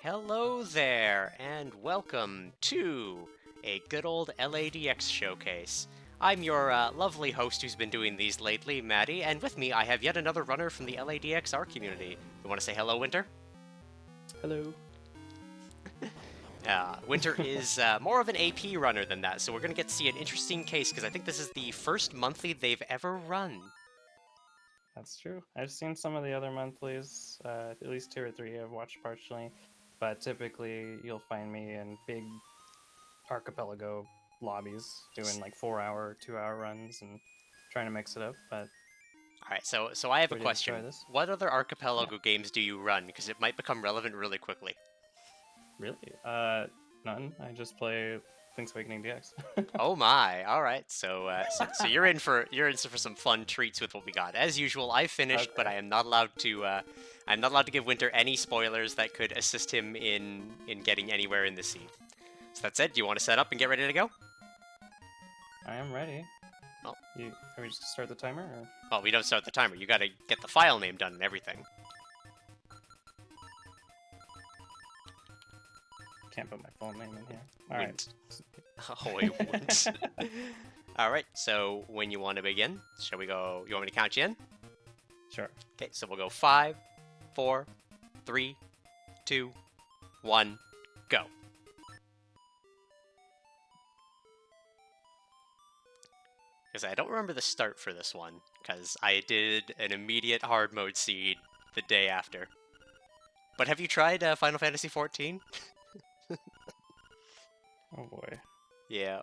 Hello there, and welcome to a good old LADX showcase. I'm your lovely host who's been doing these lately, Maddie, and with me I have yet another runner from the LADXR community. You want to say hello, Winter? Hello. Winter is more of an AP runner than that, so we're going to get to see an interesting case because I think this is the first monthly they've ever run. That's true. I've seen some of the other monthlies, at least 2 or 3 I've watched partially, but typically you'll find me in big archipelago lobbies doing like 4 hour, 2 hour runs and trying to mix it up, but All right, so I have a ready to try question. this. What other Yeah, archipelago games do you run? Because it might become relevant really quickly. really? None. I just play Link's Awakening DX. Oh my! All right, so you're in for some fun treats with what we got. As usual, I finished, but Okay. I am not allowed to. I'm not allowed to give Winter any spoilers that could assist him in getting anywhere in the scene. So that said, do you want to set up and get ready to go? I am ready. Well, Are we just gonna start the timer? Or? well, we don't start the timer. You got to get the file name done and everything. Can't put my full name in here. All right. Oh, I wouldn't. All right. So when you want to begin, shall we go? You want me to count you in? Sure. Okay. So we'll go 5, 4, 3, 2, 1, go. Because I don't remember the start for this one, because I did an immediate hard mode seed the day after. But have you tried Final Fantasy XIV? Oh boy. Yeah.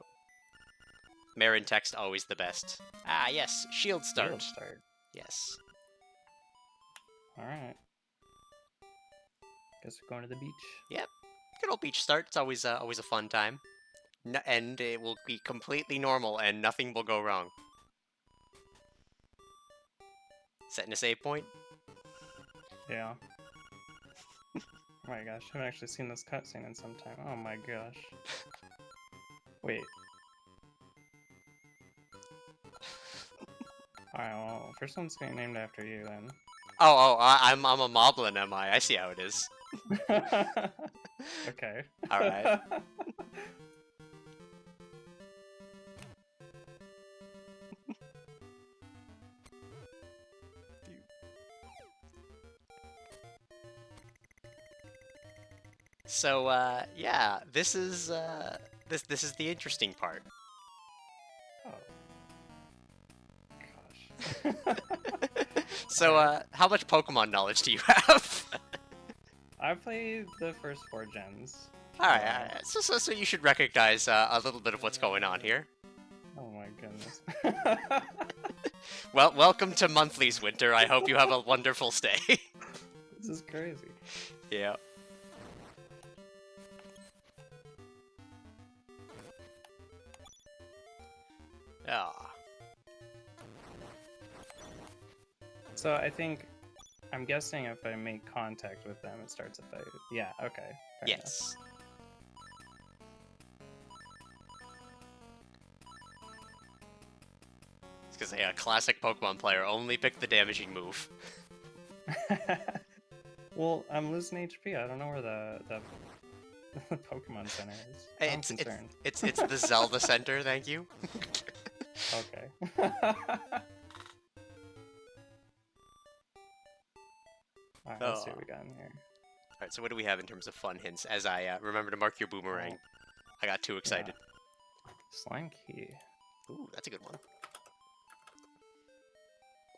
Marin text always the best. Ah, yes, shield start. Field start. Yes. All right. Guess we're going to the beach. Yep. Good old beach start. It's always a fun time. And it will be completely normal, and nothing will go wrong. Setting a save point. Yeah. Oh my gosh, I haven't actually seen this cutscene in some time. Oh my gosh. Wait. Alright, well, first one's getting named after you then. I'm a moblin, am I? I see how it is. Okay. All right. So yeah, this is the interesting part. Oh. Gosh. So how much Pokemon knowledge do you have? I played the first 4 gens. All right. So you should recognize a little bit of what's going on here. Oh my goodness. Well, welcome to monthlies, Winter. I hope you have a wonderful stay. This is crazy. Yeah. Ah. So I think, I'm guessing if I make contact with them, it starts a fight. Yeah, okay. Fair enough. Yes. It's because a classic Pokemon player only picked the damaging move. Well, I'm losing HP. I don't know where the Pokemon Center is. I'm concerned. It's the Zelda Center. Thank you. Okay. Alright, let's see what we got in here. All right. So what do we have in terms of fun hints? As I remember to mark your boomerang. I got too excited. Slime Key. Ooh, that's a good one.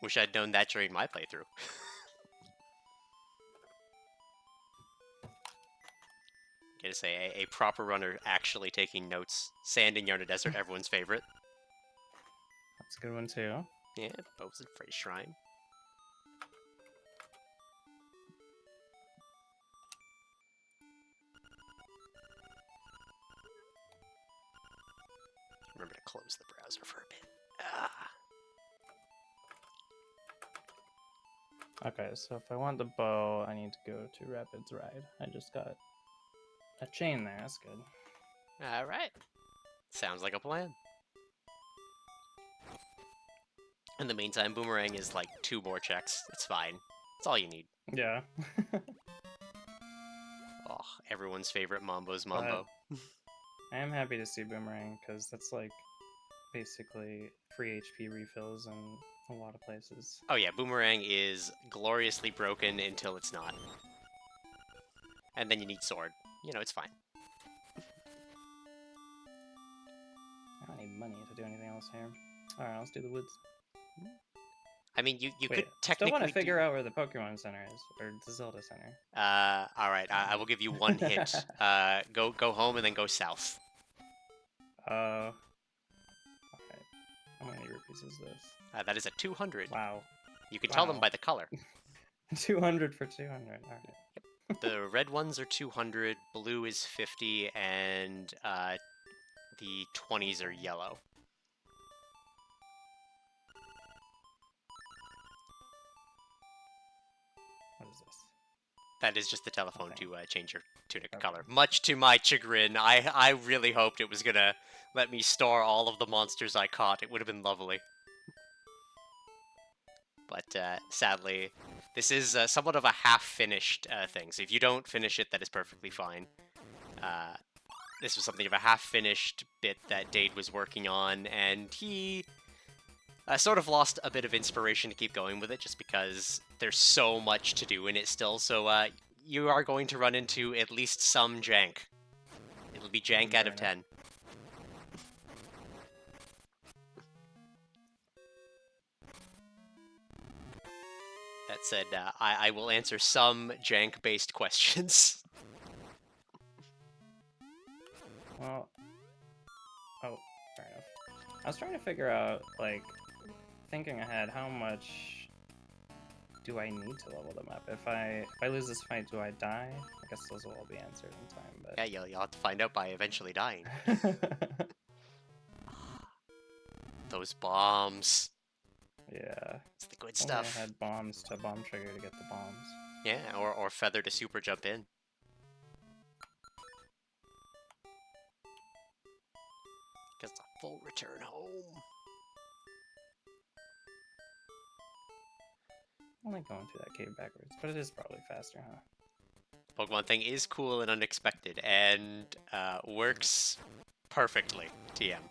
Wish I'd known that during my playthrough. Gotta say, a proper runner actually taking notes. Sand in Yarna Desert, everyone's favorite. That's a good one too. Yeah, Bows and Frey Shrine. Remember to close the browser for a bit. Ah. Okay, so if I want the bow, I need to go to Rapids Ride. I just got a chain there. That's good. All right. Sounds like a plan. In the meantime, Boomerang is like 2 more checks. It's fine. That's all you need. Yeah. Oh. everyone's favorite Mambo's But Mambo. I am happy to see Boomerang because that's like basically free HP refills in a lot of places. Oh yeah, Boomerang is gloriously broken until it's not. And then you need Sword. You know, it's fine. I don't need money to do anything else here. Alright, let's do the woods. I mean, you Wait, could still technically want to figure out where the Pokemon Center is, or the Zelda Center. Alright, I will give you one hint. Go home and then go south. Alright. How many rupees is this? That is a 200. Wow. You can tell them Wow. by the color. 200 for 200. Alright. The red ones are 200, blue is 50, and the 20s are yellow. What is this? That is just the telephone Okay. to change your tunic Okay. color. Much to my chagrin, I really hoped it was gonna let me store all of the monsters I caught. It would have been lovely. But sadly, this is somewhat of a half-finished thing. So if you don't finish it, that is perfectly fine. This was something of a half-finished bit that Dade was working on, and he sort of lost a bit of inspiration to keep going with it, just because there's so much to do in it still. So you are going to run into at least some jank. It'll be jank out of 10. That said, I will answer some jank-based questions. Well, oh, fair enough. I was trying to figure out, like, thinking ahead, how much do I need to level them up? If I lose this fight, do I die? I guess those will all be answered in time, but... Yeah, you'll have to find out by eventually dying. Those bombs. Yeah. It's the good Only stuff. I had bombs to bomb trigger to get the bombs. Yeah, or feather to super jump in. Because the full return home. I like going through that cave backwards, but it is probably faster, huh? Pokemon thing is cool and unexpected, and works perfectly. TM.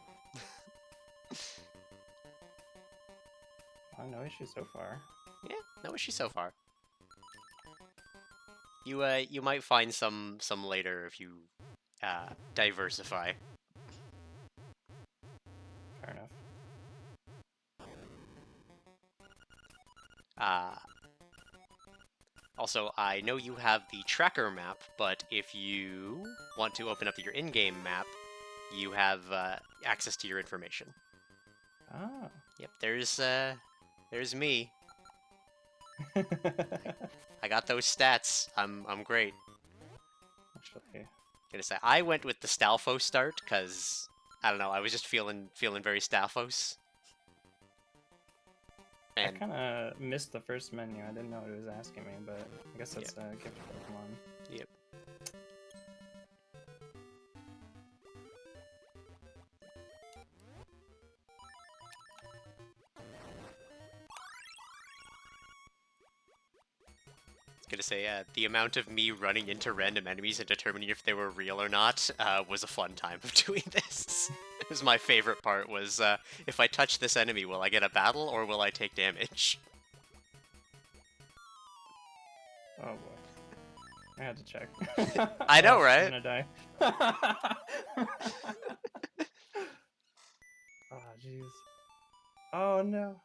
Well, no issue so far. Yeah, no issue so far. You might find some later if you diversify. Fair enough. Also, I know you have the tracker map, but if you want to open up your in-game map, you have access to your information. Ah. Yep, there's me. I got those stats. I'm great. Actually, Gonna say I went with the Stalfos start because I don't know. I was just feeling very Stalfos. I And kind of missed the first menu. I didn't know what it was asking me, but I guess that's a gift Pokemon. yep. Gonna say the amount of me running into random enemies and determining if they were real or not was a fun time of doing this. It was my favorite part. Was if I touch this enemy, will I get a battle or will I take damage? Oh boy, I had to check. I know, Oh, right? I'm gonna die. Oh jeez. Oh no.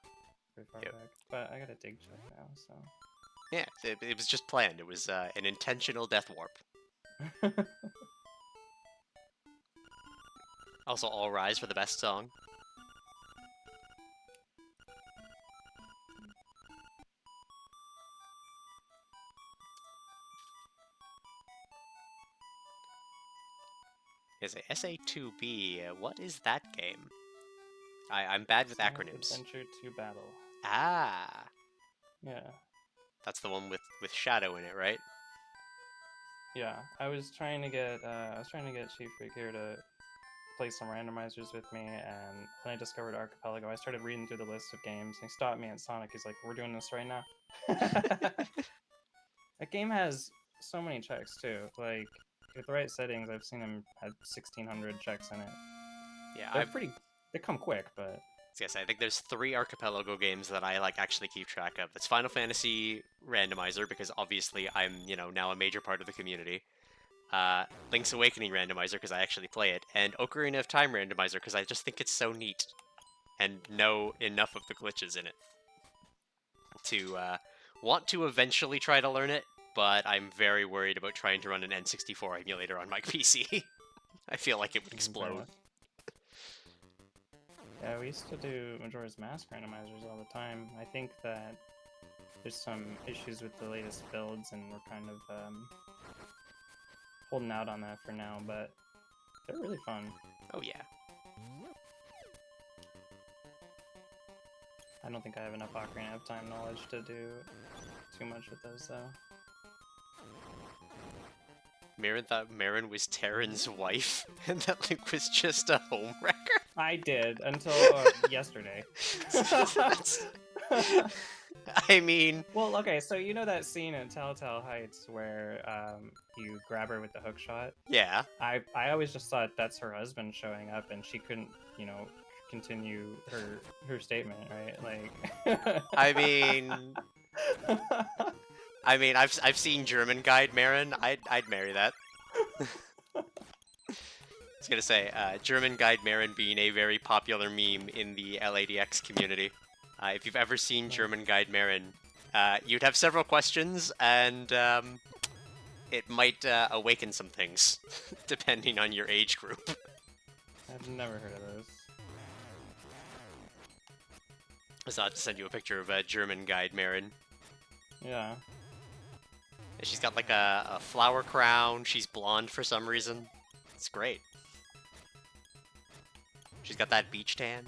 Pretty far Yep. back, but I got a dig check now, so. Yeah, it was just planned. It was an intentional death warp. Also, All Rise for the best song. Is it SA2B? What is that game? I'm bad with Sonic acronyms. Adventure 2 Battle. Ah, Yeah. that's the one with Shadow in it, right? Yeah, I was trying to get Chief Freak here to play some randomizers with me, and when I discovered Archipelago, I started reading through the list of games, and he stopped me at Sonic. He's like, "We're doing this right now." That game has so many checks too. Like with the right settings, I've seen them have 1,600 checks in it. Yeah, They come quick, but yes, I think there's 3 archipelago games that I like actually keep track of. It's Final Fantasy Randomizer because obviously I'm now a major part of the community. Link's Awakening Randomizer because I actually play it, and Ocarina of Time Randomizer because I just think it's so neat and know enough of the glitches in it to want to eventually try to learn it, but I'm very worried about trying to run an N64 emulator on my PC. I feel like it would fair explode. enough. Yeah, we used to do Majora's Mask randomizers all the time. I think that there's some issues with the latest builds, and we're kind of holding out on that for now, but they're really fun. Oh yeah. I don't think I have enough Ocarina of Time knowledge to do too much with those, though. Marin thought Marin was Terran's wife, and that Link was just a homewrecker. I did until yesterday. I mean, well, okay, so you know that scene in Telltale Heights where you grab her with the hook shot? yeah. I always just thought that's her husband showing up, and she couldn't, continue her statement, right? Like, I mean, I've seen German Guide Marin. I'd marry that. I was gonna say, German Guide Marin being a very popular meme in the LADX community. If you've ever seen German Guide Marin, you'd have several questions, and it might awaken some things, depending on your age group. I've never heard of those. I was not to send you a picture of German Guide Marin. Yeah. She's got like a flower crown. She's blonde for some reason. It's great. She's got that beach tan.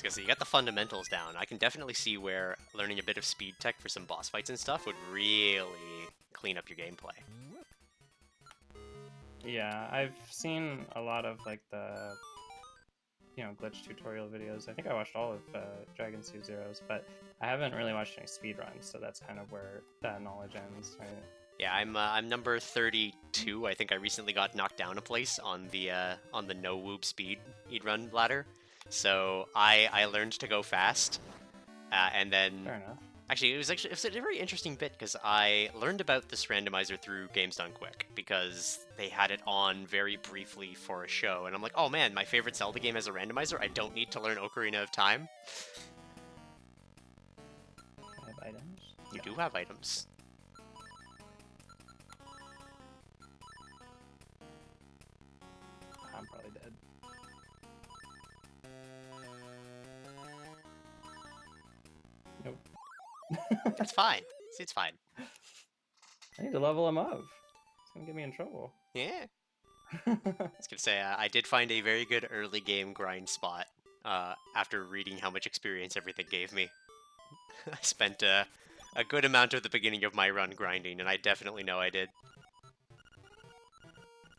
So you got the fundamentals down. I can definitely see where learning a bit of speed tech for some boss fights and stuff would really clean up your gameplay. Yeah, I've seen a lot of like the glitch tutorial videos. I think I watched all of Dragon Seed Zero's, but I haven't really watched any speedruns, so that's kind of where that knowledge ends, right? Yeah, I'm number 32. I think I recently got knocked down a place on the no whoop speed run ladder. So I learned to go fast, and then Fair enough. Actually, it was a very interesting bit because I learned about this randomizer through Games Done Quick because they had it on very briefly for a show, and I'm like, oh man, my favorite Zelda game has a randomizer. I don't need to learn Ocarina of Time. I have items. You do have items. I'm probably dead. Nope. It's fine. It's fine. I need to level him up. It's gonna get me in trouble. Yeah. I was gonna say, I did find a very good early game grind spot after reading how much experience everything gave me. I spent a good amount of the beginning of my run grinding, and I definitely know I did.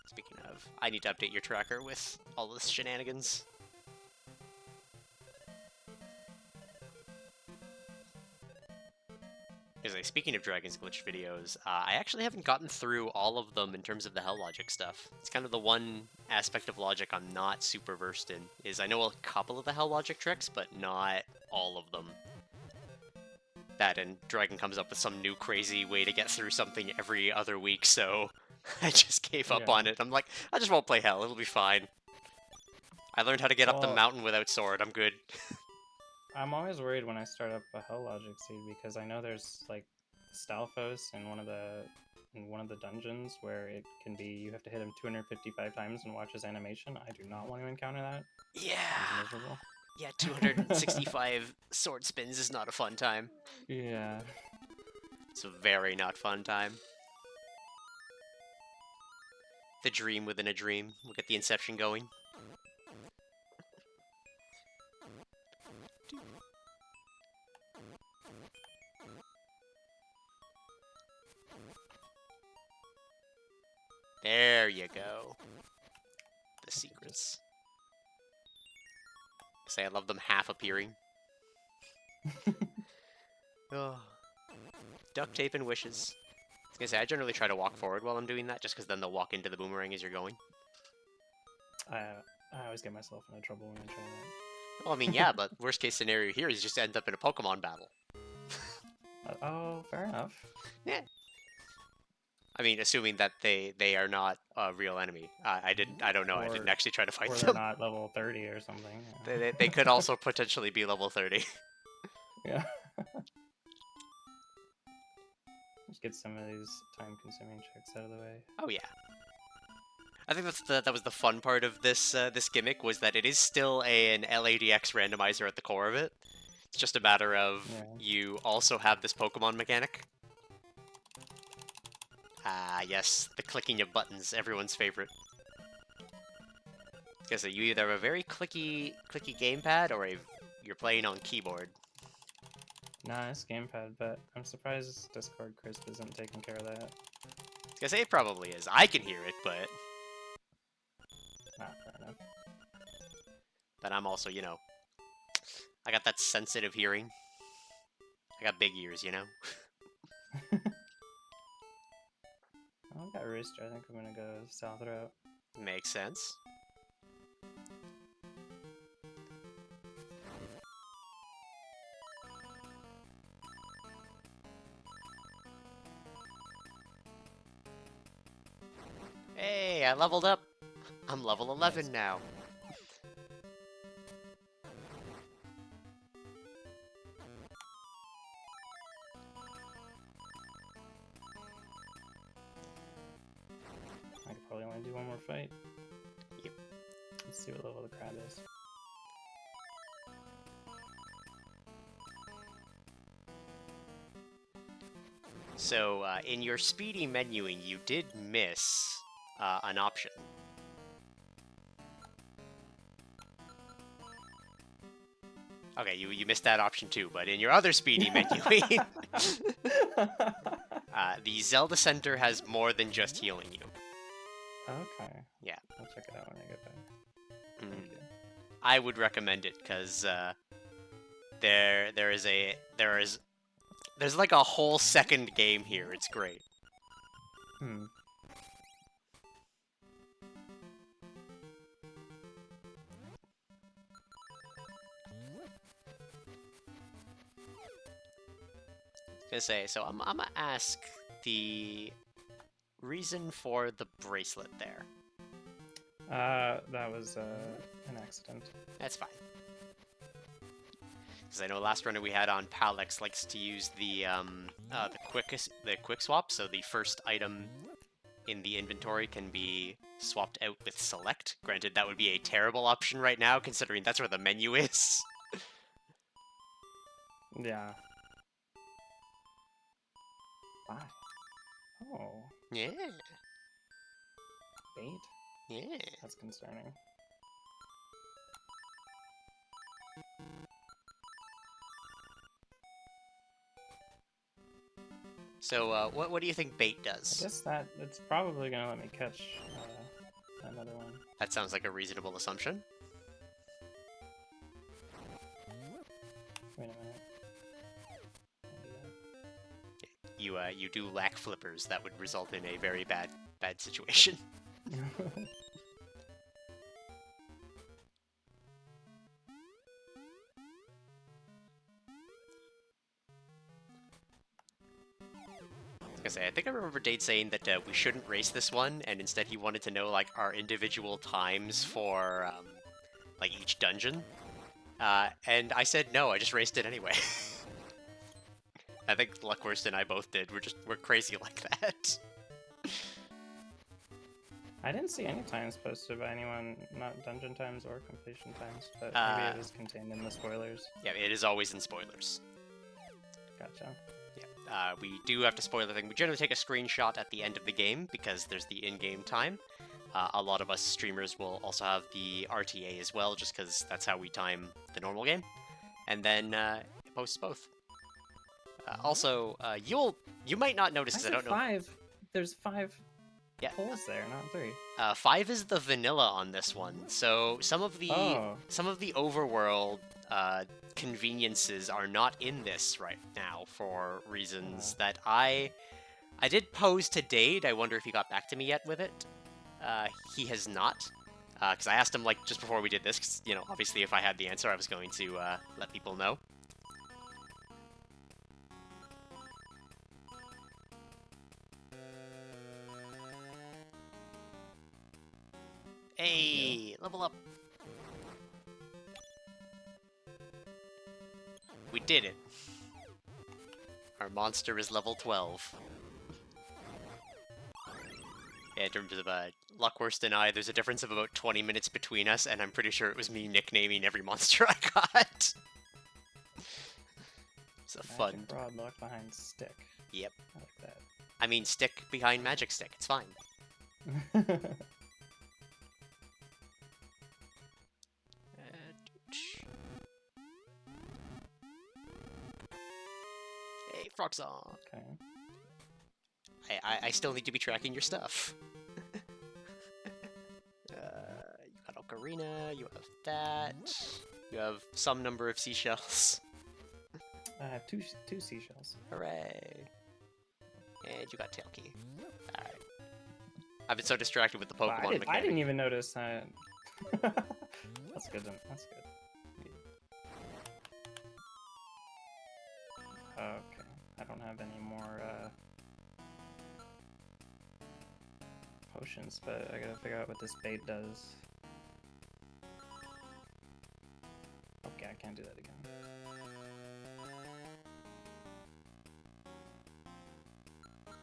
Speaking of, I need to update your tracker with all this shenanigans. Speaking of Dragon's Glitch videos, I actually haven't gotten through all of them in terms of the Hell Logic stuff. It's kind of the one aspect of logic I'm not super versed in, is I know a couple of the Hell Logic tricks, but not all of them. That and Dragon comes up with some new crazy way to get through something every other week, so I just gave up on it. I'm like, I just won't play Hell, it'll be fine. I learned how to get up the mountain without sword, I'm good. I'm always worried when I start up a Hell Logic seed because I know there's like Stalfos in one of the dungeons where it can be you have to hit him 255 times and watch his animation. I do not want to encounter that. Yeah. It's miserable. Yeah, 265 sword spins is not a fun time. Yeah. It's a very not fun time. The dream within a dream. We'll get the Inception going. There you go. The secrets. Say I love them half appearing. Oh. Duct tape and wishes. I was gonna say, I generally try to walk forward while I'm doing that, just because then they'll walk into the boomerang as you're going. I always get myself into trouble when I try that. Well, I mean, yeah, but worst case scenario here is just to end up in a Pokemon battle. Oh, fair enough. Yeah. I mean, assuming that they are not a real enemy. I don't know. I didn't actually try to fight Or them. they're not level 30 or something. Yeah. They could also potentially be level 30. Yeah. Just get some of these time-consuming checks out of the way. Oh yeah. I think that was the fun part of this this gimmick, was that it is still an LADX randomizer at the core of it. It's just a matter of you also have this Pokemon mechanic. Ah, yes, the clicking of buttons, everyone's favorite. Because you either have a very clicky gamepad, or you're playing on keyboard. Nice gamepad, but I'm surprised Discord Crisp isn't taking care of that. Because it probably is. I can hear it, but... Fair enough. But I'm also, you know... I got that sensitive hearing. I got big ears, you know? Oh, I got Rooster. I think I'm gonna go south route. Makes sense. Hey, I leveled up. I'm level 11 now. I could probably only do one more fight. Yep. Let's see what level the crab is. So, in your speedy menuing, you did miss an option. Okay, you missed that option too, but in your other speedy menuing, the Zelda Center has more than just healing you. Okay. Yeah. I'll check it out when I get back. Mm. I would recommend it, because there's like a whole second game here. It's great. Hmm. Gonna say, so I'm gonna ask the reason for the bracelet there. That was an accident. That's fine. Because I know last runner we had on Palex likes to use the quick swap, so the first item in the inventory can be swapped out with select. Granted, that would be a terrible option right now, considering that's where the menu is. Yeah. Why? Oh. Yeah. Bait? Yeah. That's concerning. So, what do you think bait does? I guess that it's probably gonna let me catch another one. That sounds like a reasonable assumption. Wait a minute. You do lack flippers. That would result in a very bad situation. I think I remember Dade saying that we shouldn't race this one, and instead he wanted to know like our individual times for like each dungeon. And I said no, I just raced it anyway. I think Luckwurst and I both did. We're crazy like that. I didn't see any times posted by anyone, not dungeon times or completion times, but maybe it was contained in the spoilers. Yeah, it is always in spoilers. Gotcha. Yeah, we do have to spoil the thing. We generally take a screenshot at the end of the game because there's the in-game time. A lot of us streamers will also have the RTA as well, just because that's how we time the normal game. And then post both. Also, you might not notice, because I don't know. 5. There's 5 pulls there, not 3. 5 is the vanilla on this one. So some of the overworld conveniences are not in this right now for reasons that I did pose to Dade. I wonder if he got back to me yet with it. He has not. Because I asked him, like, just before we did this, 'cause, you know, obviously if I had the answer, I was going to let people know. Hey, level up. We did it. Our monster is level 12. Yeah, in terms of luck worse than I, there's a difference of about 20 minutes between us, and I'm pretty sure it was me nicknaming every monster I got. It's a fun. Magic rod locked behind stick. Yep. I like that. I mean, stick behind magic stick. It's fine. Hey, frog song. Okay. I still need to be tracking your stuff. You got ocarina, you have that. You have some number of seashells. I have two seashells. Hooray. And you got tail key. Alright. I've been so distracted with the Pokemon mechanic. I didn't even notice that. That's good. That's good. Okay. I don't have any more potions, but I gotta figure out what this bait does. Okay, I can't do that again.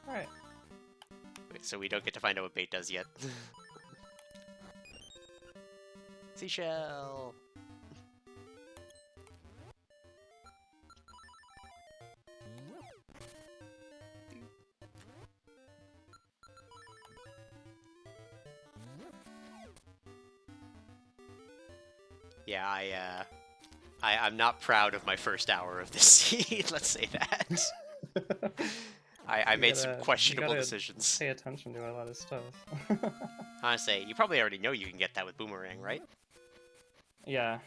Alright. Wait, so we don't get to find out what bait does yet. Seashell! Yeah, I'm not proud of my first hour of this seed, let's say that. I made some questionable decisions. Pay attention to a lot of stuff. Honestly, you probably already know you can get that with Boomerang, right? Yeah.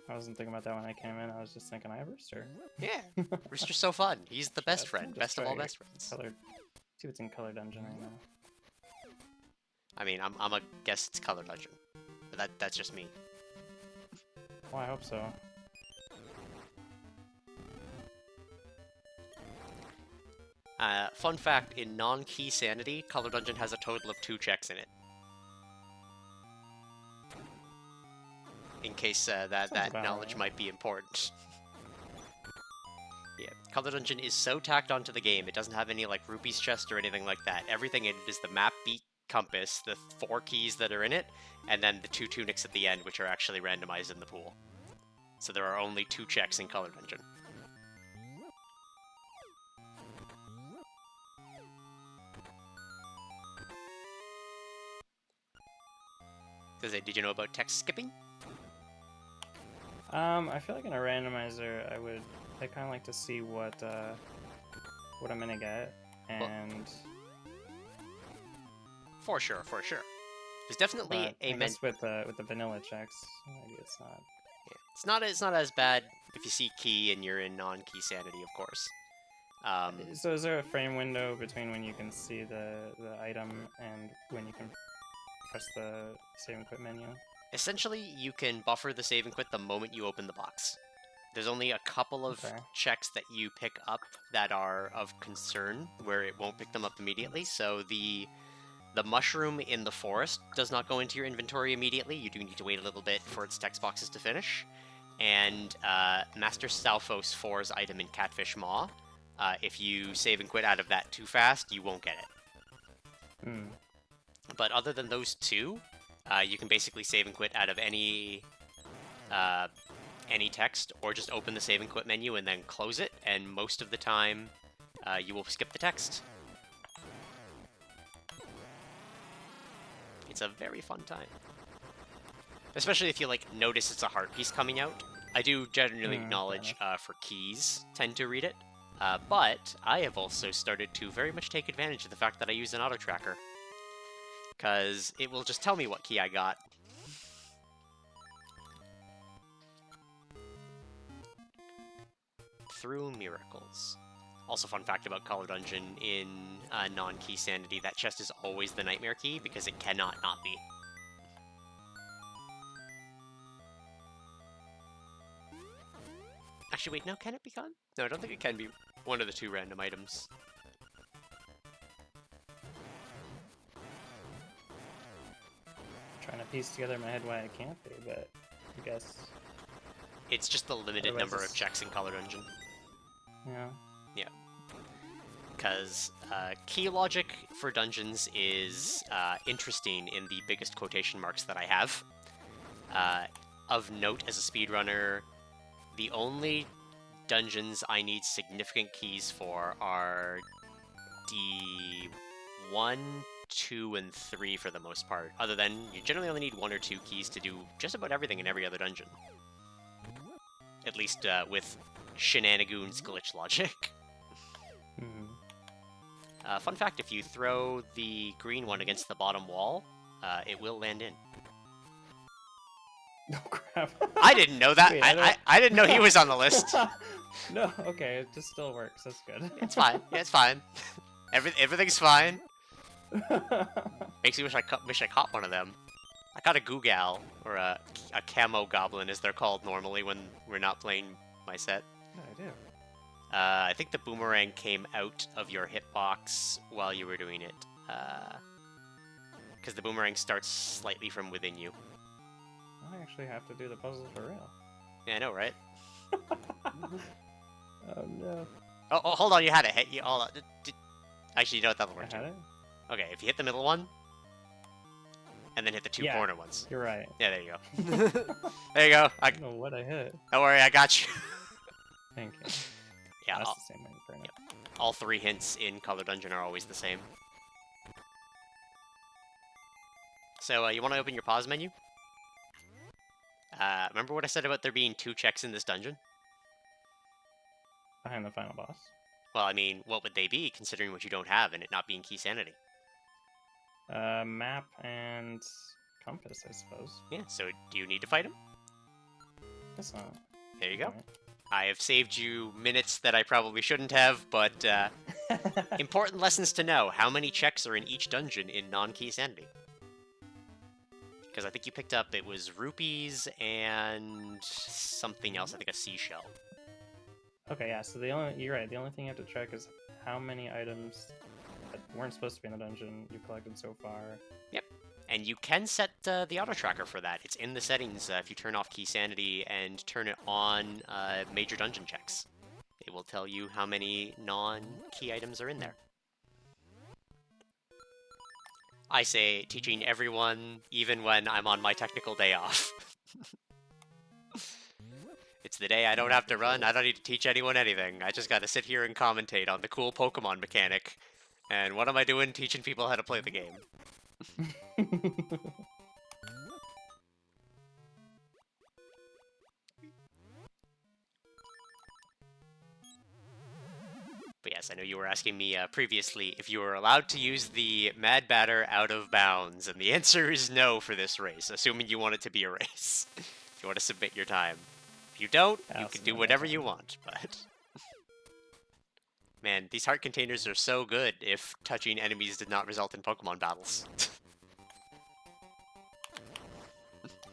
I wasn't thinking about that when I came in. I was just thinking, I have Rooster. Yeah, Rooster's so fun. He's the best friend, best of all best friends. Colored. See what's in Color Dungeon right now. I mean, I'm a guess it's Color Dungeon, but that's just me. Well, I hope so. Fun fact, in non-key sanity, Color Dungeon has a total of 2 checks in it. In case that knowledge might be important. Yeah, Color Dungeon is so tacked onto the game, it doesn't have any, like, Rupees chest or anything like that. Everything in it is the map, beat, compass, the 4 keys that are in it, and then the 2 tunics at the end, which are actually randomized in the pool. So there are only 2 checks in Color Dungeon. Did you know about text skipping? I feel like in a randomizer, I kind of like to see what I'm gonna get, and for sure. There's definitely I guess with the vanilla checks, maybe it's not. Yeah. It's not as bad if you see key and you're in non-key sanity, of course. So is there a frame window between when you can see the item and when you can press the save and quit menu? Essentially, you can buffer the save and quit the moment you open the box. There's only a couple of checks that you pick up that are of concern, where it won't pick them up immediately. So the mushroom in the forest does not go into your inventory immediately. You do need to wait a little bit for its text boxes to finish. And Master Stalfos 4's item in Catfish Maw, if you save and quit out of that too fast, you won't get it. Hmm. But other than those 2, you can basically save and quit out of any text, or just open the save and quit menu and then close it, and most of the time, you will skip the text. It's a very fun time. Especially if you, like, notice it's a heart piece coming out. I do generally acknowledge for keys tend to read it, but I have also started to very much take advantage of the fact that I use an auto tracker. Because it will just tell me what key I got. through miracles. Also, fun fact about Color Dungeon in non-key sanity, that chest is always the nightmare key because it cannot not be. Actually, wait, no, can it be gone? No, I don't think it can be one of the two random items. Trying to piece together in my head why it can't be, but I guess. It's just the limited Otherwise number it's- of checks in Color Dungeon. Yeah. Yeah. Because key logic for dungeons is interesting in the biggest quotation marks that I have. Of note, as a speedrunner, the only dungeons I need significant keys for are D1, 2, and 3 for the most part. Other than, you generally only need 1 or 2 keys to do just about everything in every other dungeon. At least with shenanigans glitch logic. Fun fact, if you throw the green one against the bottom wall, it will land in. Oh crap. I didn't know that. Wait, I didn't know he was on the list. No, okay, it just still works. That's good. It's fine. Yeah, it's fine. Everything's fine. Makes me wish I caught one of them. I caught a Googal, or a camo goblin, as they're called normally when we're not playing my set. Yeah, I do. I think the boomerang came out of your hitbox while you were doing it. Because the boomerang starts slightly from within you. I actually have to do the puzzle for real. Yeah, I know, right? Oh no. Oh, hold on, you had it. Hey, hold on. Actually, you know what, that'll work I too. had it? Okay, if you hit the middle one, and then hit the two Yeah. corner ones. You're right. Yeah, there you go. There you go. I don't know what I hit. Don't worry, I got you. Thank you. Yeah, That's the same thing for now. all 3 hints in Color Dungeon are always the same. So, you want to open your pause menu? Remember what I said about there being 2 checks in this dungeon? Behind the final boss. Well, I mean, what would they be, considering what you don't have and it not being key sanity? Map and compass, I suppose. Yeah, so do you need to fight him? Guess not. There you go. Alright. I have saved you minutes that I probably shouldn't have, but important lessons to know. How many checks are in each dungeon in non-key sanity? Because I think you picked up, it was rupees and something else, I think a seashell. Okay, yeah, so you're right, the only thing you have to check is how many items that weren't supposed to be in the dungeon you collected so far. Yep. And you can set the auto tracker for that. It's in the settings if you turn off key sanity and turn it on major dungeon checks. It will tell you how many non-key items are in there. I say teaching everyone, even when I'm on my technical day off. It's the day I don't have to run, I don't need to teach anyone anything. I just gotta sit here and commentate on the cool Pokemon mechanic. And what am I doing? Teaching people how to play the game. But yes, I know you were asking me previously if you were allowed to use the Mad Batter out of bounds, and the answer is no for this race, assuming you want it to be a race. If you want to submit your time. If you don't, you can do whatever you want, but... Man, these heart containers are so good if touching enemies did not result in Pokemon battles.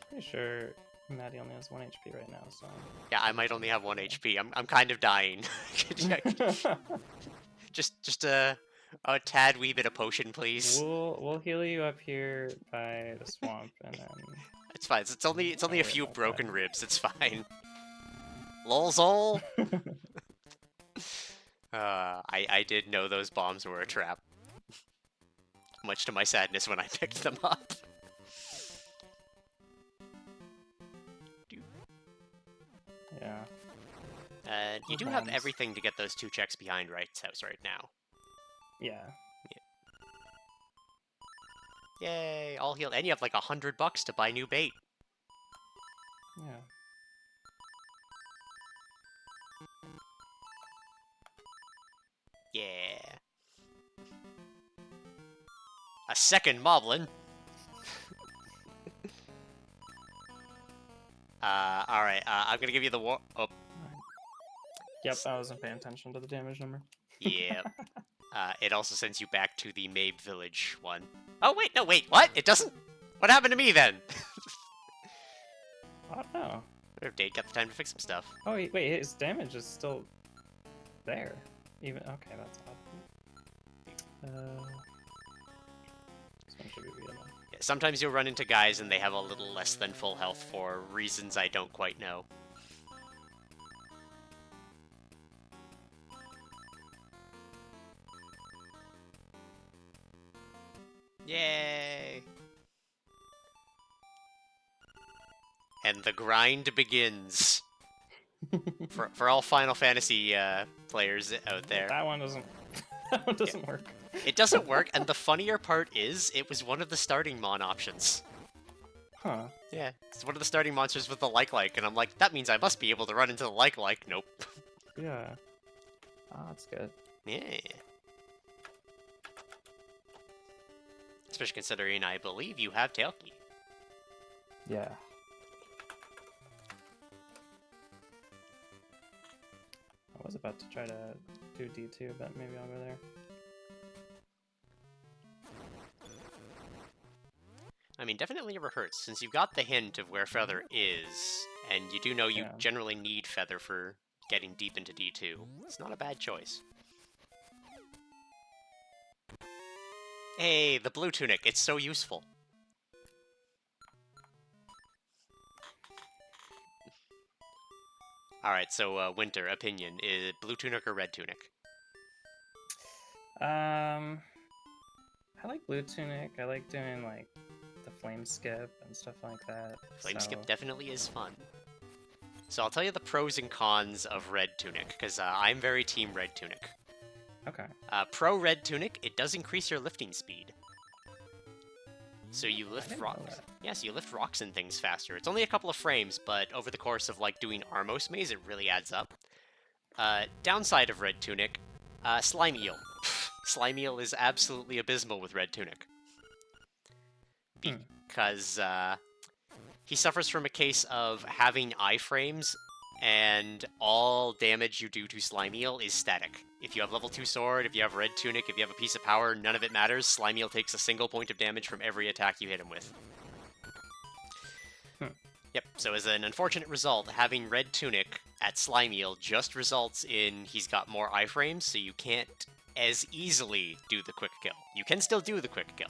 Pretty sure Maddie only has 1 HP right now, so... Yeah, I might only have 1 HP. I'm kind of dying. just a tad wee bit of potion, please. We'll heal you up here by the swamp, and then... It's fine. It's only a few broken ribs. It's fine. Lolzol. I did know those bombs were a trap. Much to my sadness when I picked them up. Yeah. You do have everything to get those 2 checks behind Wright's house right now. Yeah. Yay, all healed. And you have like $100 to buy new bait. Yeah. Yeah. A second Moblin. Alright, I'm gonna give you the war. Oh. Yep, I wasn't paying attention to the damage number. Yeah. It also sends you back to the Mabe Village one. Oh, wait, no, wait, what? It doesn't? What happened to me then? Oh no. If Dade got the time to fix some stuff. Oh wait, his damage is still there. Even okay, that's odd. This one should be good. Yeah, sometimes you'll run into guys and they have a little less than full health for reasons I don't quite know. Yay! And the grind begins. for all Final Fantasy players out there. That one doesn't. That one doesn't work. It doesn't work, and the funnier part is, it was one of the starting mon options. Huh. Yeah, it's one of the starting monsters with the like, and I'm like, that means I must be able to run into the like. Nope. Yeah. Oh, that's good. Yeah. Especially considering I believe you have Tailkey. Yeah. I was about to try to do D2, but maybe I'll go there. I mean, definitely never hurts, since you've got the hint of where Feather is, and you do know you generally need Feather for getting deep into D2. It's not a bad choice. Hey, the blue tunic, it's so useful. Alright, so Winter, opinion, is it blue tunic or red tunic? I like blue tunic. I like doing like the flame skip and stuff like that. Flame skip definitely is fun. So I'll tell you the pros and cons of red tunic, because I'm very team red tunic. Okay. Pro red tunic, it does increase your lifting speed. So you lift rocks. Yes, you lift rocks and things faster. It's only a couple of frames, but over the course of like doing Armos Maze, it really adds up. Downside of red tunic, slime eel. Slime eel is absolutely abysmal with red tunic. Because he suffers from a case of having iframes, and all damage you do to Slime Eel is static. If you have level 2 sword, if you have red tunic, if you have a piece of power, none of it matters. Slime Eel takes a single point of damage from every attack you hit him with. Yep, so as an unfortunate result, having red tunic at Slime Eel just results in he's got more iframes, so you can't as easily do the quick kill. You can still do the quick kill.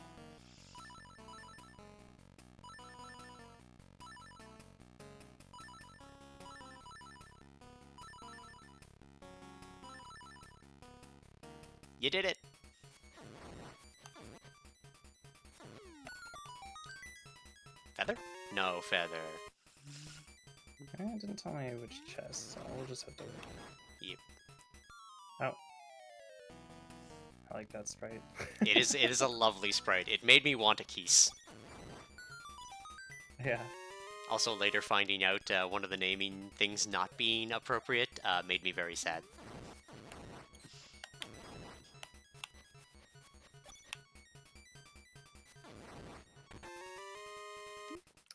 You did it! Feather? No feather. It didn't tell me which chest, so we'll just have to wait. Yep. Oh. I like that sprite. It is a lovely sprite. It made me want a Keese. Yeah. Also, later finding out one of the naming things not being appropriate made me very sad.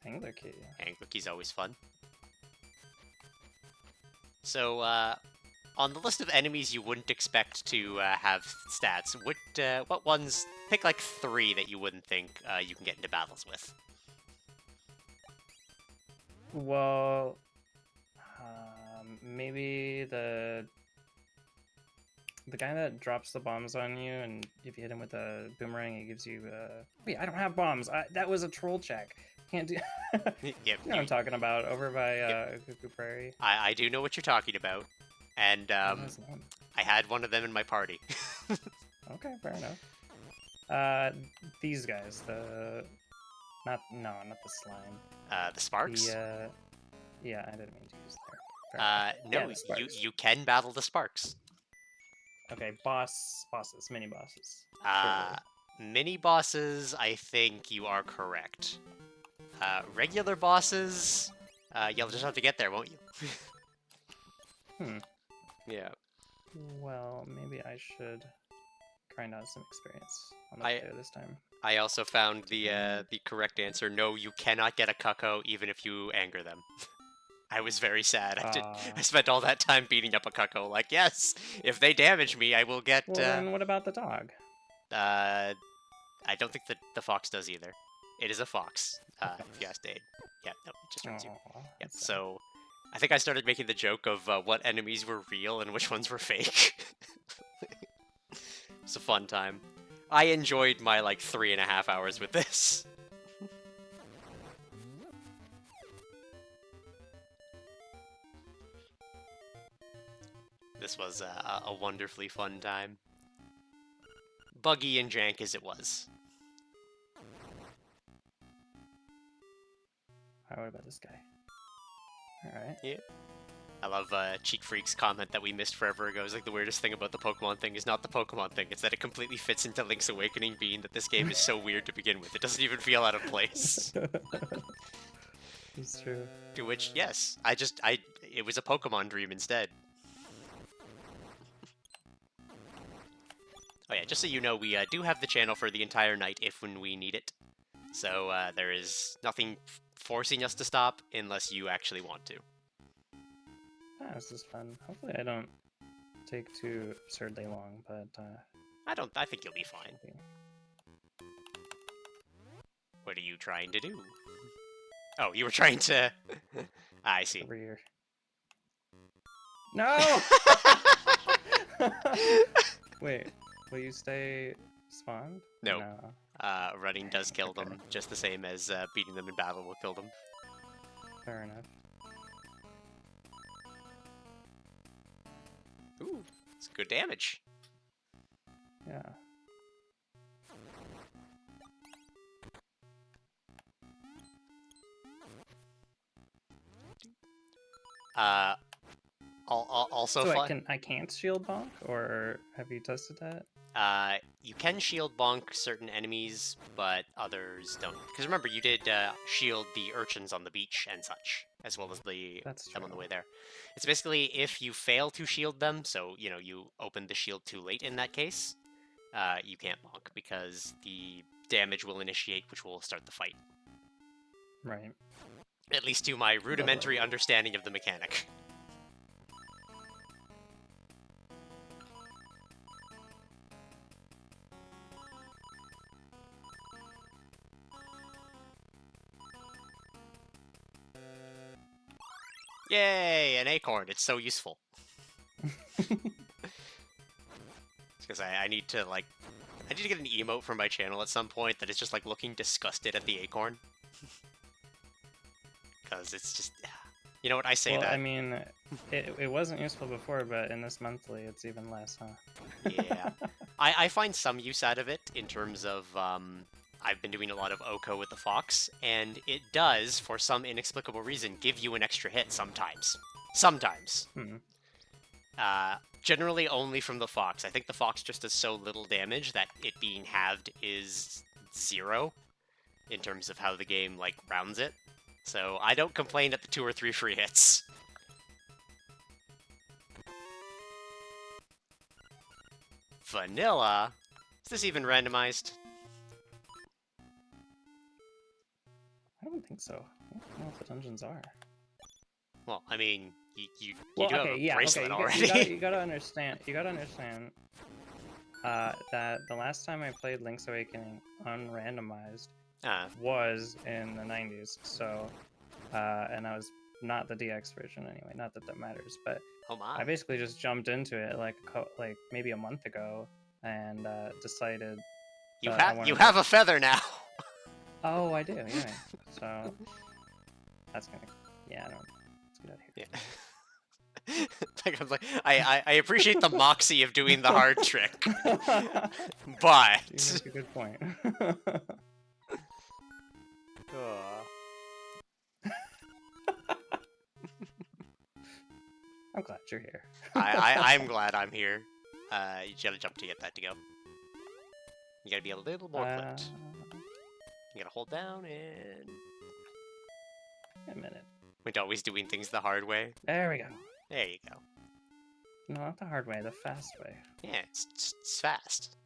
Angler key. Angler key's always fun. So, on the list of enemies you wouldn't expect to have stats, what ones... Pick like 3 that you wouldn't think you can get into battles with. Well, maybe the guy that drops the bombs on you, and if you hit him with a boomerang, it gives you. Wait, I don't have bombs. That was a troll check. Can't do. Yep, you know what I'm talking about over by Cuckoo Prairie. I do know what you're talking about, and I had one of them in my party. Okay, fair enough. These guys, not the slime. The sparks? Yeah, I didn't mean to use there. No, Yeah, you can battle the sparks. Okay, bosses, mini bosses. Mini bosses, I think you are correct. Regular bosses, you'll just have to get there, won't you? Yeah. Well, maybe I should grind out some experience on the player this time. I also found the correct answer. No, you cannot get a cucko even if you anger them. I was very sad. Uh, I spent all that time beating up a cucko. Like, yes, if they damage me, I will get. well, then what about the dog? I don't think the fox does either. It is a fox. Okay. If you asked Dade. Yeah, no, it just runs you. Aw, Yeah. that's sad. So, I think I started making the joke of what enemies were real and which ones were fake. It's a fun time. I enjoyed my like 3.5 hours with this. This was a wonderfully fun time. Buggy and jank as it was. What about this guy? Alright. Yeah. I love Cheek Freak's comment that we missed forever ago. It's like the weirdest thing about the Pokemon thing is not the Pokemon thing. It's that it completely fits into Link's Awakening, being that this game is so weird to begin with. It doesn't even feel out of place. It's true. To which, yes, it was a Pokemon dream instead. Oh yeah, just so you know, we do have the channel for the entire night if when we need it. So there is nothing forcing us to stop unless you actually want to. Ah, this is fun. Hopefully I don't take too absurdly long, but I think you'll be fine. What are you trying to do? Oh, you were trying to... I see. over here. No! Wait, will you stay spawned? No. No. Running does kill them, just the same as beating them in battle will kill them. Fair enough. Ooh, it's good damage. Yeah. Also So fun. I can't shield bonk, or have you tested that? You can shield bonk certain enemies, but others don't. Because remember, you did shield the urchins on the beach and such, as well as them on the way there. It's basically if you fail to shield them, so you open the shield too late in that case, you can't bonk because the damage will initiate, which will start the fight. Right. At least to my rudimentary understanding of the mechanic. Yay, an acorn. It's so useful. Because I need to, like... I need to get an emote for my channel at some point that is just, like, looking disgusted at the acorn. Because it's just... You know what, I say that. I mean, it wasn't useful before, but in this monthly, it's even less, huh? Yeah. I find some use out of it in terms of... I've been doing a lot of Oko with the Fox, and it does, for some inexplicable reason, give you an extra hit sometimes. Sometimes. Generally only from the Fox. I think the Fox just does so little damage that it being halved is 0 in terms of how the game, like, rounds it. So I don't complain at the 2 or 3 free hits. Vanilla? Is this even randomized? I don't think so. I don't know what the dungeons are. Well, I mean, you Well, do have a bracelet already. You gotta understand. That the last time I played Link's Awakening unrandomized was in the 90s. So, and I was not the DX version anyway. Not that that matters, but Oh my. I basically just jumped into it like maybe a month ago and decided. You have a feather now. Oh, I do. Yeah. So that's gonna. Yeah, I don't. Let's get out of here. Yeah. I appreciate the moxie of doing the hard trick, but You make a good point. I'm glad you're here. I'm glad I'm here. You gotta jump to get that to go. You gotta be a little more flipped. You gotta hold down and... A minute. We're always doing things the hard way. There we go. There you go. No, not the hard way, the fast way. Yeah, it's fast.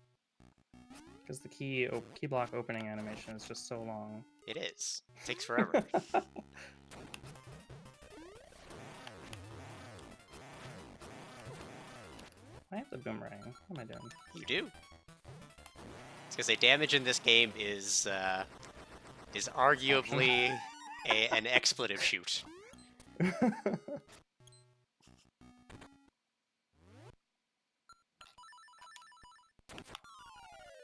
Because the key block opening animation is just so long. It is. It takes forever. I have the boomerang. What am I doing? You do. It's because damage in this game is arguably an expletive shoot.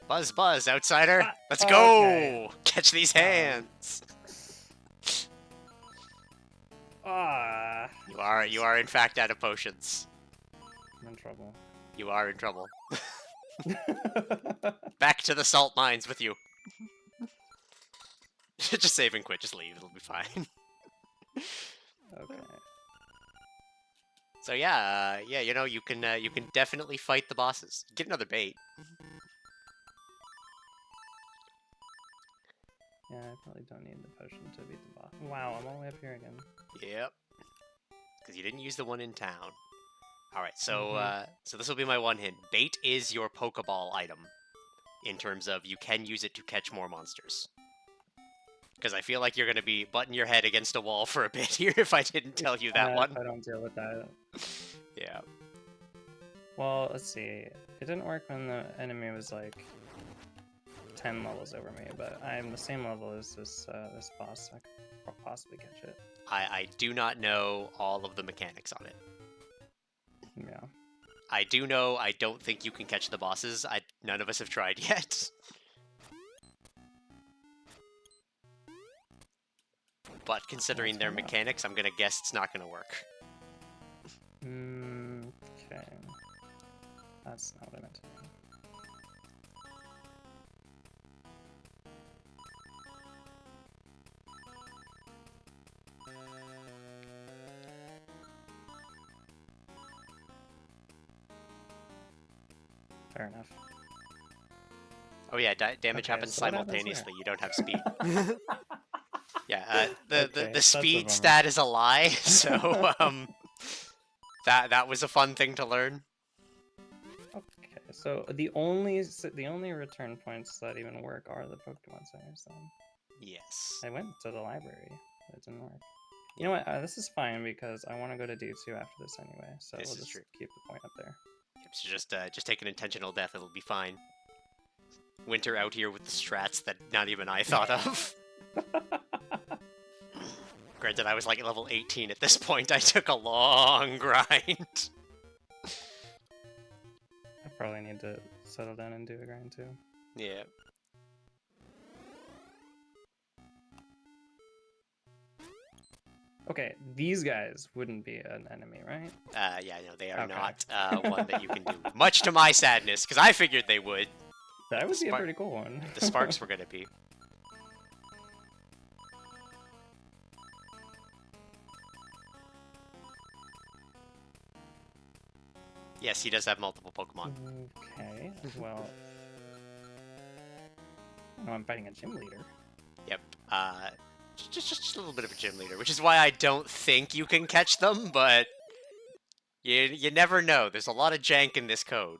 Buzz, buzz, outsider! Let's go! Okay. Catch these hands! Ah. You are in fact out of potions. I'm in trouble. You are in trouble. Back to the salt mines with you. Just save and quit, just leave, it'll be fine. Okay. So yeah, you know, you can definitely fight the bosses. Get another bait. Yeah, I probably don't need the potion to beat the boss. Wow, I'm all the way up here again. Yep. Because you didn't use the one in town. Alright, so so this will be my one hint. Bait is your Pokeball item. In terms of you can use it to catch more monsters. Because I feel like you're going to be butting your head against a wall for a bit here if I didn't tell you that one. If I don't deal with that. Yeah. Well, let's see. It didn't work when the enemy was like 10 levels over me, but I'm the same level as this boss. I could possibly catch it. I do not know all of the mechanics on it. Yeah. I do know I don't think you can catch the bosses. None of us have tried yet. But considering their mechanics, I'm gonna guess it's not gonna work. Okay. That's not what I meant to do. Fair enough. Oh yeah, damage happens so what happens simultaneously. here? You don't have speed. Yeah, the that's a speed bummer. stat is a lie. So that was a fun thing to learn. Okay, so the only return points that even work are the Pokemon centers. Then Yes. I went to the library, but it didn't work. You know what? This is fine because I want to go to D2 after this anyway. So This we'll is just true. keep the point up there. So just take an intentional death. It'll be fine. Winter out here with the strats that not even I thought of. Granted, I was like level 18 at this point. I took a long grind. I probably need to settle down and do a grind too. Yeah. Okay, these guys wouldn't be an enemy, right? Yeah, no, they are not one that you can do. Much to my sadness, because I figured they would. That would be a pretty cool one. The sparks were gonna be. Yes, he does have multiple Pokemon. Okay, well... Oh, I'm fighting a gym leader. Yep. Just a little bit of a gym leader, which is why I don't think you can catch them, but you never know. There's a lot of jank in this code.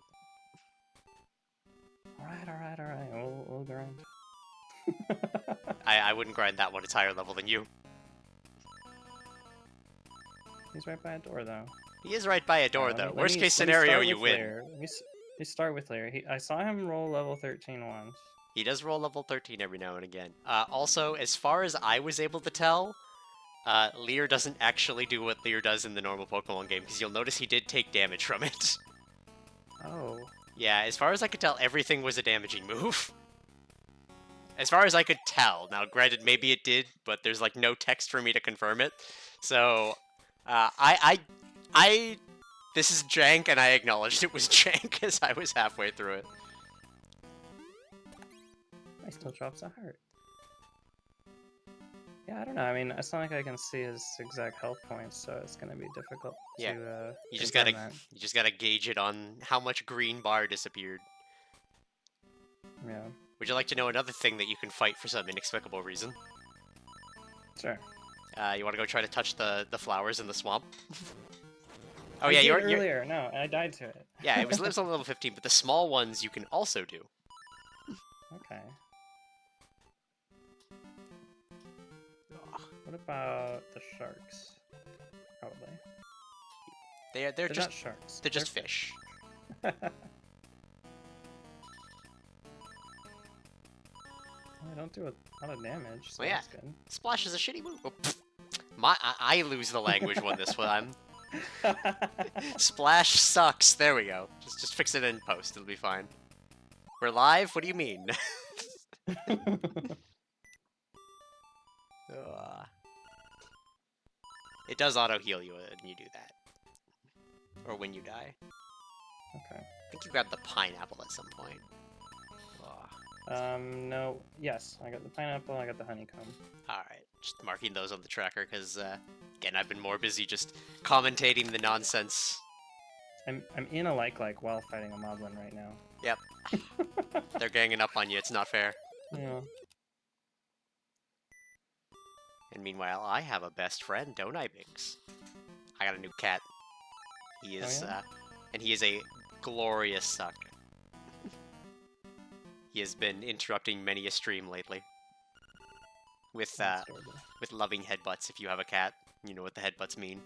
Alright, we'll grind. I wouldn't grind that one. It's higher level than you. He's right by a door, though. He is right by a door, though. Let Worst me case scenario, you win. Lair. Let me start with Lair. I saw him roll level 13 once. He does roll level 13 every now and again. Also, as far as I was able to tell, Lear doesn't actually do what Lear does in the normal Pokemon game, because you'll notice he did take damage from it. Oh. Yeah, as far as I could tell, everything was a damaging move. As far as I could tell. Now, granted, maybe it did, but there's, like, no text for me to confirm it. So, this is jank, and I acknowledged it was jank as I was halfway through it. I still drops a heart. Yeah, I don't know. I mean, it's not like I can see his exact health points, so it's gonna be difficult to. You just gotta gauge it on how much green bar disappeared. Yeah. Would you like to know another thing that you can fight for some inexplicable reason? Sure. You want to go try to touch the flowers in the swamp? Oh I yeah, did you're earlier. No, I died to it. Yeah, it was on level 15, but the small ones you can also do. Okay. What about the sharks? Probably. They're just not sharks. They're just fish. I don't do a lot of damage, so Well, yeah. that's good. Splash is a shitty move. Oh, I lose the language one this time. Splash sucks. There we go. Just fix it in post. It'll be fine. We're live? What do you mean? It does auto-heal you when you do that. Or when you die. Okay. I think you grabbed the pineapple at some point. No. Yes, I got the pineapple, I got the honeycomb. Alright, just marking those on the tracker, because, again, I've been more busy just commentating the nonsense. I'm in a like while fighting a moblin right now. Yep. They're ganging up on you, it's not fair. Yeah. And meanwhile, I have a best friend, don't I, Binks? I got a new cat. He is, Oh, yeah? and he is a glorious suck. He has been interrupting many a stream lately. With loving headbutts, if you have a cat. You know what the headbutts mean.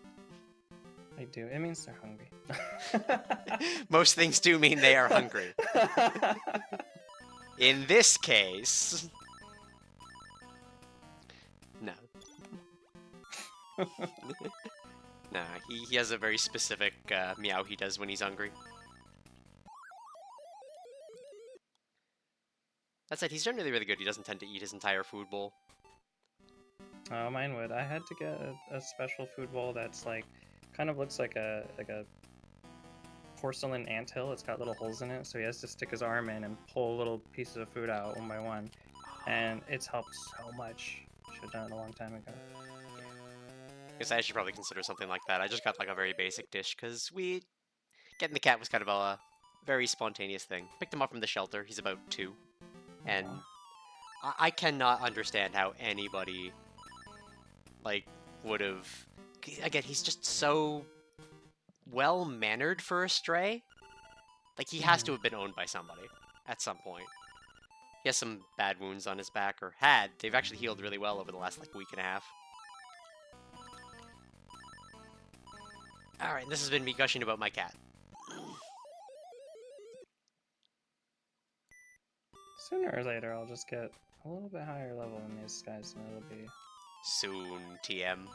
I do. It means they're hungry. Most things do mean they are hungry. In this case... No. Nah, he has a very specific meow he does when he's hungry. That said, he's generally really good. He doesn't tend to eat his entire food bowl. Oh, mine would. I had to get a special food bowl that's like, kind of looks like a porcelain anthill. It's got little holes in it, so he has to stick his arm in and pull little pieces of food out one by one. And it's helped so much. Should have done it a long time ago. I guess I should probably consider something like that. I just got like a very basic dish, because getting the cat was kind of a very spontaneous thing. Picked him up from the shelter. He's about 2. And I cannot understand how anybody, like, would have... Again, he's just so well-mannered for a stray. Like, he has to have been owned by somebody at some point. He has some bad wounds on his back, or had. They've actually healed really well over the last, like, week and a half. Alright, this has been me gushing about my cat. Sooner or later, I'll just get a little bit higher level than these guys, and it'll be... Soon, TM.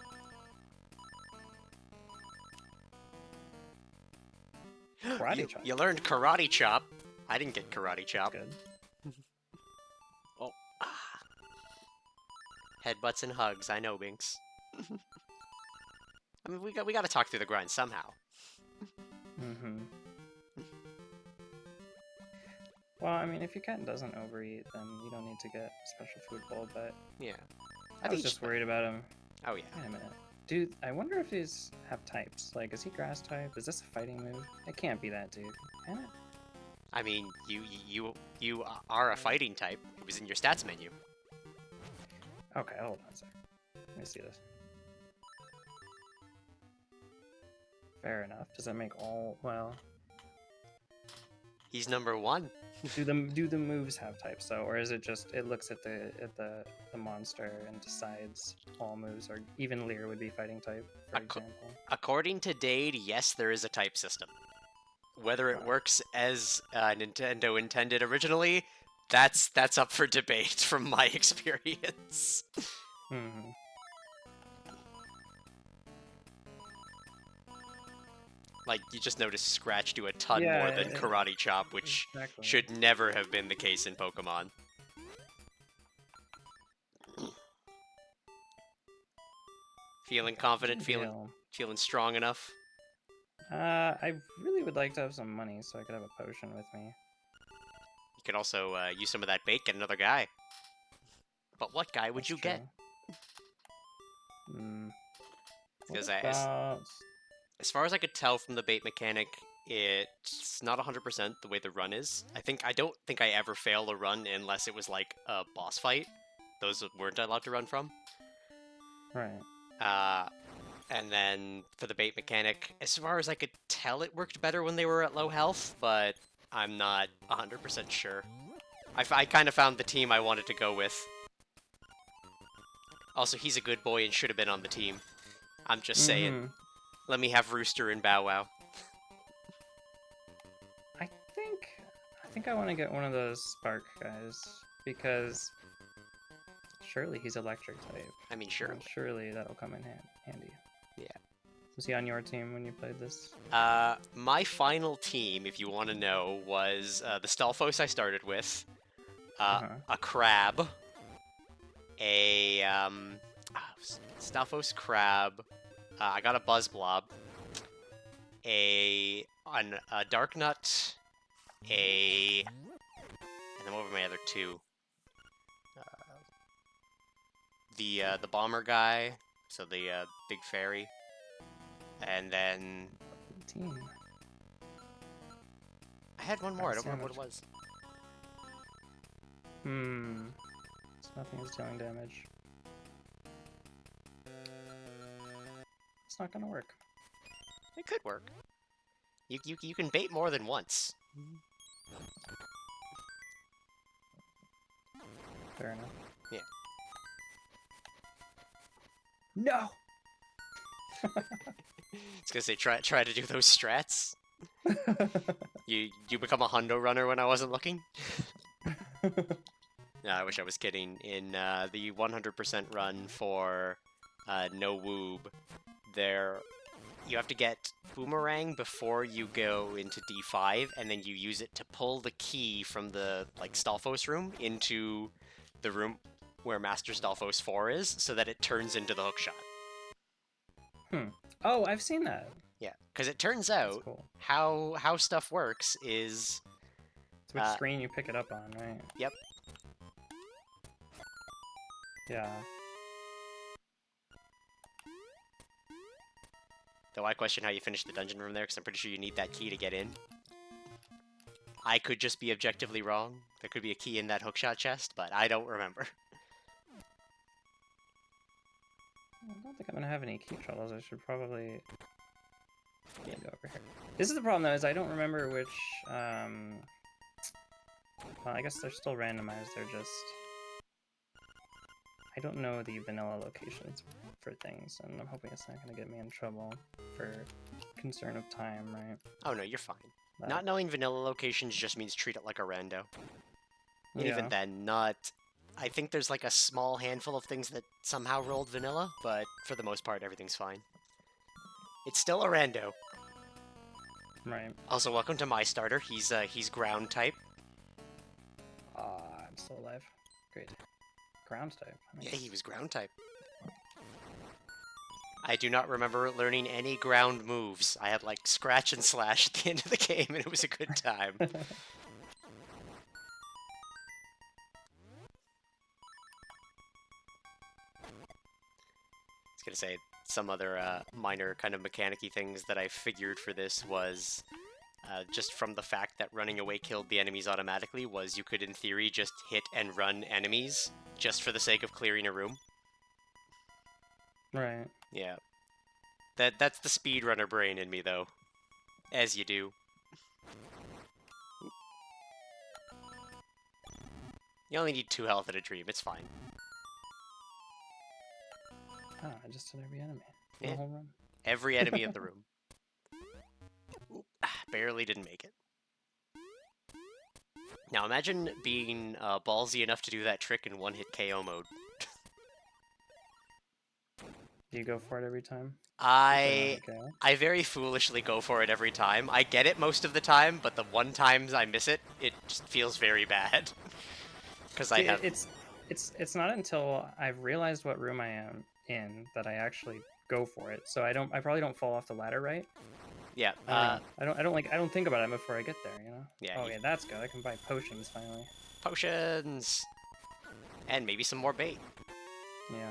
Karate chop. You learned karate chop. I didn't get karate chop. Good. Oh. Headbutts and hugs, I know, Binks. I mean, we got to talk through the grind somehow. Mm-hmm. Well, I mean, if your cat doesn't overeat, then you don't need to get a special food bowl, but... Yeah. I was just worried about him. Oh, yeah. Wait a minute. Dude, I wonder if these have types. Like, is he grass type? Is this a fighting move? It can't be that, dude. Can it? I mean, you are a fighting type. It was in your stats menu. Okay, hold on a sec. Let me see this. Fair enough. Does that make all... well... He's number 1. Do the moves have types though, or is it just it looks at the monster and decides all moves, or even Lear would be fighting type, for example? According to Dade, yes, there is a type system. Whether it works as Nintendo intended originally, that's up for debate from my experience. Mm-hmm. Like, you just notice Scratch do a ton Yeah, more than Karate Chop, which exactly. should never have been the case in Pokemon. Feeling confident, feeling strong enough? I really would like to have some money so I could have a potion with me. You could also use some of that bait, get another guy. But what guy would you get? Because as far as I could tell from the bait mechanic, it's not 100% the way the run is. I don't think I ever failed a run unless it was like a boss fight. Those weren't allowed to run from. Right. And then for the bait mechanic, as far as I could tell, it worked better when they were at low health, but I'm not 100% sure. I kind of found the team I wanted to go with. Also, he's a good boy and should have been on the team. I'm just saying. Let me have Rooster and Bow Wow. think I want to get one of those spark guys because surely he's electric type. I mean, sure. And surely that'll come in handy. Yeah. Was he on your team when you played this? My final team, if you want to know, was the Stalfos I started with, a crab, a Stalfos crab. I got a Buzzblob, a Dark Nut, and then what were my other two? The bomber guy, so the big fairy, and then 18. I had one more. I don't remember what it was. So nothing is dealing damage. It's not gonna work. It could work. You can bait more than once. Fair enough. Yeah. No. I was gonna say try to do those strats. You become a hundo runner when I wasn't looking. No, I wish I was kidding. In the 100% run for no woob, you have to get boomerang before you go into D5, and then you use it to pull the key from the Stalfos room into the room where Master Stalfos 4 is, so that it turns into the hookshot. Oh, I've seen that. Yeah, because it turns out cool. how stuff works is It's which screen you pick it up on, right? Yep. Yeah. Though I question how you finish the dungeon room there, because I'm pretty sure you need that key to get in. I could just be objectively wrong. There could be a key in that hookshot chest, but I don't remember. I don't think I'm gonna have any key troubles. I should probably go over here. This is the problem, though, is I don't remember which. Well, I guess they're still randomized. They're just. I don't know the vanilla locations for things, and I'm hoping it's not gonna get me in trouble for concern of time, right? Oh no, you're fine. But, Not knowing vanilla locations just means treat it like a rando. And yeah. even then, I think there's like a small handful of things that somehow rolled vanilla, but for the most part, everything's fine. It's still a rando. Right. Also, welcome to my starter. He's ground type. I'm still alive. Great. Ground type. Yeah, he was ground type. I do not remember learning any ground moves. I had like scratch and slash at the end of the game, and it was a good time. I was gonna say some other minor kind of mechanic-y things that I figured for this was just from the fact that running away killed the enemies automatically was you could in theory just hit and run enemies just for the sake of clearing a room. Right. Yeah. That's the speedrunner brain in me, though. As you do. You only need 2 health at a dream, it's fine. Oh, I just hit every enemy. Yeah. The whole run. Every enemy in the room. Oop, barely didn't make it. Now imagine being ballsy enough to do that trick in one-hit KO mode. Do you go for it every time? I very foolishly go for it every time. I get it most of the time, but the one times I miss it, it just feels very bad. Because I have... It's not until I've realized what room I am in that I actually go for it. So I probably don't fall off the ladder, right? Yeah. I don't think about it before I get there, you know? Yeah. Oh, yeah, that's good. I can buy potions finally. Potions! And maybe some more bait. Yeah.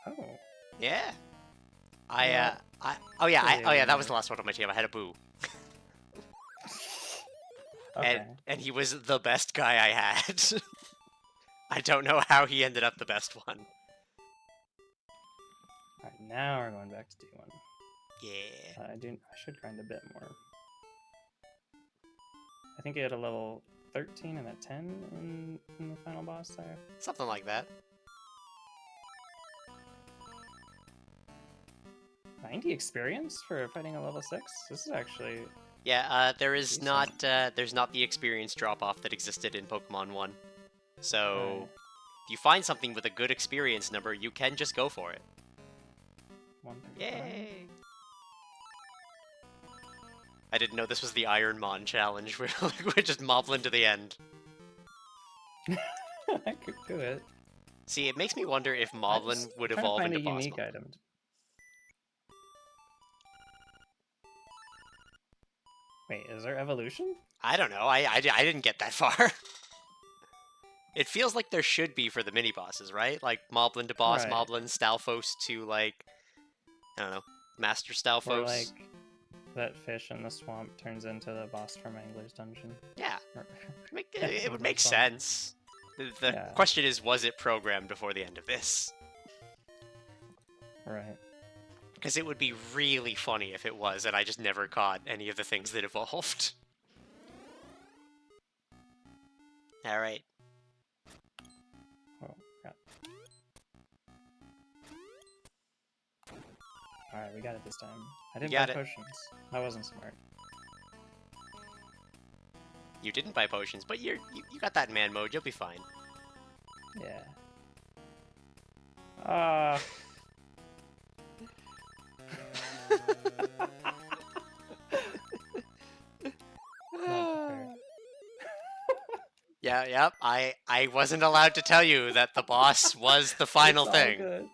Oh. Yeah. Well, oh yeah, that was the last one on my team. I had a boo. Okay. And he was the best guy I had. I don't know how he ended up the best one. Alright, now we're going back to D1. Yeah. I should grind a bit more. I think I had a level 13 and a 10 in the final boss there. Something like that. 90 experience for fighting a level 6? This is actually... Yeah, there is decent. there's not the experience drop-off that existed in Pokemon 1. So, Right. if you find something with a good experience number, you can just go for it. 135. Yay! I didn't know this was the Ironmon challenge. We're just mobbling to the end. I could do it. See, it makes me wonder if Moblin would evolve into boss unique mode. item. Wait, is there evolution? I don't know. I didn't get that far. It feels like there should be for the mini bosses, right? Like Moblin to boss, Right. Moblin, Stalfos to like, I don't know, Master Stalfos. Or like that fish in the swamp turns into the boss from Angler's Dungeon. Yeah, it would make sense. The Yeah. question is, was it programmed before the end of this? Right. Because it would be really funny if it was, and I just never caught any of the things that evolved. Alright. Oh, crap. Alright, we got it this time. I didn't buy potions. That wasn't smart. You didn't buy potions, but you got that in man mode. You'll be fine. Yeah. Yep. I wasn't allowed to tell you that the boss was the final thing.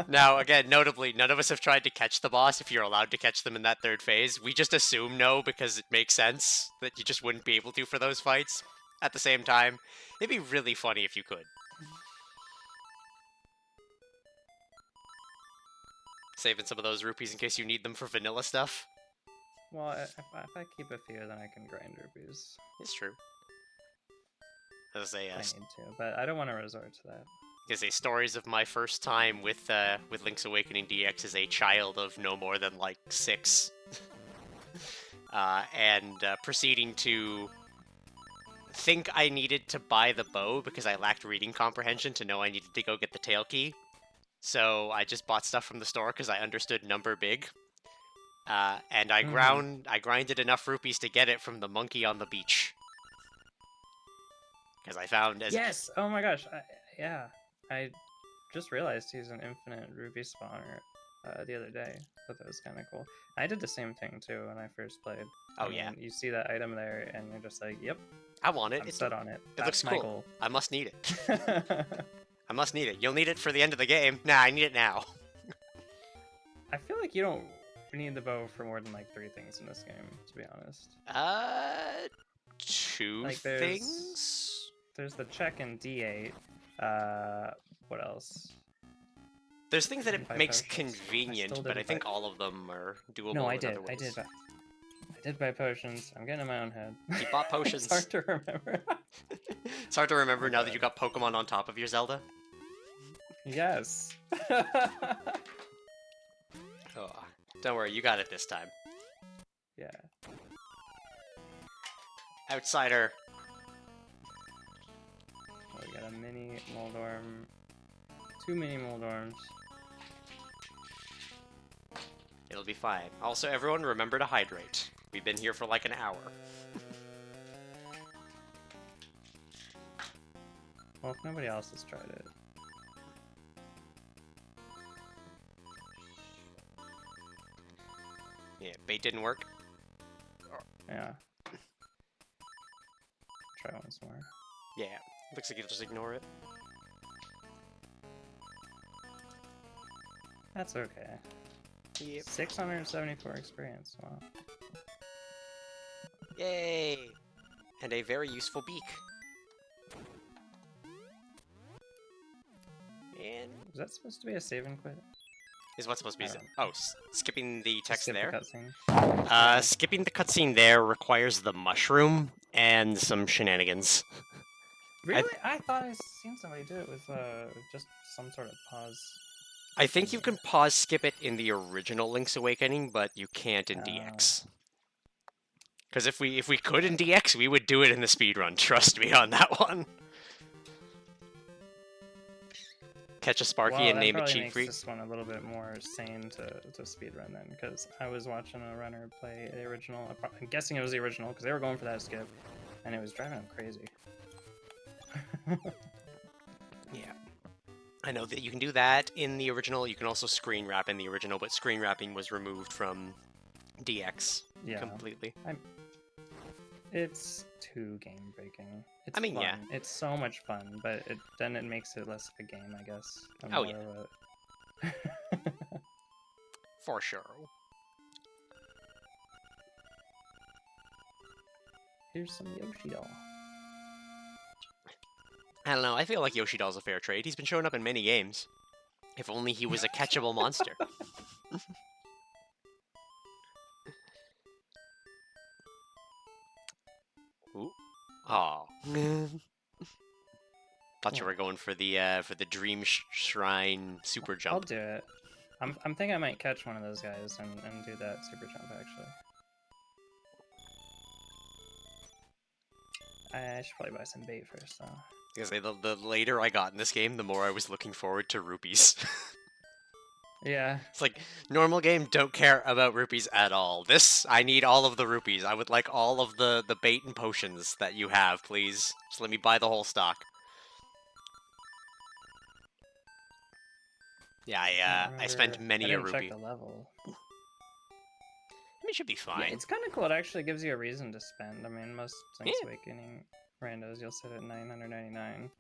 Now, again, notably, none of us have tried to catch the boss if you're allowed to catch them in that third phase. We just assume no because it makes sense that you just wouldn't be able to for those fights. At the same time, it'd be really funny if you could. Saving some of those rupees in case you need them for vanilla stuff. Well, if I keep a few, then I can grind rupees. It's true. As a, I need to, but I don't want to resort to that. Is a stories of my first time with Link's Awakening DX as a child of no more than like 6, and proceeding to think I needed to buy the bow because I lacked reading comprehension to know I needed to go get the tail key. So I just bought stuff from the store because I understood number big, and I grinded enough rupees to get it from the monkey on the beach. Because I found yes! Oh my gosh! Yeah. I just realized he's an infinite rupee spawner the other day. I thought that was kind of cool. I did the same thing too when I first played. Yeah. You see that item there, and you're just like, "Yep, I want it. I'm set on it. It looks my cool. Goal. I must need it. I must need it. You'll need it for the end of the game. Nah, I need it now. I feel like you don't need the bow for more than like 3 things in this game, to be honest. 2 like things. There's the check in D8. What else? There's things that it makes convenient, but I think all of them are doable. No, I in did. other ways. I did buy potions. I'm getting in my own head. You bought potions. It's hard to remember. It's hard to remember now that you got Pokemon on top of your Zelda. Yes. Oh, don't worry, you got it this time. Yeah. Outsider. Oh, we got a mini Moldorm. 2 mini Moldorms. It'll be fine. Also, everyone remember to hydrate. We've been here for like an hour. Well, if nobody else has tried it. Yeah, bait didn't work. Yeah. Try once more. Yeah, looks like you'll just ignore it. That's okay. Yep. 674 experience. Wow. Yay! And a very useful beak. And Is that supposed to be a save and quit? is what's supposed to be? Oh, skipping the text there. The skipping the cutscene there requires the mushroom and some shenanigans. Really? I thought I seen somebody do it with just some sort of pause. I think you can pause skip it in the original Link's Awakening, but you can't in DX. Because if we could in DX, we would do it in the speedrun. Trust me on that one. Catch a Sparky Well, and that name it probably Cheat makes Freak. this one a little bit more sane to speedrun then, because I was watching a runner play the original. I'm guessing it was the original because they were going for that skip, and it was driving them crazy. Yeah. I know that you can do that in the original. You can also screen wrap in the original, but screen wrapping was removed from DX completely. It's too game breaking. It's I mean, fun. yeah. It's so much fun, but then it makes it less of a game, I guess. Oh, yeah. For sure. Here's some Yoshi doll. I don't know. I feel like Yoshi Doll's a fair trade. He's been showing up in many games. If only he was a catchable monster. Ooh. Aw. Thought you were going for the Dream Shrine super jump. I'll do it. I'm thinking I might catch one of those guys and do that super jump actually. I should probably buy some bait first though. Because the later I got in this game, the more I was looking forward to rupees. Yeah. It's like, normal game, don't care about rupees at all. This, I need all of the rupees. I would like all of the bait and potions that you have, please. Just let me buy the whole stock. Yeah, I spent many a rupee. I didn't check the level. I mean, it should be fine. Yeah, it's kind of cool. It actually gives you a reason to spend. I mean, most Link's Awakening randos, you'll sit at 999.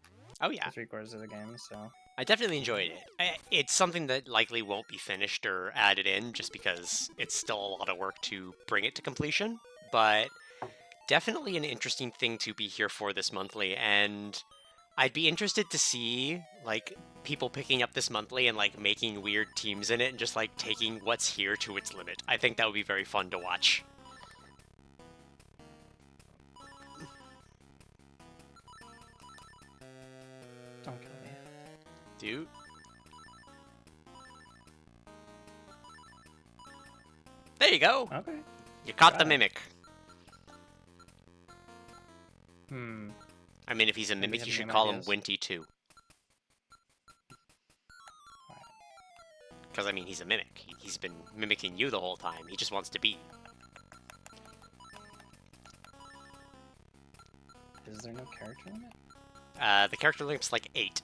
Oh, yeah. For 3/4 of the game, so... I definitely enjoyed it. It's something that likely won't be finished or added in, just because it's still a lot of work to bring it to completion, but definitely an interesting thing to be here for this monthly, and I'd be interested to see, like, people picking up this monthly and, like, making weird teams in it and just, like, taking what's here to its limit. I think that would be very fun to watch. Don't kill me. Dude. There you go! Okay. You caught the mimic. I mean, if he's a mimic, you should call him Winty too. Because, I mean, he's a mimic. He's been mimicking you the whole time. He just wants to be. Is there no character limit? The character limit's like 8.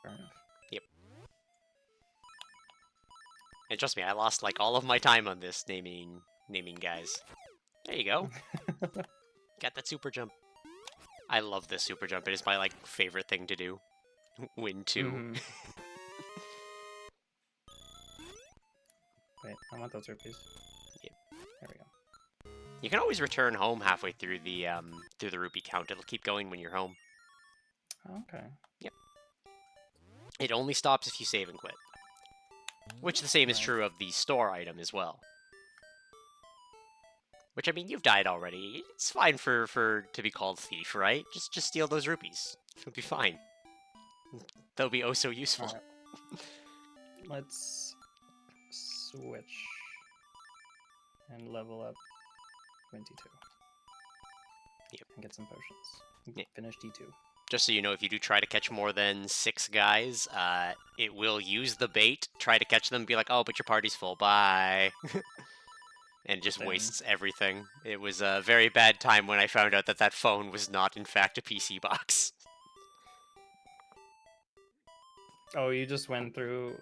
Fair enough. Yep. And trust me, I lost, like, all of my time on this naming guys. There you go. Got that super jump. I love this super jump. It is my, like, favorite thing to do. Win 2. Wait, I want those rupees. Yep. There we go. You can always return home halfway through the rupee count. It'll keep going when you're home. Okay. Yep. It only stops if you save and quit. Which the same is true of the store item as well. Which, I mean, you've died already. It's fine for to be called thief, right? Just steal those rupees. It'll be fine. They'll be oh so useful. Right. Let's switch and level up Winty 2. Yep. And get some potions. Yeah. Finish D2. Just so you know, if you do try to catch more than 6 guys, it will use the bait, try to catch them, be like, oh, but your party's full, bye. And it just wastes everything. It was a very bad time when I found out that that phone was not, in fact, a PC box. Oh, you just went through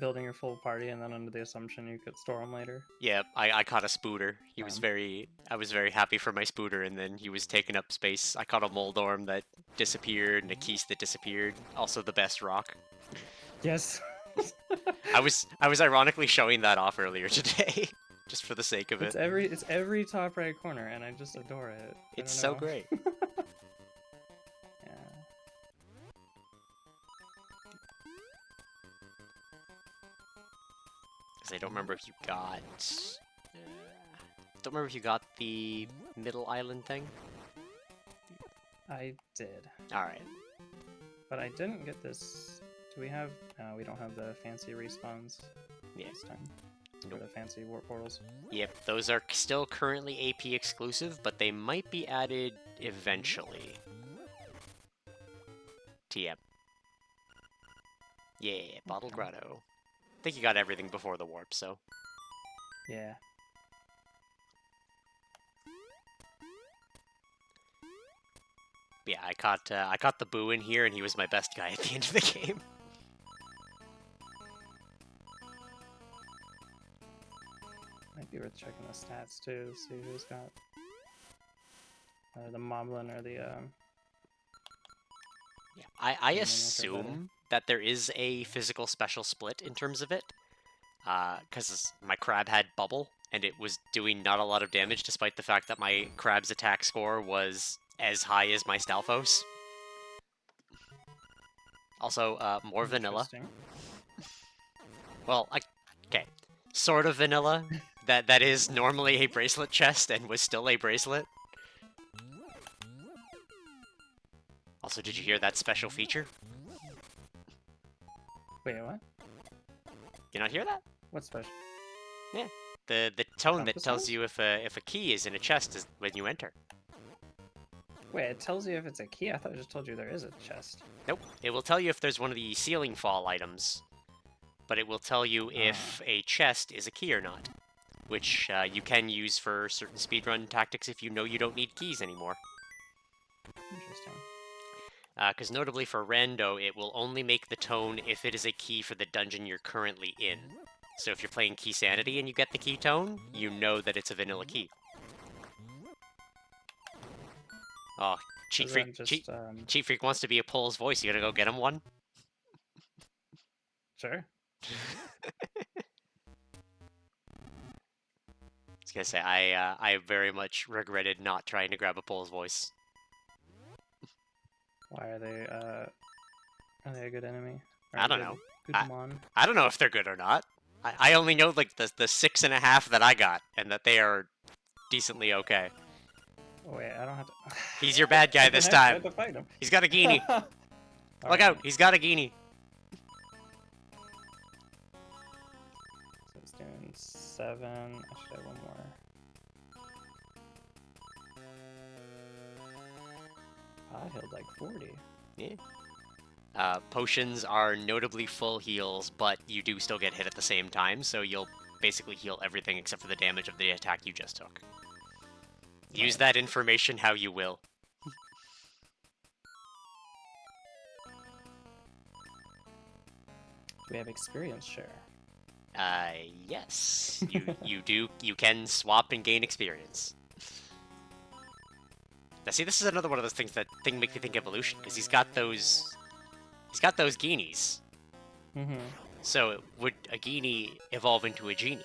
building your full party and then under the assumption you could store them later? Yeah, I caught a Spooter. I was very happy for my Spooter, and then he was taking up space. I caught a Moldorm that disappeared, and a Keese that disappeared. Also the best rock. Yes. I was ironically showing that off earlier today, just for the sake of it. It's every top right corner, and I just adore it. It's so great. Yeah. I don't remember if you got the middle island thing. I did. All right. But I didn't get this. Do we have? We don't have the fancy respawns this time. Nope. Or the fancy warp portals. Yep, those are still currently AP exclusive, but they might be added eventually. TM. Yeah, Bottle Grotto. I think you got everything before the warp, so. Yeah. Yeah, I caught the Boo in here, and he was my best guy at the end of the game. Might be worth checking the stats too to see who's got the Moblin or the. Yeah, I better. assume that there is a physical special split in terms of it, because my crab had bubble, and it was doing not a lot of damage, despite the fact that my crab's attack score was as high as my Stalfos. Also, more vanilla. Well, okay, sort of vanilla. That is normally a bracelet chest and was still a bracelet. Also, did you hear that special feature? Wait, what? You not hear that? What's special? Yeah, the tone that Compass tells sounds? you if a key is in a chest is when you enter. Wait, it tells you if it's a key? I thought it just told you there is a chest. Nope, it will tell you if there's one of the ceiling fall items, but it will tell you if a chest is a key or not, which you can use for certain speedrun tactics if you know you don't need keys anymore. Interesting. Because notably for Rando, it will only make the tone if it is a key for the dungeon you're currently in. So if you're playing Key Sanity and you get the key tone, you know that it's a vanilla key. Oh, Cheat Freak, Cheat Freak wants to be a Pole's voice. You gotta go get him one? Sure. I was gonna say, I very much regretted not trying to grab a Pole's voice. Why are they a good enemy? I don't know. Good mon? I don't know if they're good or not. I only know like the 6.5 that I got, and that they are decently okay. Oh, wait, I don't have to. He's your bad guy this time. I have to fight him. He's got a Genie. Look out, he's got a Genie. So it's doing 7. I should have one more. I healed like 40. Yeah. Potions are notably full heals, but you do still get hit at the same time, so you'll basically heal everything except for the damage of the attack you just took. Use that information how you will. Do we have experience share? Yes. You can swap and gain experience. Now see, this is another one of those things that make me think evolution, because he's got those Genies. Mm-hmm. So would a Genie evolve into a Genie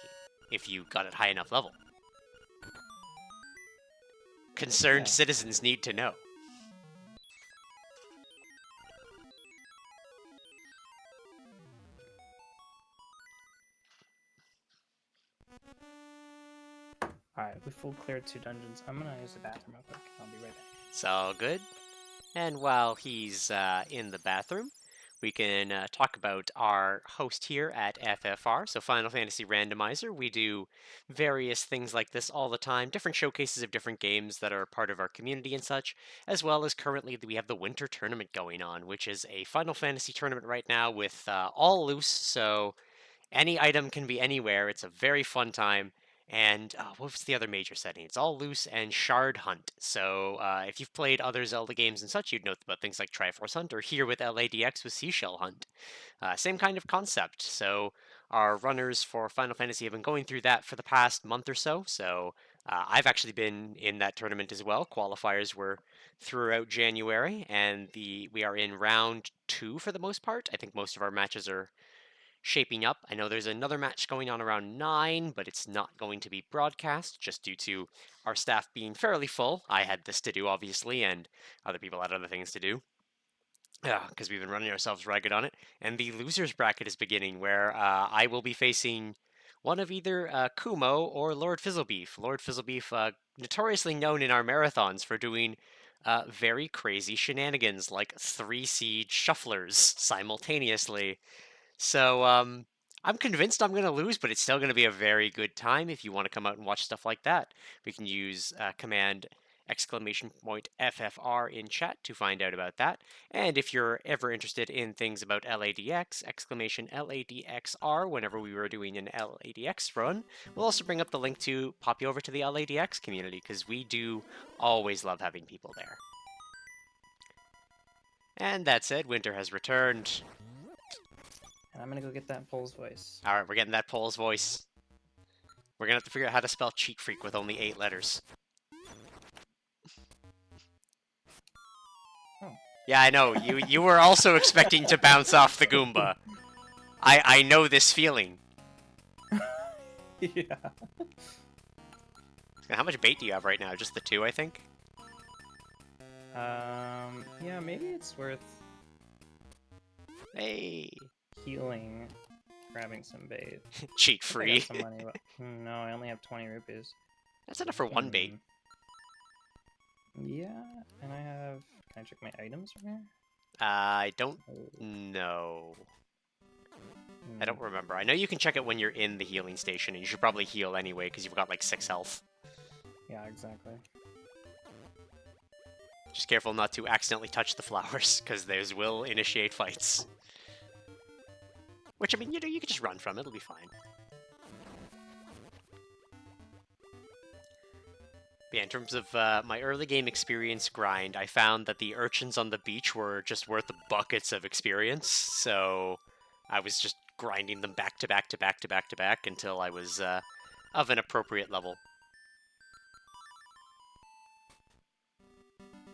if you got it high enough level? Concerned citizens need to know. Alright, we full cleared 2 dungeons. I'm gonna use the bathroom real quick. I'll be right back. It's all good. And while he's in the bathroom, we can talk about our host here at FFR, so Final Fantasy Randomizer. We do various things like this all the time, different showcases of different games that are part of our community and such, as well as currently we have the Winter Tournament going on, which is a Final Fantasy tournament right now with all loose, so any item can be anywhere. It's a very fun time. And what was the other major setting? It's all loose and shard hunt. So if you've played other Zelda games and such, you'd know about things like Triforce Hunt, or here with LADX with Seashell Hunt. Same kind of concept. So our runners for Final Fantasy have been going through that for the past month or so. So I've actually been in that tournament as well. Qualifiers were throughout January, and we are in round 2 for the most part. I think most of our matches are shaping up. I know there's another match going on around 9, but it's not going to be broadcast just due to our staff being fairly full. I had this to do, obviously, and other people had other things to do. Because we've been running ourselves ragged on it. And the losers bracket is beginning, where I will be facing one of either Kumo or Lord Fizzlebeef. Lord Fizzlebeef, notoriously known in our marathons for doing very crazy shenanigans, like 3 siege shufflers simultaneously. So I'm convinced I'm going to lose, but it's still going to be a very good time if you want to come out and watch stuff like that. We can use command !FFR in chat to find out about that. And if you're ever interested in things about LADX, !LADXR whenever we were doing an LADX run, we'll also bring up the link to pop you over to the LADX community, because we do always love having people there. And that said, winter has returned. And I'm gonna go get that Pole's voice. Alright, we're getting that Pole's voice. We're gonna have to figure out how to spell cheat freak with only 8 letters. Oh. Yeah, I know. You were also expecting to bounce off the Goomba. I know this feeling. Yeah. How much bait do you have right now? Just the 2, I think? Yeah, maybe it's worth Hey. healing, grabbing some bait. Cheat I free. got some money, but no, I only have 20 rupees. That's enough for 1 bait. Yeah, and I have... Can I check my items from here? I don't Oh. know. I don't remember. I know you can check it when you're in the healing station, and you should probably heal anyway, because you've got like 6 health. Yeah, exactly. Just careful not to accidentally touch the flowers, because those will initiate fights. Which, I mean, you know, you can just run from it, it'll be fine. But yeah, in terms of my early game experience grind, I found that the urchins on the beach were just worth buckets of experience, so I was just grinding them back to back to back to back to back until I was of an appropriate level.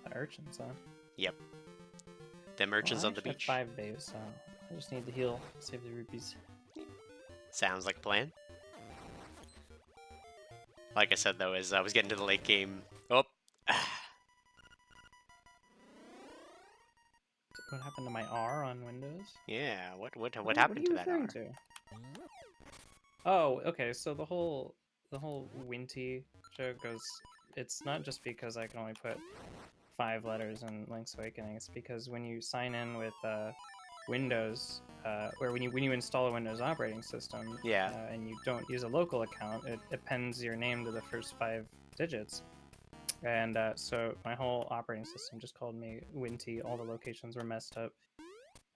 The urchins, huh? Yep. Them urchins on the beach. 5 days, so I just need to heal, save the rupees. Sounds like a plan. Like I said, though, as I was getting to the late game... Oh! What happened to my R on Windows? Yeah, what happened to that R? To? Oh, okay, so the whole Winty joke goes... It's not just because I can only put 5 letters in Link's Awakening, it's because when you sign in with Windows, or when you install a Windows operating system, Yeah. And you don't use a local account, it appends your name to the first 5 digits. And so my whole operating system just called me Winty. All the locations were messed up,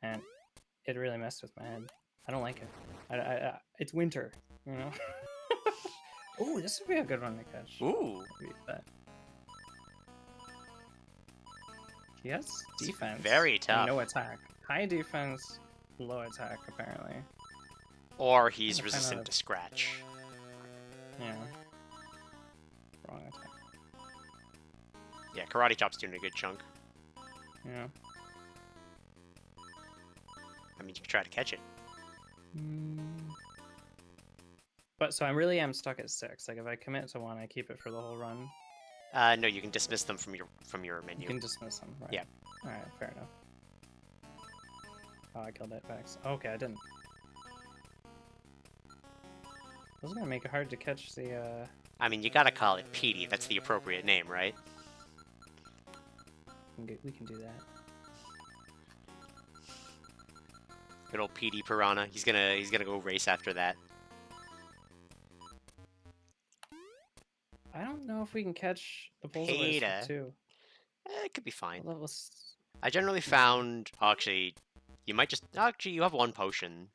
and it really messed with my head. I don't like it. It's winter, you know. Ooh, this would be a good one to catch. Ooh. Yes, defense. Very tough. No attack. High defense, low attack, apparently. Or he's resistant to scratch. Yeah. Wrong attack. Yeah, Karate Chop's doing a good chunk. Yeah. I mean, you could try to catch it. But so I really am stuck at 6. Like if I commit to 1, I keep it for the whole run. No, you can dismiss them from your menu. You can dismiss them, right? Yeah. All right, fair enough. Oh, I killed that Vex. Okay, I didn't. I was gonna make it hard to catch the. I mean, you gotta call it Petey. That's the appropriate name, right? We can do that. Good old Petey Piranha. He's gonna go race after that. I don't know if we can catch the Poltergeist too. It could be fine. Levels. I generally found... Oh, actually, you might just... Actually, you have 1 potion.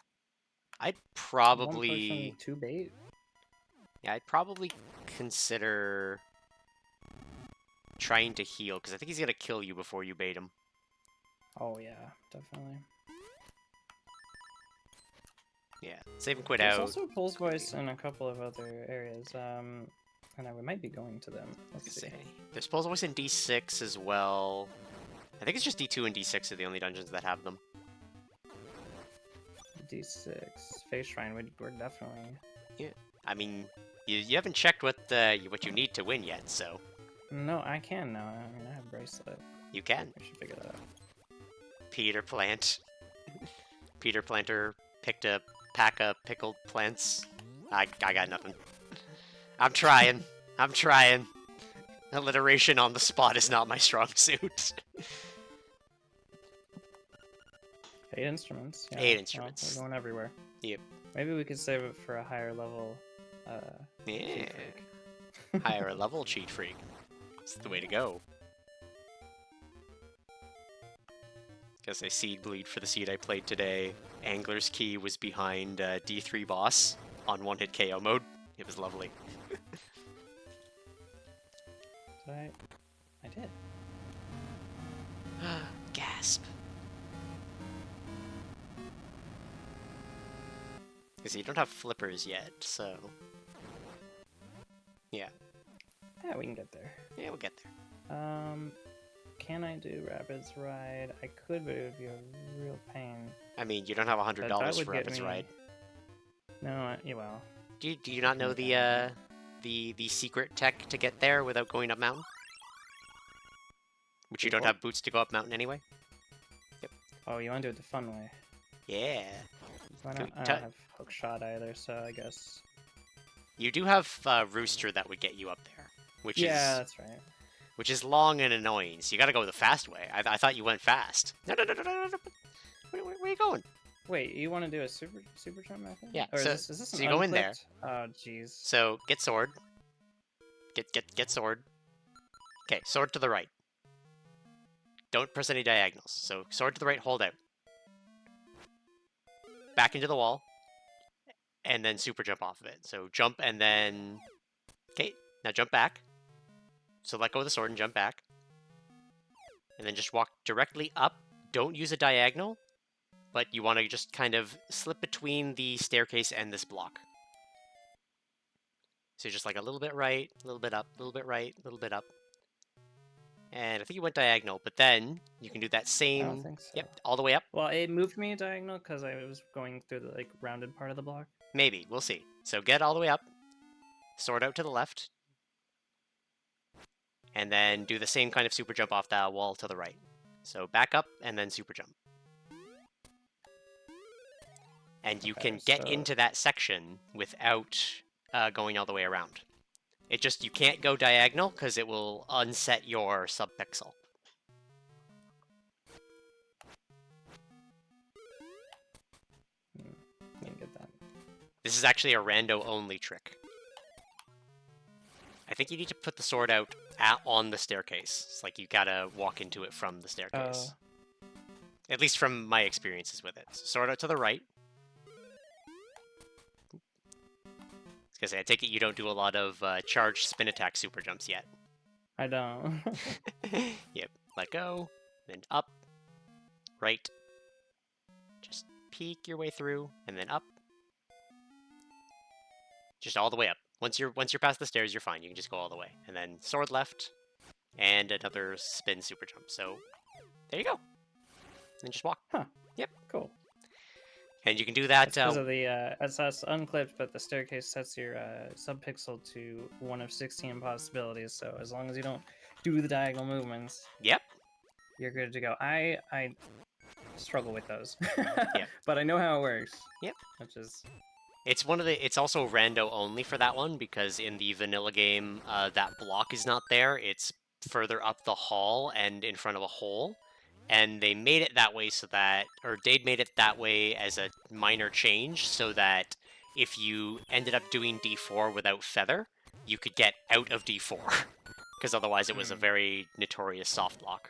I'd probably... 1 potion, 2 bait? Yeah, I'd probably consider trying to heal, because I think he's gonna kill you before you bait him. Oh yeah, definitely. Yeah, save and quit There's out. also Pulse Voice in a couple of other areas, and we might be going to them. Let's see. There's Pulse Voice in D6 as well. I think it's just D2 and D6 are the only dungeons that have them. D6. Face Shrine, we're definitely... Yeah, I mean, you haven't checked what you need to win yet, so... No, I can now. I mean, I have Bracelet. You can. I should figure that out. Peter Plant. Peter Planter picked a pack of pickled plants. I got nothing. I'm trying. I'm trying. Alliteration on the spot is not my strong suit. 8 instruments. Yeah. 8 instruments. We're going everywhere. Yep. Maybe we could save it for a higher level. Yeah. Cheat freak. Higher level cheat freak. It's the way to go. Guess I seed bleed for the seed I played today. Angler's Key was behind D3 boss on one-hit KO mode. It was lovely. Did I did. Gasp. Because you don't have flippers yet, so... Yeah. Yeah, we can get there. Yeah, we'll get there. Can I do Rapids Ride? I could, but it would be a real pain. I mean, you don't have $100 would for get Rapids me- Ride. No, yeah, well. Do you not know the secret tech to get there without going up mountain? Which you don't What? have boots to go up mountain anyway? Oh, you want to do it the fun way? Yeah. Why Can not? we I ta- don't have hook shot either, so I guess. You do have Rooster that would get you up there, which Yeah, is that's right. which is long and annoying. So you got to go the fast way. I thought you went fast. No. Where are you going? Wait, you want to do a super jump method? Yeah, Or so- is this so an you go in there. unclipped? Oh, jeez. So get sword. Get sword. Okay, sword to the right. Don't press any diagonals. So sword to the right, hold out. Back into the wall. And then super jump off of it. So jump and then... Okay, now jump back. So let go of the sword and jump back. And then just walk directly up. Don't use a diagonal. But you want to just kind of slip between the staircase and this block. So just like a little bit right, a little bit up, a little bit right, a little bit up. And I think you went diagonal, but then you can do that same... I don't think so. Yep, all the way up. Well, it moved me diagonal because I was going through the rounded part of the block. Maybe, we'll see. So get all the way up, sword out to the left, and then do the same kind of super jump off that wall to the right. So back up and then super jump. And you Okay, can get so- into that section without going all the way around. It just, you can't go diagonal because it will unset your subpixel. Didn't get that. This is actually a rando only trick. I think you need to put the sword out on the staircase. It's like you gotta walk into it from the staircase. At least from my experiences with it. So sword out to the right. I was gonna say, I take it you don't do a lot of charged spin attack super jumps yet. I don't. Yep. Let go, then up, right. Just peek your way through, and then up. Just all the way up. Once you're past the stairs, you're fine. You can just go all the way, and then sword left, and another spin super jump. So there you go. And just walk. Huh. Yep. Cool. And you can do that. Because of the that's unclipped, but the staircase sets your subpixel to 1 of 16 possibilities. So as long as you don't do the diagonal movements, Yep. you're good to go. I struggle with those. Yeah. But I know how it works. Yep. Which is It's also rando only for that one because in the vanilla game, that block is not there. It's further up the hall and in front of a hole. And they made it that way so that, or Dade made it that way as a minor change so that if you ended up doing D4 without Feather, you could get out of D4. Because otherwise it was a very notorious soft block.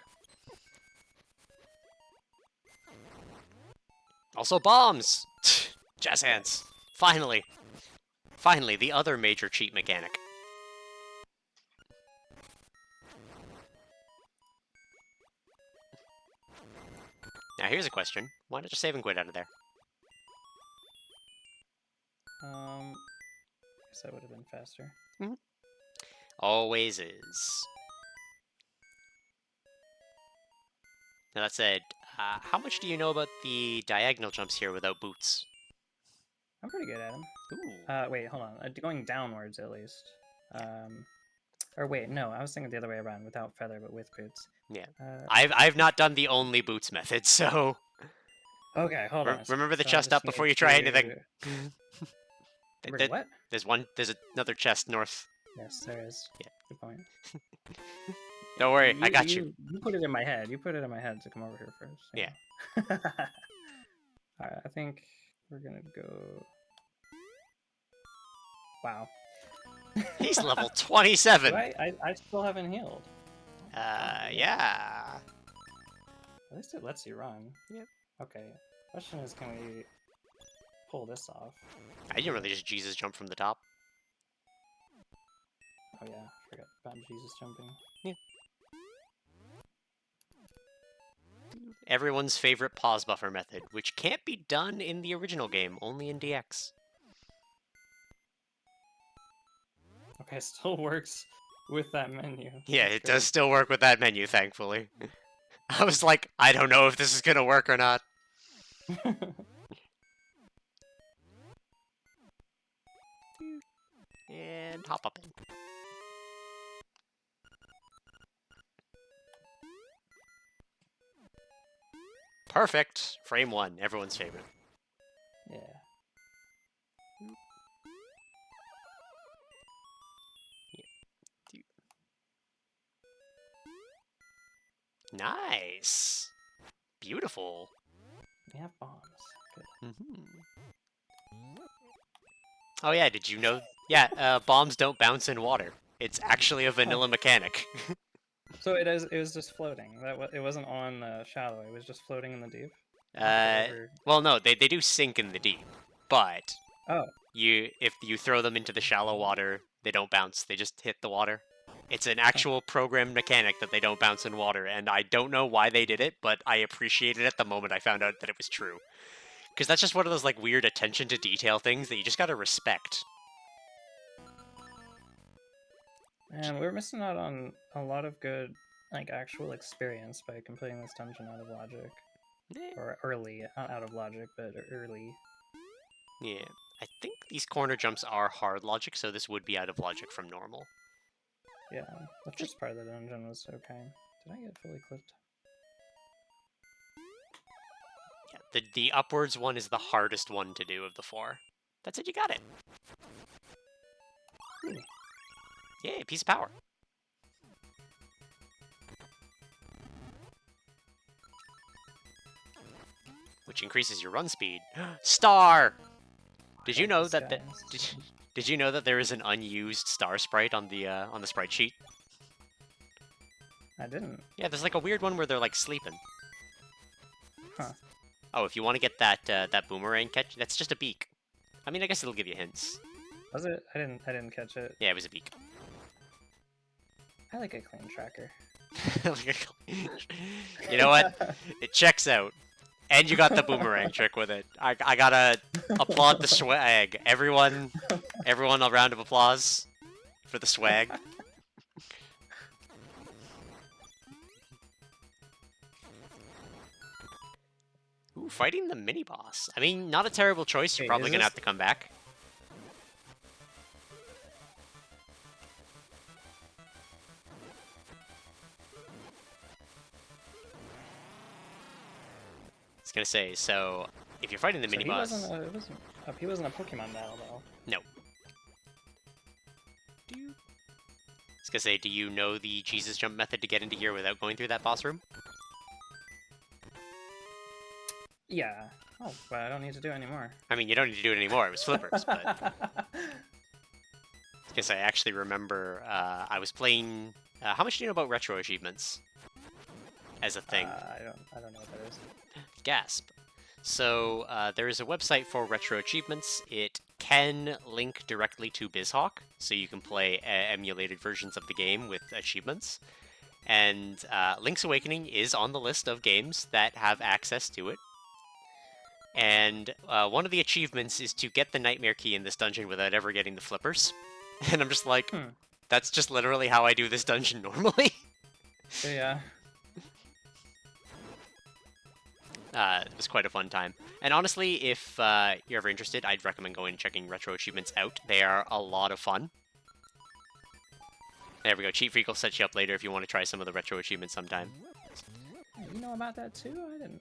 Also bombs! Jazz hands. Finally. Finally, the other major cheat mechanic. Now here's a question. Why not just save and quit out of there? guess that would have been faster. Always is. Now that said, how much do you know about the diagonal jumps here without boots? I'm pretty good at them. Ooh. Wait, hold on. Going downwards at least. Or wait, no, I was thinking the other way around, without Feather but with boots. Yeah. Uh, I've not done the only boots method, so Okay, hold on. remember the So I chest just up before need you try to- anything. Remember what? There's another chest north. Yes, there is. Yeah. Good point. Don't worry, I got you. You put it in my head. You put it in my head to come over here first. Yeah. Alright, I think we're gonna go. Wow. He's level 27. I still haven't healed. Yeah. At least it lets you run. Yep. Okay. Question is, can we pull this off? I didn't really just Jesus jump from the top. Oh yeah, forgot about Jesus jumping. Yeah. Everyone's favorite pause buffer method, which can't be done in the original game, only in DX. Okay, it still works with that menu. Yeah, That's it great. does still work with that menu, thankfully. I was like, I don't know if this is gonna work or not. And hop up in. Perfect! Frame 1, everyone's favorite. Yeah. Nice! Beautiful. We have bombs. Good. Oh yeah, did you know? Yeah, bombs don't bounce in water. It's actually a vanilla mechanic. So it was just floating. It wasn't on shallow. It was just floating in the deep. Well, no, they do sink in the deep, but Oh. if you throw them into the shallow water, they don't bounce. They just hit the water. It's an actual programmed mechanic that they don't bounce in water, and I don't know why they did it, but I appreciated it the moment I found out that it was true. Because that's just one of those like weird attention to detail things that you just gotta respect. Man, we're missing out on a lot of good, like, actual experience by completing this dungeon out of logic. Or early, not out of logic, but early. Yeah, I think these corner jumps are hard logic, so this would be out of logic from normal. Yeah, the first part of the dungeon was okay. Did I get fully clipped? Yeah, the upwards one is the hardest one to do of the 4. That's it, you got it. Yay, piece of power. Which increases your run speed. Star! Did you know that did you know that there is an unused star sprite on the sprite sheet? I didn't. Yeah, there's like a weird one where they're like sleeping. Huh. Oh, if you want to get that boomerang catch, that's just a beak. I mean, I guess it'll give you hints. Was it? I didn't catch it. Yeah, it was a beak. I like a clean tracker. You know what? It checks out. And you got the boomerang trick with it. I gotta applaud the swag. Everyone, a round of applause for the swag. Ooh, fighting the mini-boss. I mean, not a terrible choice. You're probably gonna have to come back. I was gonna say, so if you're fighting the mini-boss... He wasn't a Pokemon battle, though. No. I was gonna say, do you know the Jesus jump method to get into here without going through that boss room? Yeah. Oh, but I don't need to do it anymore. I mean, you don't need to do it anymore. It was flippers, but... I guess I actually remember I was playing... how much do you know about retro achievements? As a thing. I don't know what that is. Gasp. So, there is a website for retro achievements. It can link directly to BizHawk, so you can play emulated versions of the game with achievements. And Link's Awakening is on the list of games that have access to it. And one of the achievements is to get the Nightmare Key in this dungeon without ever getting the flippers. And I'm just like, that's just literally how I do this dungeon normally. Yeah. It was quite a fun time. And honestly, if you're ever interested, I'd recommend going and checking retro achievements out. They are a lot of fun. There we go. Cheat Freak will set you up later if you want to try some of the retro achievements sometime. You know about that too? I didn't.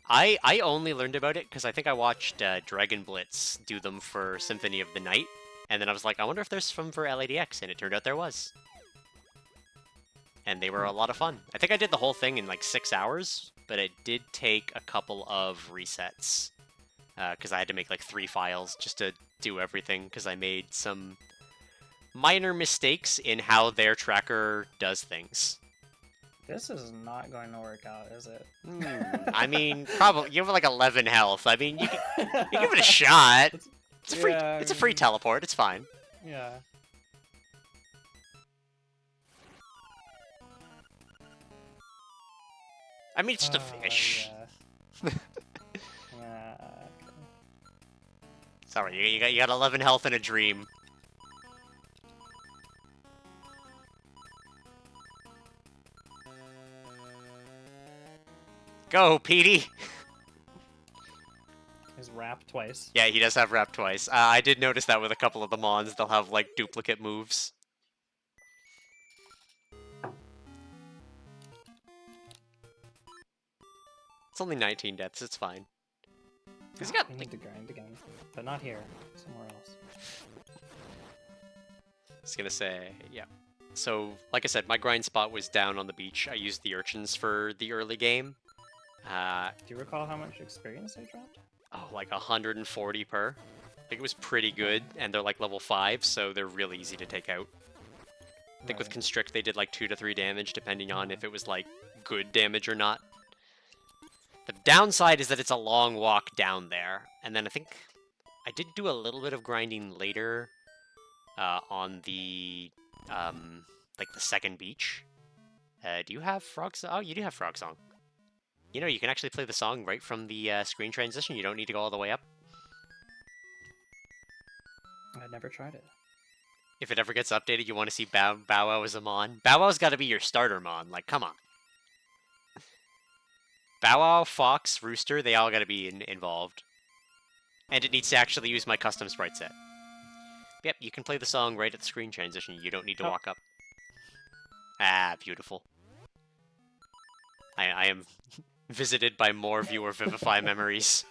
I only learned about it because I think I watched Dragon Blitz do them for Symphony of the Night. And then I was like, I wonder if there's some for LADX, and it turned out there was. And they were a lot of fun. I think I did the whole thing in like 6 hours, but it did take a couple of resets. Because I had to make like 3 files just to do everything, because I made some minor mistakes in how their tracker does things. This is not going to work out, is it? I mean, probably you have like 11 health. I mean, you give it a shot. It's a free. Yeah, It's a free teleport. It's fine. Yeah. I mean, it's just a fish. Yeah. Yeah. Sorry, you got 11 health and a dream. Go, Petey! He's wrapped twice. Yeah, he does have wrap twice. I did notice that with a couple of the mons. They'll have, like, duplicate moves. It's only 19 deaths, it's fine. He's got, We need to grind again, but not here. Somewhere else. I was gonna say, yeah. So, like I said, my grind spot was down on the beach. I used the urchins for the early game. Do you recall how much experience they dropped? Oh, like 140 per. I think it was pretty good, and they're like level 5, so they're really easy to take out. I think with Constrict they did like 2 to 3 damage, depending on if it was like good damage or not. The downside is that it's a long walk down there, and then I think I did do a little bit of grinding later on the like the second beach. Do you have Frog Song? Oh, you do have Frog Song. You know, you can actually play the song right from the screen transition. You don't need to go all the way up. I never tried it. If it ever gets updated, you want to see Bow Wow as a Mon. Bow Wow's got to be your starter Mon. Like, come on. Bow Wow, Fox, Rooster, they all got to be involved. And it needs to actually use my custom sprite set. Yep, you can play the song right at the screen transition. You don't need to walk up. Ah, beautiful. I am visited by more viewer Vivify memories.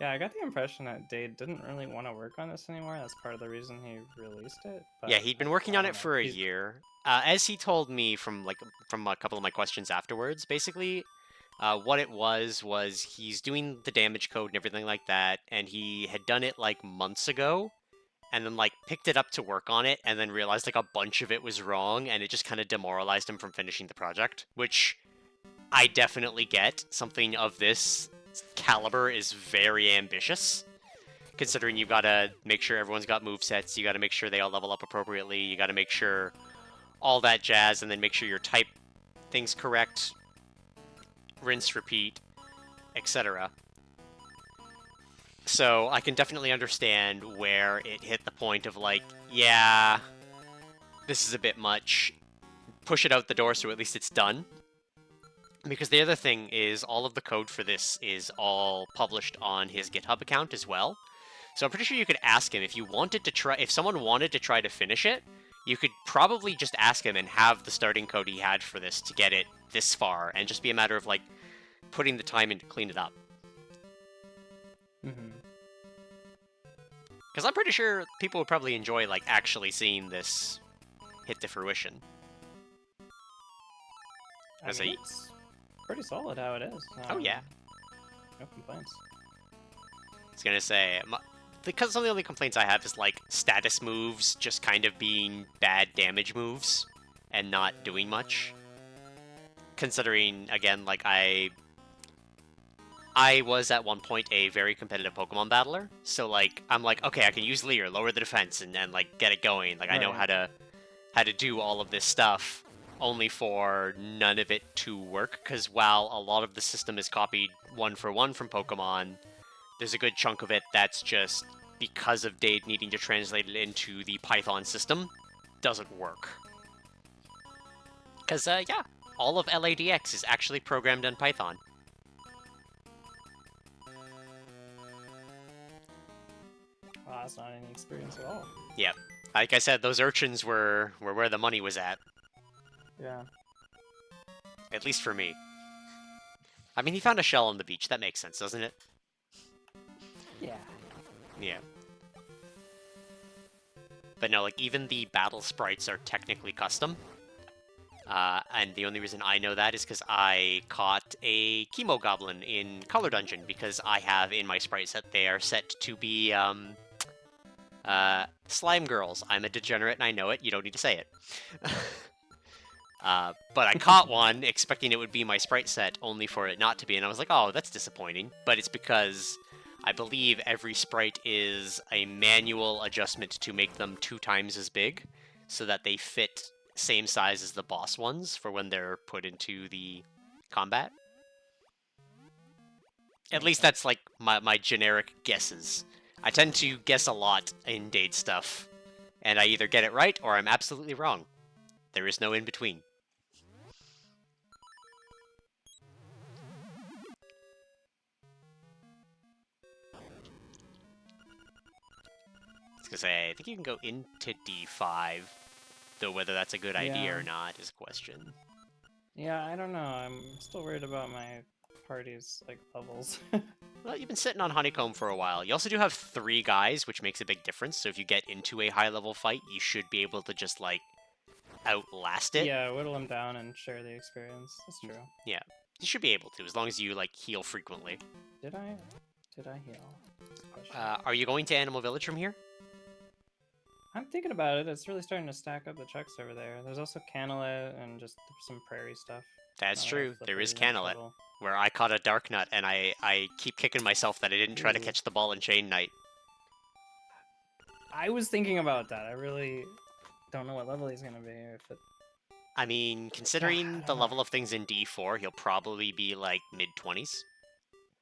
Yeah, I got the impression that Dade didn't really want to work on this anymore. That's part of the reason he released it. But Yeah, he'd been working on it for a year. As he told me from a couple of my questions afterwards, basically, what it was he's doing the damage code and everything like that, and he had done it like months ago, and then like picked it up to work on it, and then realized like a bunch of it was wrong, and it just kind of demoralized him from finishing the project, which I definitely get. Something of this caliber is very ambitious, considering you've got to make sure everyone's got movesets, you got to make sure they all level up appropriately, you got to make sure all that jazz, and then make sure your type thing's correct, rinse, repeat, etc. So I can definitely understand where it hit the point of like, yeah, this is a bit much. Push it out the door so at least it's done. Because the other thing is all of the code for this is all published on his GitHub account as well. So I'm pretty sure you could ask him if you wanted to try, if someone wanted to try to finish it, you could probably just ask him and have the starting code he had for this to get it this far, and just be a matter of like putting the time in to clean it up. Because I'm pretty sure people would probably enjoy like actually seeing this hit to fruition. I mean, it's pretty solid how it is. Oh yeah. No complaints. I was gonna say, because some of the only complaints I have is like status moves just kind of being bad damage moves and not doing much. Considering, again, like I was at one point a very competitive Pokemon battler, so like I'm like, okay, I can use Leer, lower the defense, and like get it going. Like I know how to do all of this stuff, only for none of it to work. Because while a lot of the system is copied one for one from Pokemon, there's a good chunk of it that's just because of Dade needing to translate it into the Python system, doesn't work. Because yeah, all of LADX is actually programmed in Python. Well, that's not any experience at all. Yep. Like I said, those urchins were where the money was at. Yeah. At least for me. I mean, he found a shell on the beach. That makes sense, doesn't it? Yeah. Yeah. But no, like, even the battle sprites are technically custom. And the only reason I know that is because I caught a Chemo Goblin in Color Dungeon, because I have in my sprite set they are set to be Slime girls. I'm a degenerate and I know it. You don't need to say it. But I caught one expecting it would be my sprite set, only for it not to be, and I was like, oh, that's disappointing. But it's because I believe every sprite is a manual adjustment to make them 2 times as big, so that they fit same size as the boss ones for when they're put into the combat. At least that's like my generic guesses. I tend to guess a lot in Dade stuff, and I either get it right or I'm absolutely wrong. There is no in between. I was gonna say, I think you can go into D5, though whether that's a good idea or not is a question. Yeah, I don't know. I'm still worried about my party's like levels. Well, you've been sitting on Honeycomb for a while. You also do have 3 guys, which makes a big difference, so if you get into a high-level fight, you should be able to just, like, outlast it. Yeah, whittle them down and share the experience. That's true. Yeah, you should be able to, as long as you, like, heal frequently. Did I heal? Are you going to Animal Village from here? I'm thinking about it. It's really starting to stack up the checks over there. There's also Canelet and just some prairie stuff. That's true. There is Canelet, where I caught a Dark Nut, and I keep kicking myself that I didn't try to catch the ball in Chain Knight. I was thinking about that. I really don't know what level he's gonna be. I mean, considering the level of things in D4, he'll probably be like mid-20s.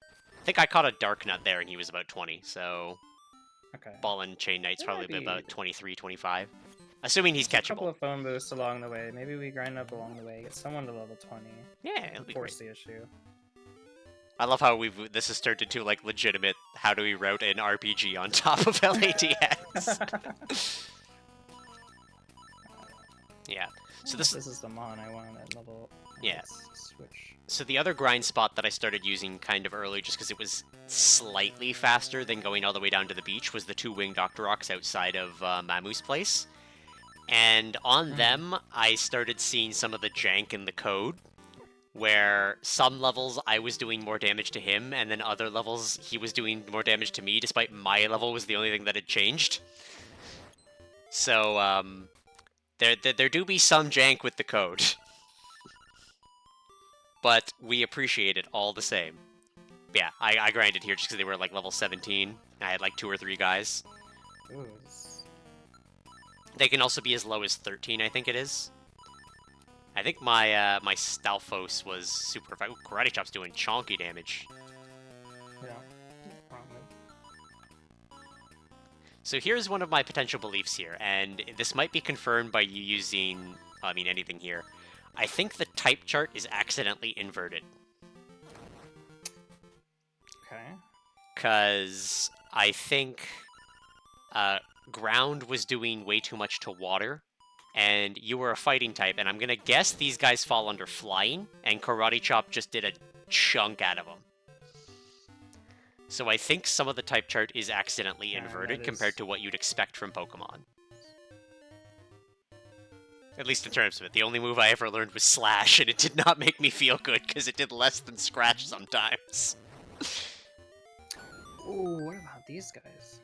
I think I caught a Dark Nut there, and he was about 20, so... Okay. Ball and Chain Knight's probably about 23, 25. Assuming he's catchable. A couple of phone boosts along the way. Maybe we grind up along the way, get someone to level 20. Yeah, it'll be force great. the issue. I love how this has turned into, like, legitimate, how do we route an RPG on top of LADX? Yeah. So this is the Mon I want at level... Yeah. Switch. So the other grind spot that I started using kind of early, just because it was slightly faster than going all the way down to the beach, was the 2 winged Octoroks outside of Mamu's place. And on them, I started seeing some of the jank in the code, where some levels I was doing more damage to him, and then other levels he was doing more damage to me, despite my level was the only thing that had changed. So, there do be some jank with the code. But we appreciate it all the same. Yeah, I grinded here just because they were like level 17. I had like 2 or 3 guys. Ooh, They can also be as low as 13, I think it is. I think my my Stalfos was super... Ooh, Karate Chop's doing chonky damage. Yeah. So here's one of my potential beliefs here, and this might be confirmed by you using, I mean, anything here. I think the type chart is accidentally inverted. Okay. Because I think ground was doing way too much to water, and you were a fighting type, and I'm gonna guess these guys fall under flying, and Karate Chop just did a chunk out of them. So I think some of the type chart is accidentally inverted compared to what you'd expect from Pokemon. At least in terms of it. The only move I ever learned was Slash, and it did not make me feel good, because it did less than Scratch sometimes. Ooh, what about these guys?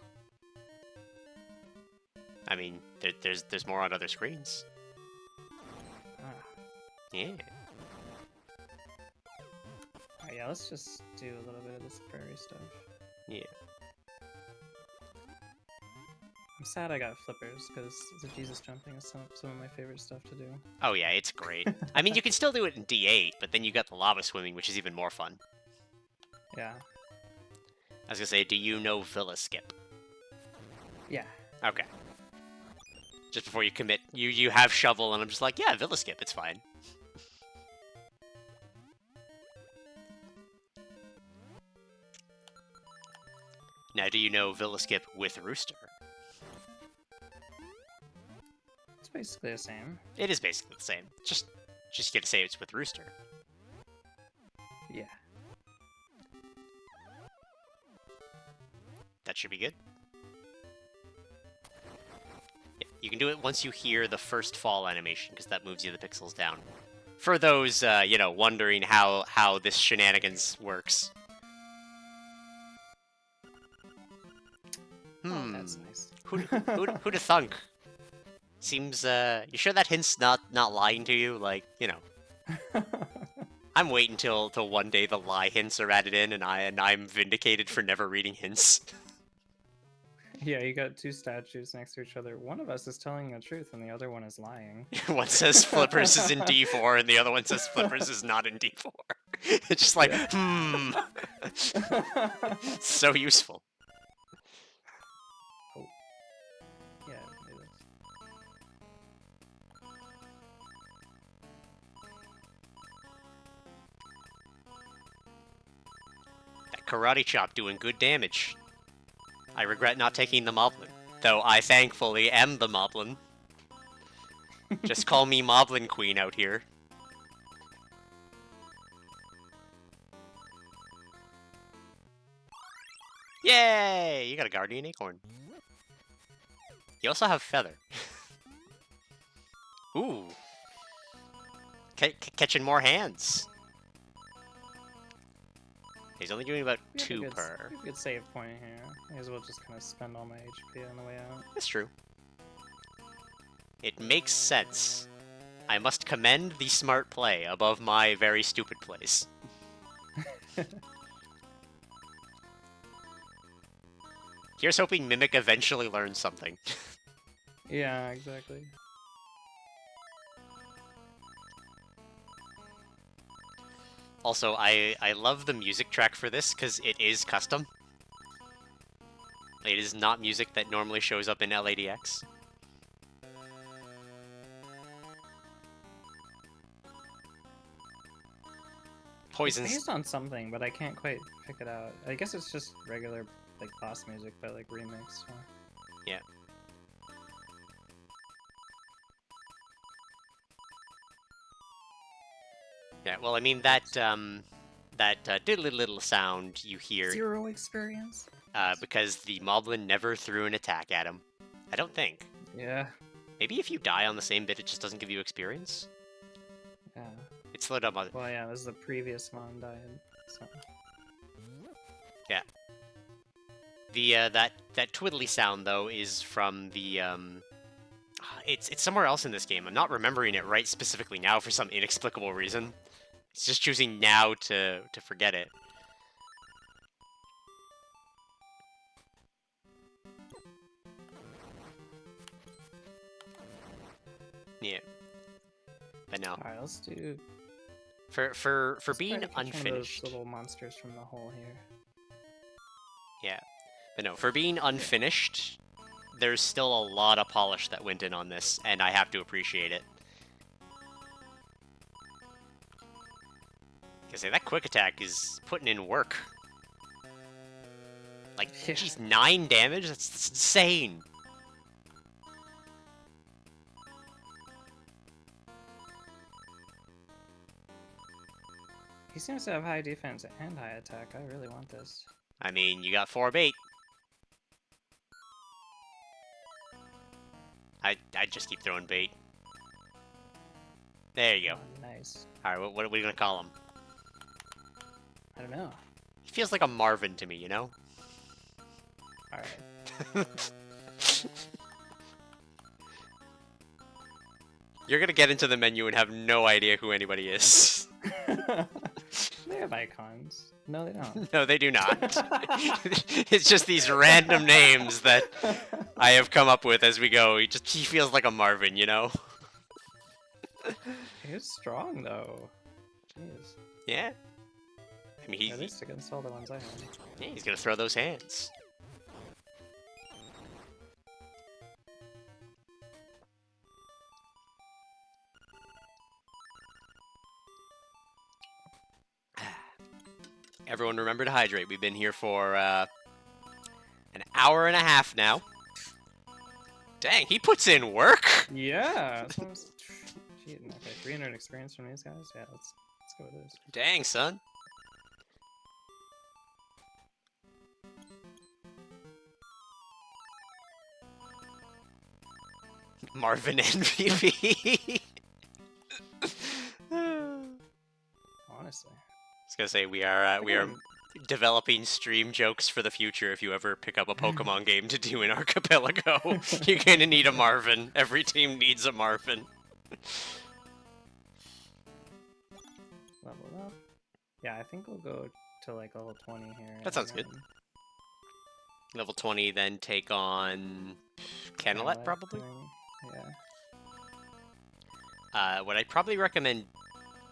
I mean, there's more on other screens. Ah. Yeah. Alright, yeah, let's just do a little bit of this prairie stuff. Yeah. I'm sad I got flippers, because the Jesus jumping is some of my favorite stuff to do. Oh yeah, it's great. I mean, you can still do it in D8, but then you got the lava swimming, which is even more fun. Yeah. I was gonna say, do you know Villa Skip? Yeah. Okay. Just before you commit, you have Shovel, and I'm just like, yeah, Villa Skip, it's fine. Now, do you know Villa Skip with Rooster? It's basically the same. It is basically the same. Just you get to say it's with Rooster. Yeah. That should be good. Yeah, you can do it once you hear the first fall animation, because that moves you the pixels down. For those, you know, wondering how this shenanigans works. That's nice. Who'da thunk? Seems, you sure that hint's not lying to you? Like, you know. I'm waiting till one day the lie hints are added in and I'm vindicated for never reading hints. Yeah, you got two statues next to each other. One of us is telling the truth and the other one is lying. One says Flippers is in D4 and the other one says Flippers is not in D4. It's just like, so useful. Oh. Yeah, it is. That karate chop doing good damage. I regret not taking the Moblin, though I thankfully am the Moblin. Just call me Moblin Queen out here. Yay! You got a Guardian Acorn. You also have Feather. Ooh. Catching more hands. He's only doing about 2 per. We have a good save point here. May as well just kind of spend all my HP on the way out. That's true. It makes sense. I must commend the smart play above my very stupid plays. Here's hoping Mimic eventually learns something. Yeah, exactly. Also, I love the music track for this because it is custom. It is not music that normally shows up in LADX. Poison's... It's based on something, but I can't quite pick it out. I guess it's just regular, like, boss music, but, like, remixed. Huh? Yeah. Yeah, well, I mean, that diddly-little sound you hear... 0 experience? Because the Moblin never threw an attack at him. I don't think. Yeah. Maybe if you die on the same bit, it just doesn't give you experience? Yeah. It slowed up on... Well, yeah, this is the previous one died, so... Yeah. The, that twiddly sound, though, is from the, It's somewhere else in this game. I'm not remembering it right specifically now for some inexplicable reason. It's just choosing now to forget it. Yeah. But no. Alright, let's do... For let's being try to catch unfinished... one of those little monsters from the hole here. Yeah. But no, for being unfinished, there's still a lot of polish that went in on this, and I have to appreciate it. Because that quick attack is putting in work. Like, geez, 9 damage? That's insane! He seems to have high defense and high attack. I really want this. I mean, you got 4 bait. I'd just keep throwing bait. There you go. Oh, nice. Alright, what are we gonna call him? I don't know. He feels like a Marvin to me, you know? Alright. You're gonna get into the menu and have no idea who anybody is. They have icons. No, they don't. No, they do not. It's just these random names that I have come up with as we go. He feels like a Marvin, you know? He's strong, though. Jeez. Yeah. I mean, At least against all the ones I have. Yeah, he's gonna throw those hands. Everyone remember to hydrate. We've been here for an hour and a half now. Dang, he puts in work! Yeah! Cheating. Okay, 300 experience from these guys? Yeah, let's go with this. Dang, son. Marvin MVP. Honestly. I was gonna say we are developing stream jokes for the future. If you ever pick up a Pokemon game to do an archipelago, you're gonna need a Marvin. Every team needs a Marvin. Level up. Yeah, I think we'll go to like level 20 here. That sounds good. Level 20, then take on Canelet, probably? Yeah. What I'd probably recommend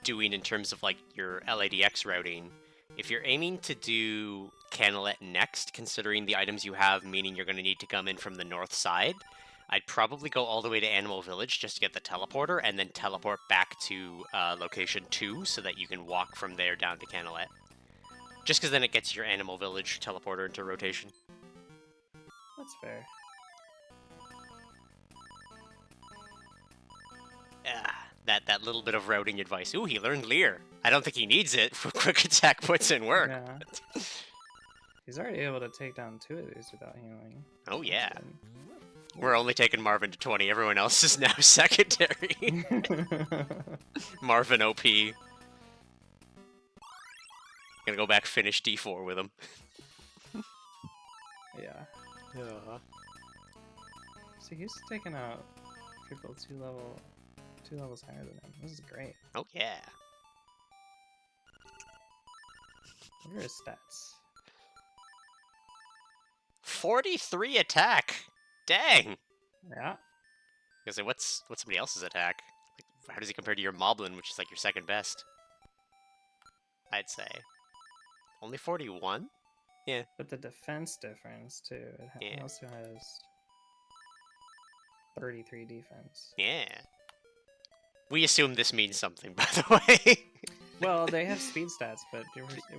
doing in terms of like your LADX routing, if you're aiming to do Canelet next, considering the items you have, meaning you're going to need to come in from the north side, I'd probably go all the way to Animal Village just to get the teleporter, and then teleport back to location 2 so that you can walk from there down to Canelet. Just because then it gets your Animal Village teleporter into rotation. That's fair. That little bit of routing advice. Ooh, he learned Leer. I don't think he needs it. Quick attack puts in work. Yeah. He's already able to take down 2 of these without healing. Oh, yeah. We're only taking Marvin to 20. Everyone else is now secondary. Marvin OP. Gonna go back finish D4 with him. Yeah. See, he's taking out people 2 levels higher than him. This is great. Oh, yeah. What are his stats? 43 attack! Dang! Yeah. I was gonna say, what's somebody else's attack? Like, how does he compare to your Moblin, which is like your second best? I'd say. Only 41? Yeah. But the defense difference, too. It also has 33 defense. Yeah. We assume this means something, by the way. Well, they have speed stats, but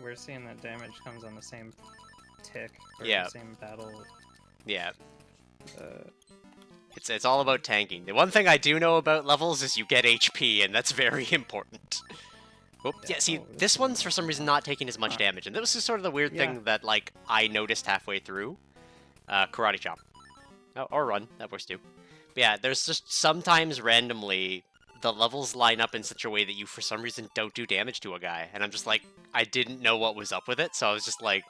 we're seeing that damage comes on the same tick, or Yeah. the same battle. Yeah. It's all about tanking. The one thing I do know about levels is you get HP, and that's very important. Oh, yeah, see, this one's for some reason not taking as much damage, and this is sort of the weird thing that, like, I noticed halfway through. Karate Chop. Oh, or Run, that works too. But yeah, there's just sometimes randomly the levels line up in such a way that you, for some reason, don't do damage to a guy, and I'm just like, I didn't know what was up with it, so I was just like,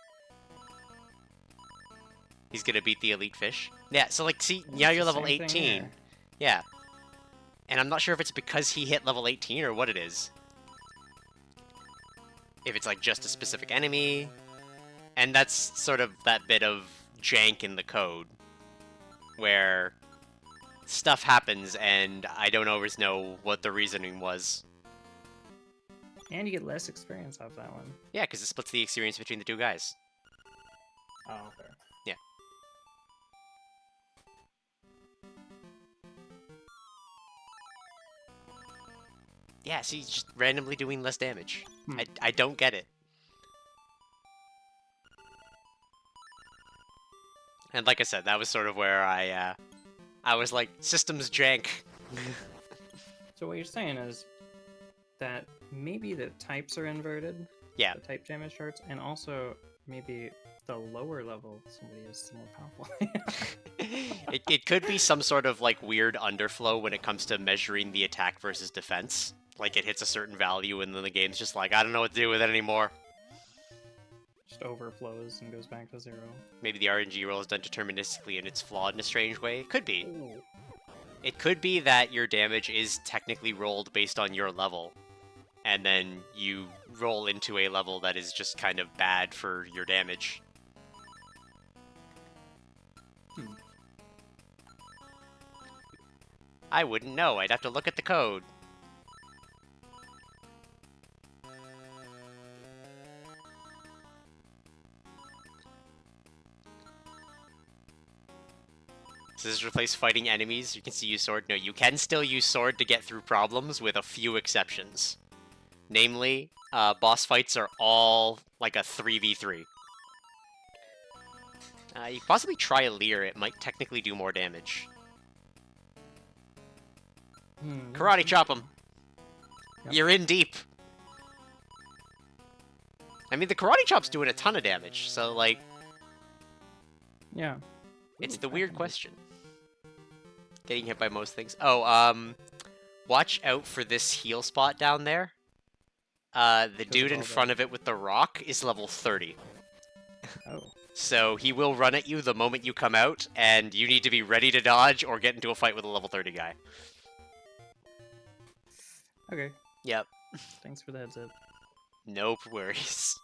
he's gonna beat the Elite Fish. Yeah, so, like, see, now you're level 18. Yeah. And I'm not sure if it's because he hit level 18 or what it is. If it's, like, just a specific enemy. And that's sort of that bit of jank in the code. Where stuff happens and I don't always know what the reasoning was. And you get less experience off that one. Yeah, because it splits the experience between the two guys. Oh, okay. Yeah. Yeah, so he's just randomly doing less damage. I don't get it. And like I said, that was sort of where I was like, systems jank. So what you're saying is that maybe the types are inverted? Yeah. The type damage charts, and also maybe the lower level somebody is more powerful. It could be some sort of like weird underflow when it comes to measuring the attack versus defense. Like it hits a certain value and then the game's just like, I don't know what to do with it anymore. Just overflows and goes back to 0. Maybe the RNG roll is done deterministically and it's flawed in a strange way. It could be. Ooh. It could be that your damage is technically rolled based on your level. And then you roll into a level that is just kind of bad for your damage. I wouldn't know. I'd have to look at the code. So this is replace fighting enemies. You can see use sword. No, you can still use sword to get through problems with a few exceptions. Namely, boss fights are all like a 3v3. You could possibly try a Leer. It might technically do more damage. Karate chop him. Yep. You're in deep. I mean, the karate chop's doing a ton of damage, so like... Yeah. It's the weird question. Getting hit by most things. Oh, watch out for this heal spot down there. The dude in front of it with the rock is level 30. Oh. So he will run at you the moment you come out, and you need to be ready to dodge or get into a fight with a level 30 guy. Okay. Yep. Thanks for the heads up. No worries.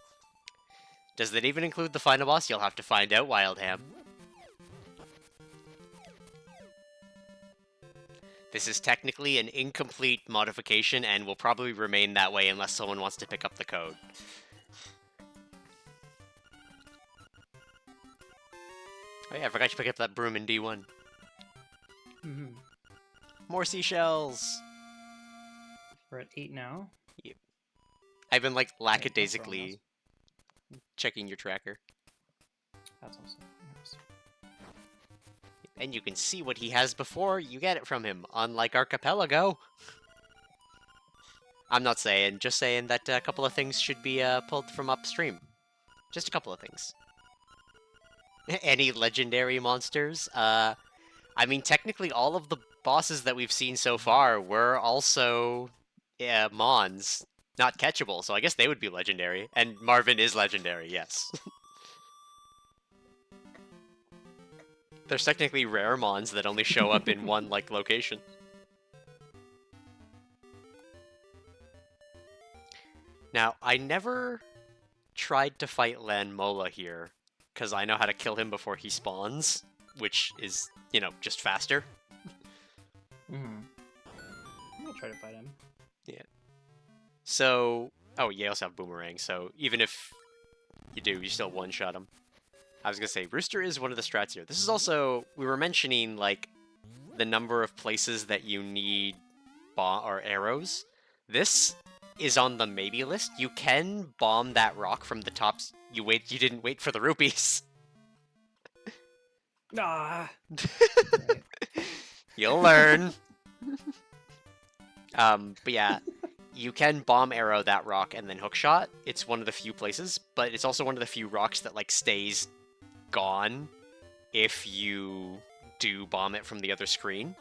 Does that even include the final boss? You'll have to find out, Wildham. This is technically an incomplete modification and will probably remain that way unless someone wants to pick up the code. Oh yeah, I forgot you pick up that broom in D1. Mm-hmm. More seashells! We're at 8 now. Yep. I've been, like, Wait, that's wrong, lackadaisically checking your tracker. That's also nice. And you can see what he has before you get it from him, unlike Archipelago. I'm not saying, just saying that a couple of things should be pulled from upstream. Just a couple of things. Any legendary monsters? I mean, technically all of the bosses that we've seen so far were also Mons. Not catchable, so I guess they would be legendary. And Marvin is legendary, yes. There's technically rare Mons that only show up in one, like, location. Now, I never tried to fight Lan Mola here, because I know how to kill him before he spawns, which is, you know, just faster. Mm-hmm. I'm gonna try to fight him. Yeah. So, oh, you also have Boomerang, so even if you do, you still one-shot him. I was gonna say, Rooster is one of the strats here. This is also, we were mentioning, like, the number of places that you need or arrows. This is on the maybe list. You can bomb that rock from the top. You didn't wait for the rupees. Ah! Right. You'll learn. But yeah, you can bomb arrow that rock and then hookshot. It's one of the few places, but it's also one of the few rocks that, like, stays gone if you do bomb it from the other screen.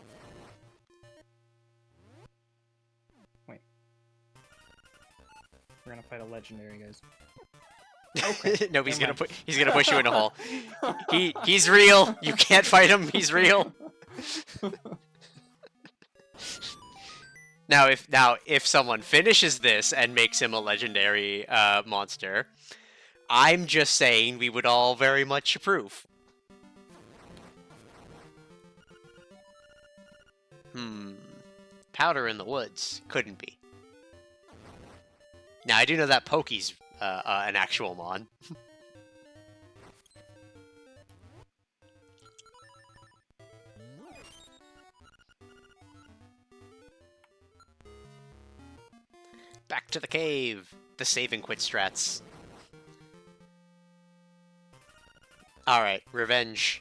Wait. We're gonna fight a legendary, guys. Okay. No, he's gonna push you in a hole. He's real. You can't fight him. He's real. Now, if someone finishes this and makes him a legendary monster, I'm just saying we would all very much approve. Powder in the woods couldn't be. Now I do know that Pokey's an actual mon. Back to the cave. The save and quit strats. Alright, revenge.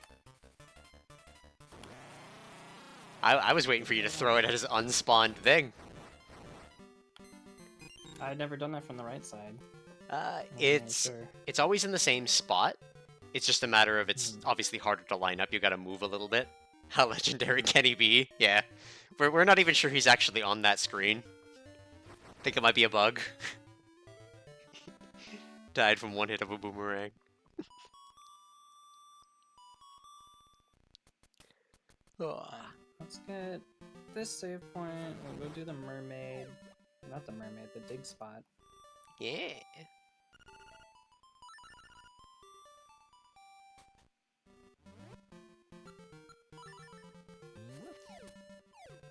I was waiting for you to throw it at his unspawned thing. I'd never done that from the right side. It's always in the same spot. It's just a matter of it's obviously harder to line up. You gotta move a little bit. How legendary can he be? Yeah. We're not even sure he's actually on that screen. Think it might be a bug. Died from one hit of a boomerang. Let's get this save point. We'll go do the mermaid. Not the mermaid, the dig spot. Yeah.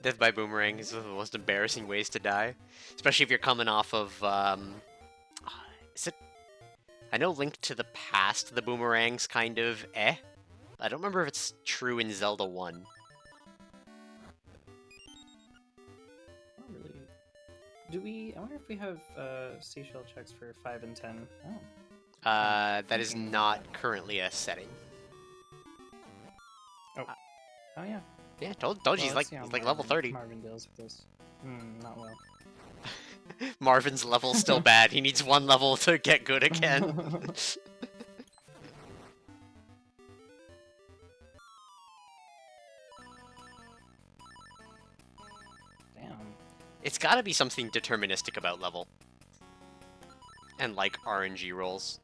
Death by boomerang is one of the most embarrassing ways to die. Especially if you're coming off of, is it... I know Link to the Past, the boomerang's kind of I don't remember if it's true in Zelda 1. Not really. Do we... I wonder if we have seashell checks for 5 and 10. Oh. That is not currently a setting. Oh yeah. Yeah, told you, he's like level 30. Marvin deals with this. Not well. Marvin's level's still bad. He needs one level to get good again. Damn. It's gotta be something deterministic about level. And, like, RNG rolls.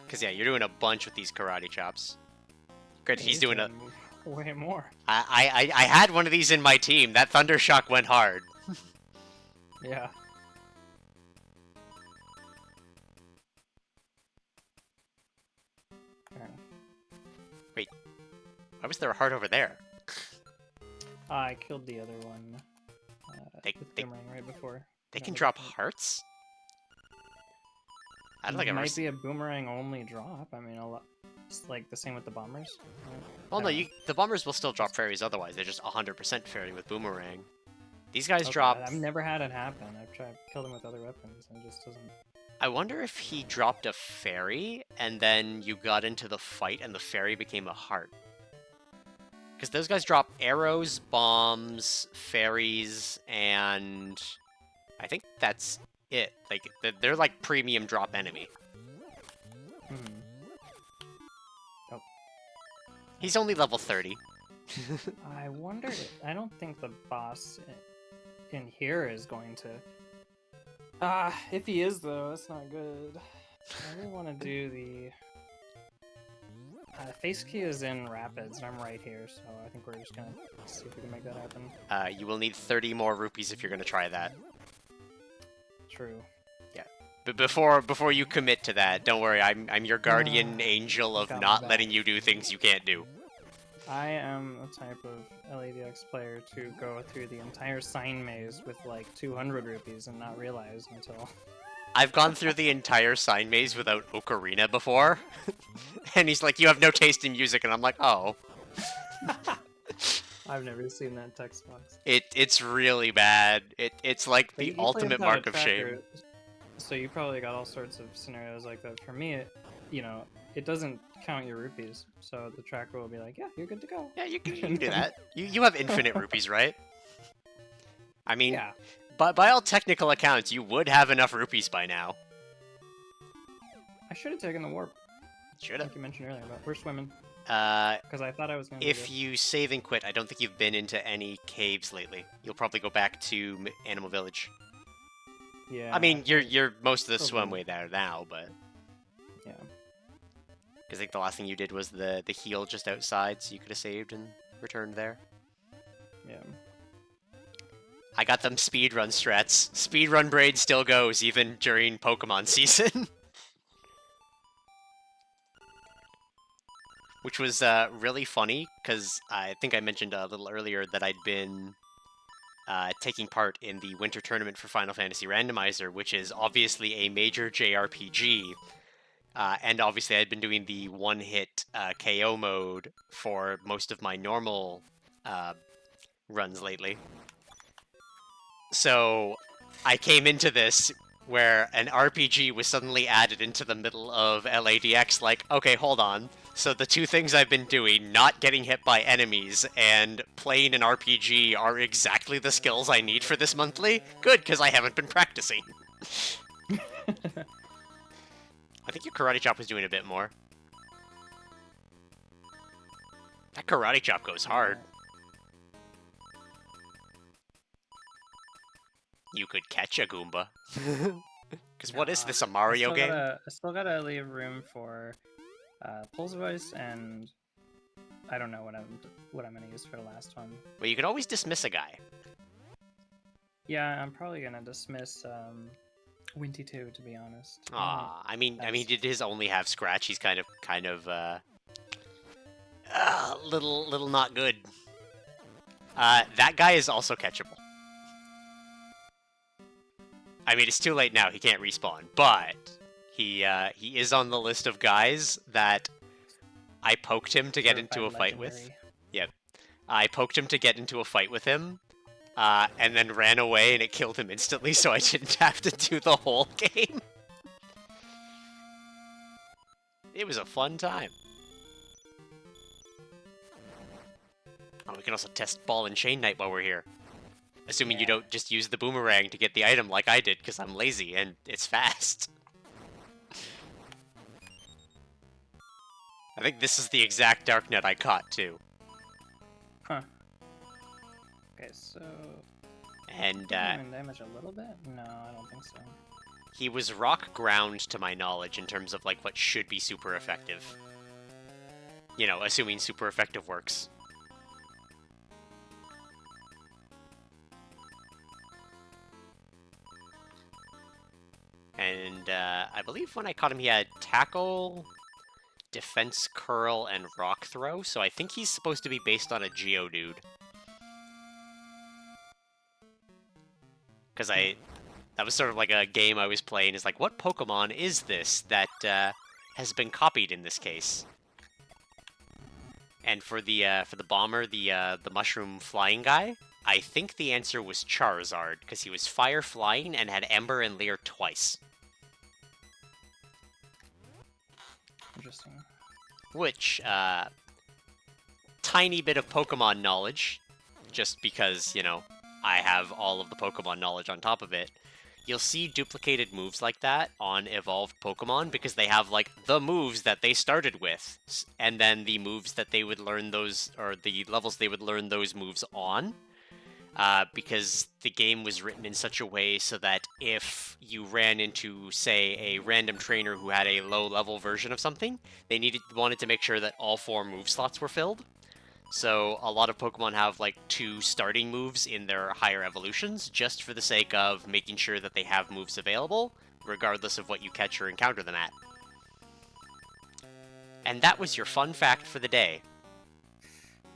Because, yeah, you're doing a bunch with these karate chops. Good, he's He's doing a... way more. I had one of these in my team. That Thunder Shock went hard. Yeah. Wait, why was there a heart over there? I killed the other one. They Boomerang right before. They can drop hearts? I don't think It I've ever might be a boomerang only drop. I mean, it's like the same with the bombers. Well, no, the bombers will still drop fairies otherwise. They're just 100% fairy with boomerang. These guys drop... I've never had it happen. I've tried to kill them with other weapons, and it just doesn't... I wonder if he dropped a fairy, and then you got into the fight, and the fairy became a heart. Because those guys drop arrows, bombs, fairies, and... I think that's it. Like, they're like premium drop enemy. Oh. He's only level 30. I wonder... I don't think the boss in here is going to... if he is, though, that's not good. I really want to do the... face key is in Rapids, and I'm right here, so I think we're just gonna see if we can make that happen. You will need 30 more rupees if you're gonna try that. True. Yeah. But before you commit to that, don't worry, I'm your guardian angel of not letting you do things you can't do. I am the type of LADX player to go through the entire sign maze with like 200 rupees and not realize until... I've gone through the entire sign maze without Ocarina before, and he's like, you have no taste in music, and I'm like, oh. I've never seen that text box. It's really bad. It's like the ultimate mark of shame. So you probably got all sorts of scenarios like that. For me, it doesn't count your rupees, so the tracker will be like, yeah, you're good to go. Yeah, you can do that. You have infinite rupees, right? I mean, yeah. But by all technical accounts, you would have enough rupees by now. I should have taken the warp. Should have. Like you mentioned earlier, but we're swimming. Because I thought I was going to. If you save and quit, I don't think you've been into any caves lately. You'll probably go back to Animal Village. Yeah. I mean, you're most of the swim way there now, but... Yeah. Because I think the last thing you did was the heal just outside, so you could have saved and returned there. Yeah. I got them speedrun strats. Speedrun braid still goes, even during Pokemon season. Which was really funny, because I think I mentioned a little earlier that I'd been taking part in the Winter Tournament for Final Fantasy Randomizer, which is obviously a major JRPG. And obviously I'd been doing the one-hit KO mode for most of my normal runs lately. So I came into this where an RPG was suddenly added into the middle of LADX, like, okay, hold on. So the two things I've been doing, not getting hit by enemies and playing an RPG, are exactly the skills I need for this monthly? Good, because I haven't been practicing. I think your Karate Chop was doing a bit more. That Karate Chop goes hard. You could catch a Goomba. Because what is this, a Mario game? I still gotta leave room for Pulse Voice, and I don't know what I'm gonna use for the last one. Well, you could always dismiss a guy. Yeah, I'm probably gonna dismiss Winty 2, to be honest. I mean, did his only have Scratch? He's kind of little not good. That guy is also catchable. I mean, it's too late now. He can't respawn, but he is on the list of guys that I poked him to get into a fight with. Yep, I poked him to get into a fight with him, and then ran away, and it killed him instantly, so I didn't have to do the whole game. It was a fun time. Oh, we can also test Ball and Chain Knight while we're here. Assuming you don't just use the boomerang to get the item like I did, because I'm lazy and it's fast. I think this is the exact Darknet I caught, too. Huh. Okay, so... And, damage a little bit? No, I don't think so. He was rock ground to my knowledge in terms of like what should be super effective. You know, assuming super effective works. And I believe when I caught him, he had tackle, defense curl, and rock throw. So I think he's supposed to be based on a Geodude. Because that was sort of like a game I was playing. Is like, what Pokemon is this that has been copied in this case? And for the bomber, the mushroom flying guy, I think the answer was Charizard because he was fire flying and had Ember and Leer twice. Interesting. Which tiny bit of Pokemon knowledge, just because you know I have all of the Pokemon knowledge on top of it. You'll see duplicated moves like that on evolved Pokemon because they have, like, the moves that they started with, and then the moves that they would learn those, or the levels they would learn those moves on, because the game was written in such a way so that if you ran into, say, a random trainer who had a low-level version of something, they wanted to make sure that all 4 move slots were filled. So a lot of Pokemon have like 2 starting moves in their higher evolutions, just for the sake of making sure that they have moves available, regardless of what you catch or encounter them at. And that was your fun fact for the day.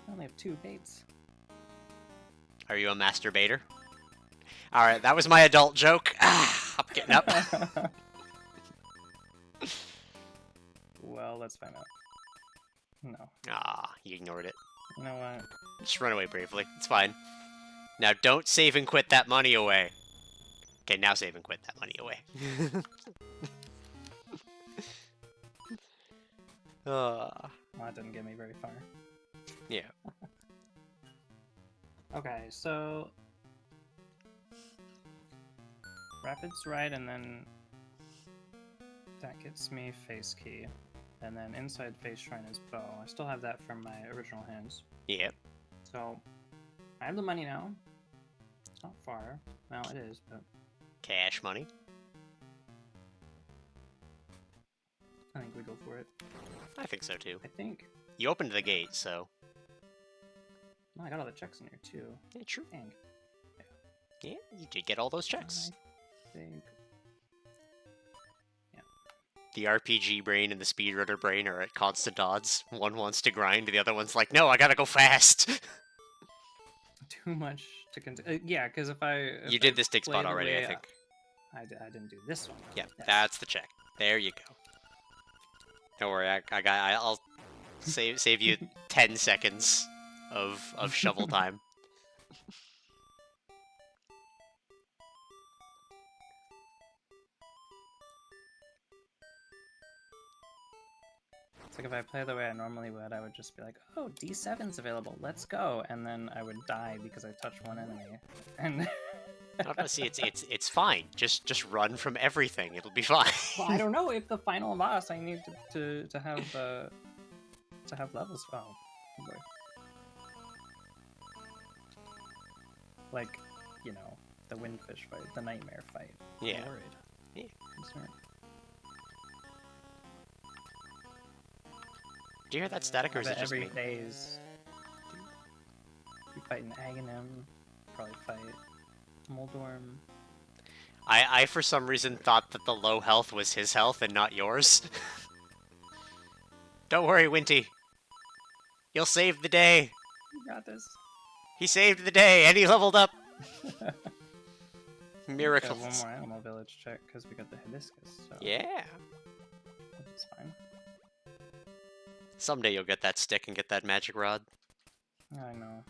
I only have 2 baits. Are you a masturbator? Alright, that was my adult joke. I'm getting up. Well, let's find out. No. You ignored it. You know what? Just run away bravely. It's fine. Now don't save and quit that money away. Okay, now save and quit that money away. Well, that didn't get me very far. Yeah. Okay, so Rapid's right, and then that gets me face key. And then inside face shrine is bow. I still have that from my original hands. Yep. So I have the money now. It's not far. Well, it is, but Cash money. I think we go for it. I think so too. I think. You opened the gate, so. Oh, I got all the checks in here too. Yeah, true. Dang. Yeah, you did get all those checks. I think. The RPG brain and the speedrunner brain are at constant odds. One wants to grind, the other one's like, no, I gotta go fast. Too much to continue. Yeah, because if you did this dig spot already, I think. I didn't do this one. Yeah, Yes. that's the check. There you go. Don't worry, I'll save you 10 seconds of shovel time. It's like if I play the way I normally would, I would just be like, oh, D7's available, let's go. And then I would die because I touched one enemy. And See, it's fine. Just run from everything. It'll be fine. well, I don't know if the final boss I need to have levels. Oh, boy. Like, you know, the windfish fight, the nightmare fight. Yeah. I'm worried. Yeah. Do you hear that static, or is it just every me? days you fight an Aghanim, probably fight Moldorm. I for some reason thought that the low health was his health and not yours. Don't worry, Winty. You'll save the day. You got this. He saved the day, and he leveled up. Miracles. Got one more animal village check because we got the hibiscus. So Yeah. it's fine. Someday you'll get that stick and get that magic rod. I know.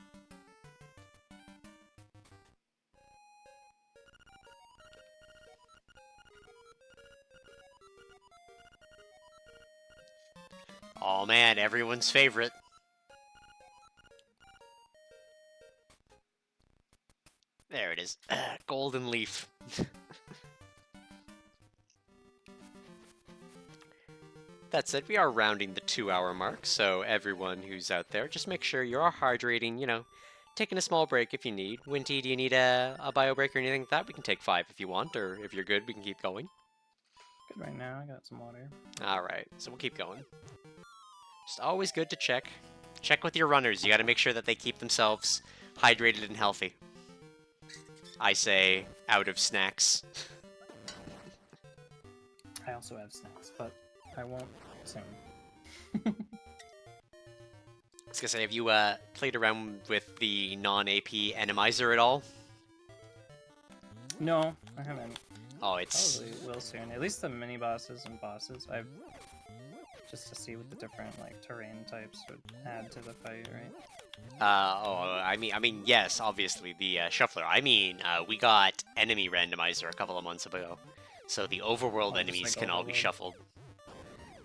Oh man, everyone's favorite. There it is. Golden leaf. That said, we are rounding the 2-hour mark, so everyone who's out there, just make sure you are hydrating, you know, taking a small break if you need. Winty, do you need a bio break or anything like that? We can take 5 if you want, or if you're good, we can keep going. Good right now. I got some water. Alright, so we'll keep going. Just always good to check. Check with your runners. You gotta make sure that they keep themselves hydrated and healthy. I say, out of snacks. I also have snacks, but I won't soon. I was gonna say, have you played around with the non-AP Randomizer at all? No, I haven't. Oh, it's... Probably will soon. At least the mini bosses and bosses. I've just to see what the different like terrain types would add to the fight, right? I mean, yes, obviously the shuffler. I mean, we got enemy randomizer a couple of months ago, so the overworld Oh, just enemies like can all be overworld. shuffled.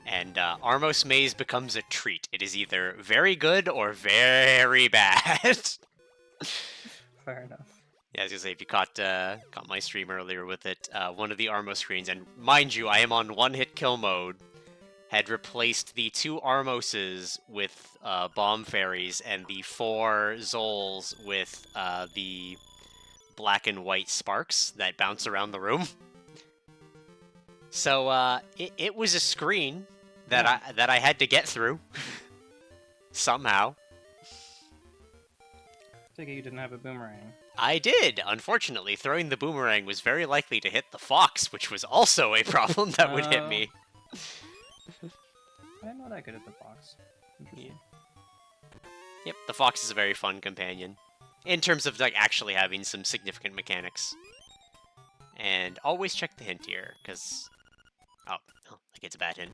And Armos Maze becomes a treat. It is either very good or very bad. Fair enough. Yeah, I was gonna say, if you caught my stream earlier with it, one of the Armos screens, and mind you, I am on one-hit kill mode, had replaced the 2 Armoses with bomb fairies and the 4 Zols with the black and white sparks that bounce around the room. So it was a screen that I had to get through somehow. I think you didn't have a boomerang. I did. Unfortunately, throwing the boomerang was very likely to hit the fox, which was also a problem that would hit me. I didn't know that good at the box. Interesting. Yep, the fox is a very fun companion. In terms of like actually having some significant mechanics. And always check the hint here, because... Oh, like it's a bad hint.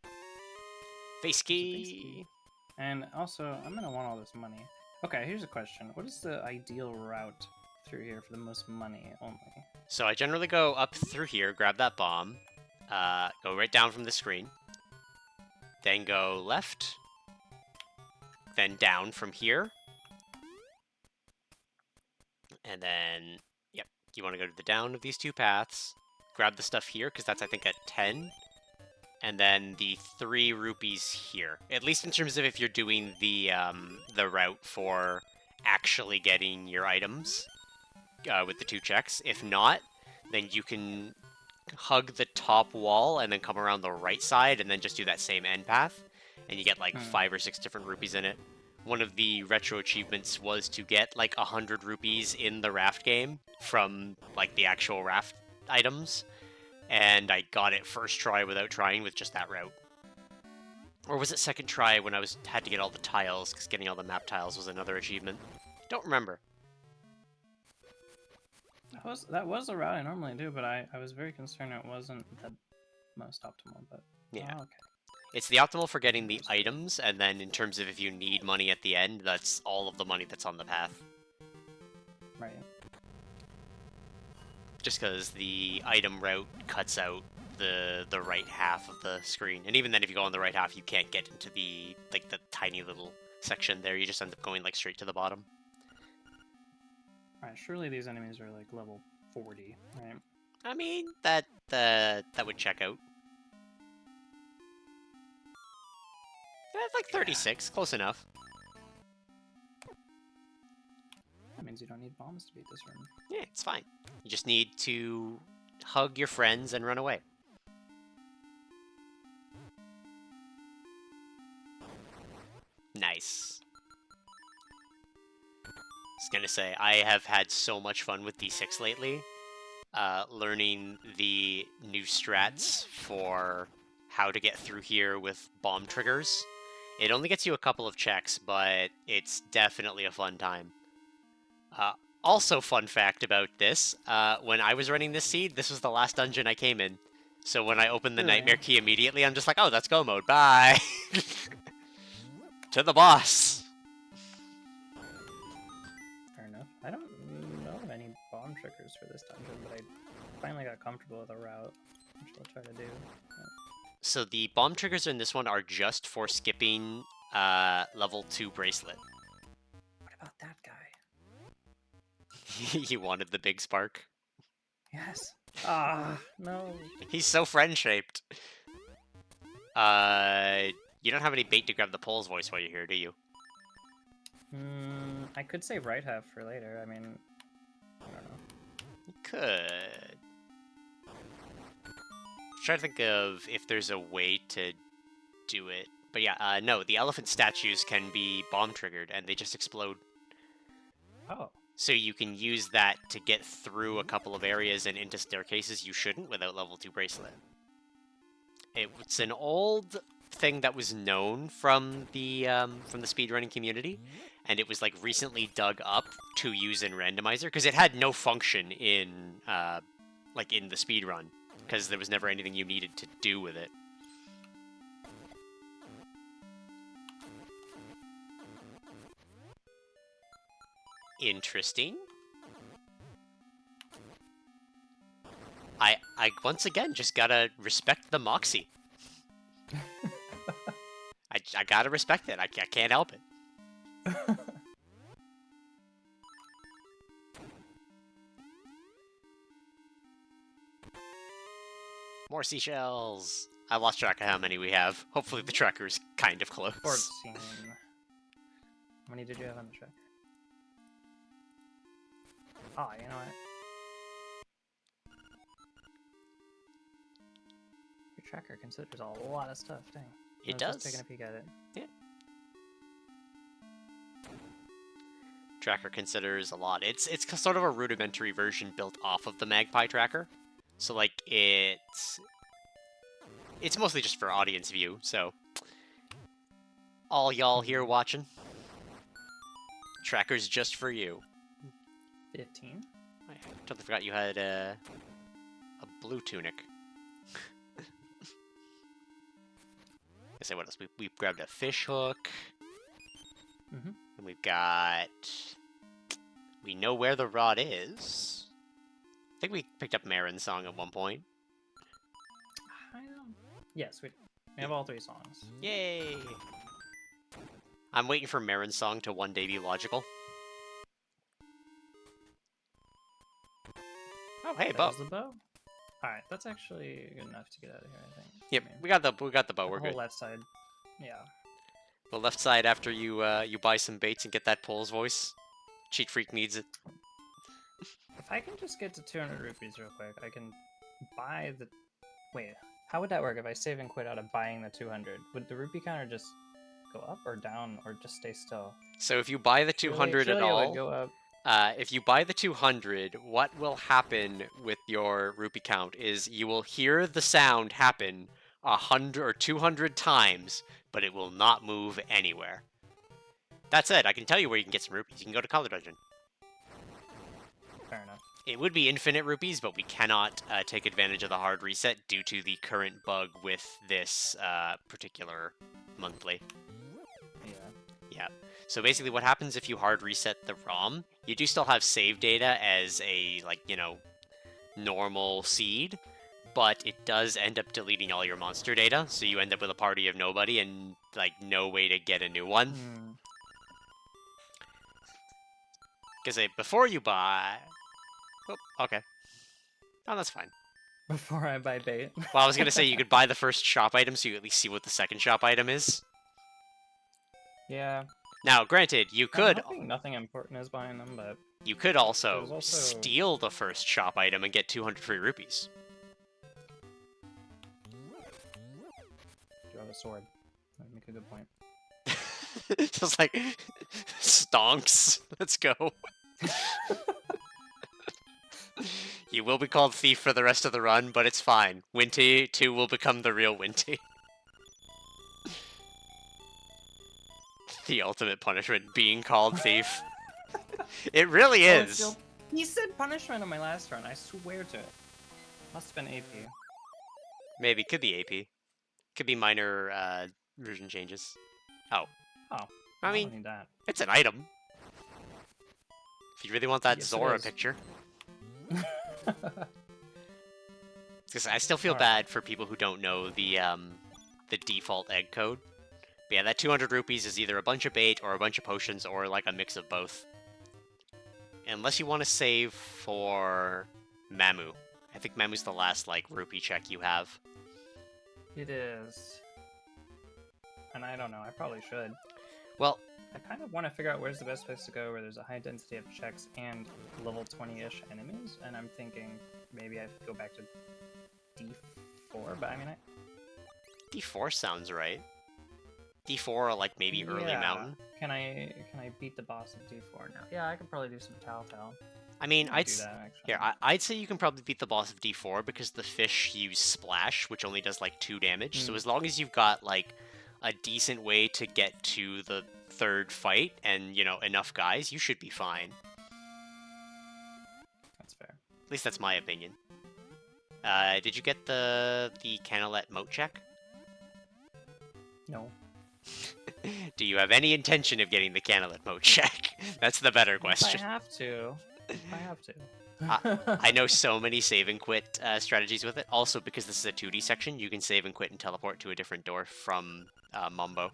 Face key! And also, I'm gonna want all this money. Okay, here's a question. What is the ideal route through here for the most money only? So I generally go up through here, grab that bomb, go right down from the screen, then go left, then down from here, and then, yep, you want to go to the down of these 2 paths, grab the stuff here, because that's, I think, at 10, and then the 3 rupees here. At least in terms of if you're doing the route for actually getting your items with the 2 checks. If not, then you can hug the top wall and then come around the right side and then just do that same end path, and you get like 5 or 6 different rupees in it. One of the retro achievements was to get like 100 rupees in the raft game from like the actual raft items, and I got it first try without trying with just that route. Or was it second try when I had to get all the tiles, because getting all the map tiles was another achievement? Don't remember. That was a route I normally do, but I was very concerned it wasn't the most optimal, but... Yeah. Oh, okay. It's the optimal for getting the items, and then in terms of if you need money at the end, that's all of the money that's on the path. Right. Just because the item route cuts out the right half of the screen. And even then, if you go on the right half, you can't get into the tiny little section there. You just end up going like straight to the bottom. Alright, surely these enemies are like level 40, right? I mean, that would check out. That's like 36, close enough. That means you don't need bombs to beat this room. Yeah, it's fine. You just need to hug your friends and run away. Nice. I was gonna say, I have had so much fun with D6 lately, learning the new strats for how to get through here with bomb triggers. It only gets you a couple of checks, but it's definitely a fun time. Also, fun fact about this, when I was running this seed, this was the last dungeon I came in. So when I opened the Nightmare Key immediately, I'm just like, oh, that's go mode, bye! To the boss! Fair enough. I don't know of any bomb triggers for this dungeon, but I finally got comfortable with a route, which I'll try to do. So the bomb triggers in this one are just for skipping level 2 bracelet. What about that guy? You wanted the big spark? Yes. Ah, no. He's so friend-shaped. You don't have any bait to grab the pole's voice while you're here, do you? I could save right half for later. I mean, I don't know. You could. trying to think of if there's a way to do it. But yeah, no, the elephant statues can be bomb triggered, and they just explode. Oh. So you can use that to get through a couple of areas and into staircases you shouldn't without level 2 bracelet. It's an old thing that was known from the speedrunning community, and it was like recently dug up to use in randomizer because it had no function in in the speedrun because there was never anything you needed to do with it. Interesting. I once again just gotta respect the moxie. I gotta respect it. I can't help it. More seashells. I lost track of how many we have. Hopefully the tracker's kind of close. 14. How many did you have on the track? Oh, you know what? Your tracker considers a lot of stuff, dang. It I was does. just taking a peek at it. Yeah. Tracker considers a lot. It's sort of a rudimentary version built off of the Magpie tracker. So like it's mostly just for audience view, so all y'all here watching, tracker's just for you. 15. I totally forgot you had a blue tunic. I say what else? We've grabbed a fish hook. And we've got... We know where the rod is. I think we picked up Marin's song at one point. Yes, we have all 3 songs. Yay! I'm waiting for Marin's song to one day be logical. Oh, hey, bow. There's the bow. Alright, that's actually good enough to get out of here, I think. Yep, I mean, we got the bow. We're the whole good. left side. Yeah. The left side after you you buy some baits and get that Pole's voice. Cheat Freak needs it. If I can just get to 200 rupees real quick, I can buy the... Wait, how would that work if I save and quit out of buying the 200? Would the rupee counter just go up or down or just stay still? So if you buy the 200 Surely at all, it would go up. if you buy the 200, what will happen with your rupee count is you will hear the sound happen 100 or 200 times, but it will not move anywhere. That said, I can tell you where you can get some rupees. You can go to Color Dungeon. Fair enough. It would be infinite rupees, but we cannot take advantage of the hard reset due to the current bug with this particular monthly. Yeah. Yeah. So basically what happens if you hard reset the ROM, you do still have save data as a, normal seed, but it does end up deleting all your monster data, so you end up with a party of nobody and, no way to get a new one. Because before you buy... Oh, okay. Oh, that's fine. Before I buy bait. Well, I was going to say you could buy the first shop item so you at least see what the second shop item is. Yeah. Now, granted, you could... I'm hoping nothing important is buying them, but... You could also steal the first shop item and get 200 free rupees. You have a sword. That would make a good point. Just stonks. Let's go. You will be called Thief for the rest of the run, but it's fine. Winty 2 will become the real Winty. The ultimate punishment, being called Thief. It really is. He said punishment on my last run, I swear to it. Must have been AP. Maybe, could be AP. Could be minor version changes. Oh. Oh. I mean, don't need that. It's an item. If you really want that Yes, Zora picture. Because I still feel bad for people who don't know the default egg code. But yeah, that 200 rupees is either a bunch of bait or a bunch of potions or a mix of both. Unless you want to save for Mamu. I think Mamu's the last rupee check you have. It is. And I don't know, I probably should. Well, I kind of want to figure out where's the best place to go where there's a high density of checks and level 20-ish enemies, and I'm thinking maybe I could go back to D4, but I mean, D4 sounds right. D4 or like maybe early mountain. Can I beat the boss of D4 now? Yeah, I could probably do some Telltale. I mean, I'd do that actually. here. I'd say you can probably beat the boss of D4 because the fish use Splash, which only does like 2 damage. So as long as you've got like a decent way to get to the third fight and enough guys, you should be fine. That's fair. At least that's my opinion. Did you get the Canalet moat check? No. Do you have any intention of getting the Canalet moat check? That's the better question. I have to. I have to. I know so many save and quit strategies with it. Also, because this is a 2D section, you can save and quit and teleport to a different door from Mumbo.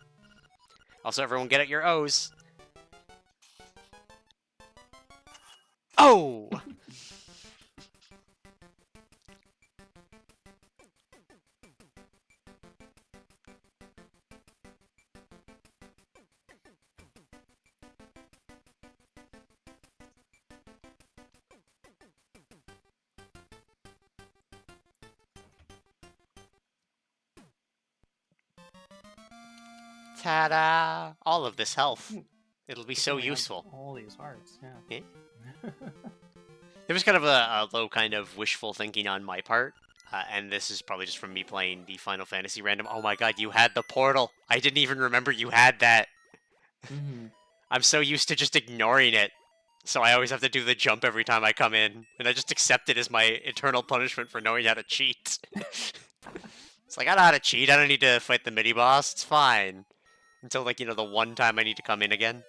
Also, everyone get out your O's. Oh! Ta-da! All of this health. It'll be so useful. All these hearts, yeah. There was kind of a low kind of wishful thinking on my part, and this is probably just from me playing the Final Fantasy random. Oh my god, you had the portal! I didn't even remember you had that! I'm so used to just ignoring it, so I always have to do the jump every time I come in, and I just accept it as my eternal punishment for knowing how to cheat. It's like, I know how to cheat, I don't need to fight the mini-boss, it's fine. Until, like, the one time I need to come in again.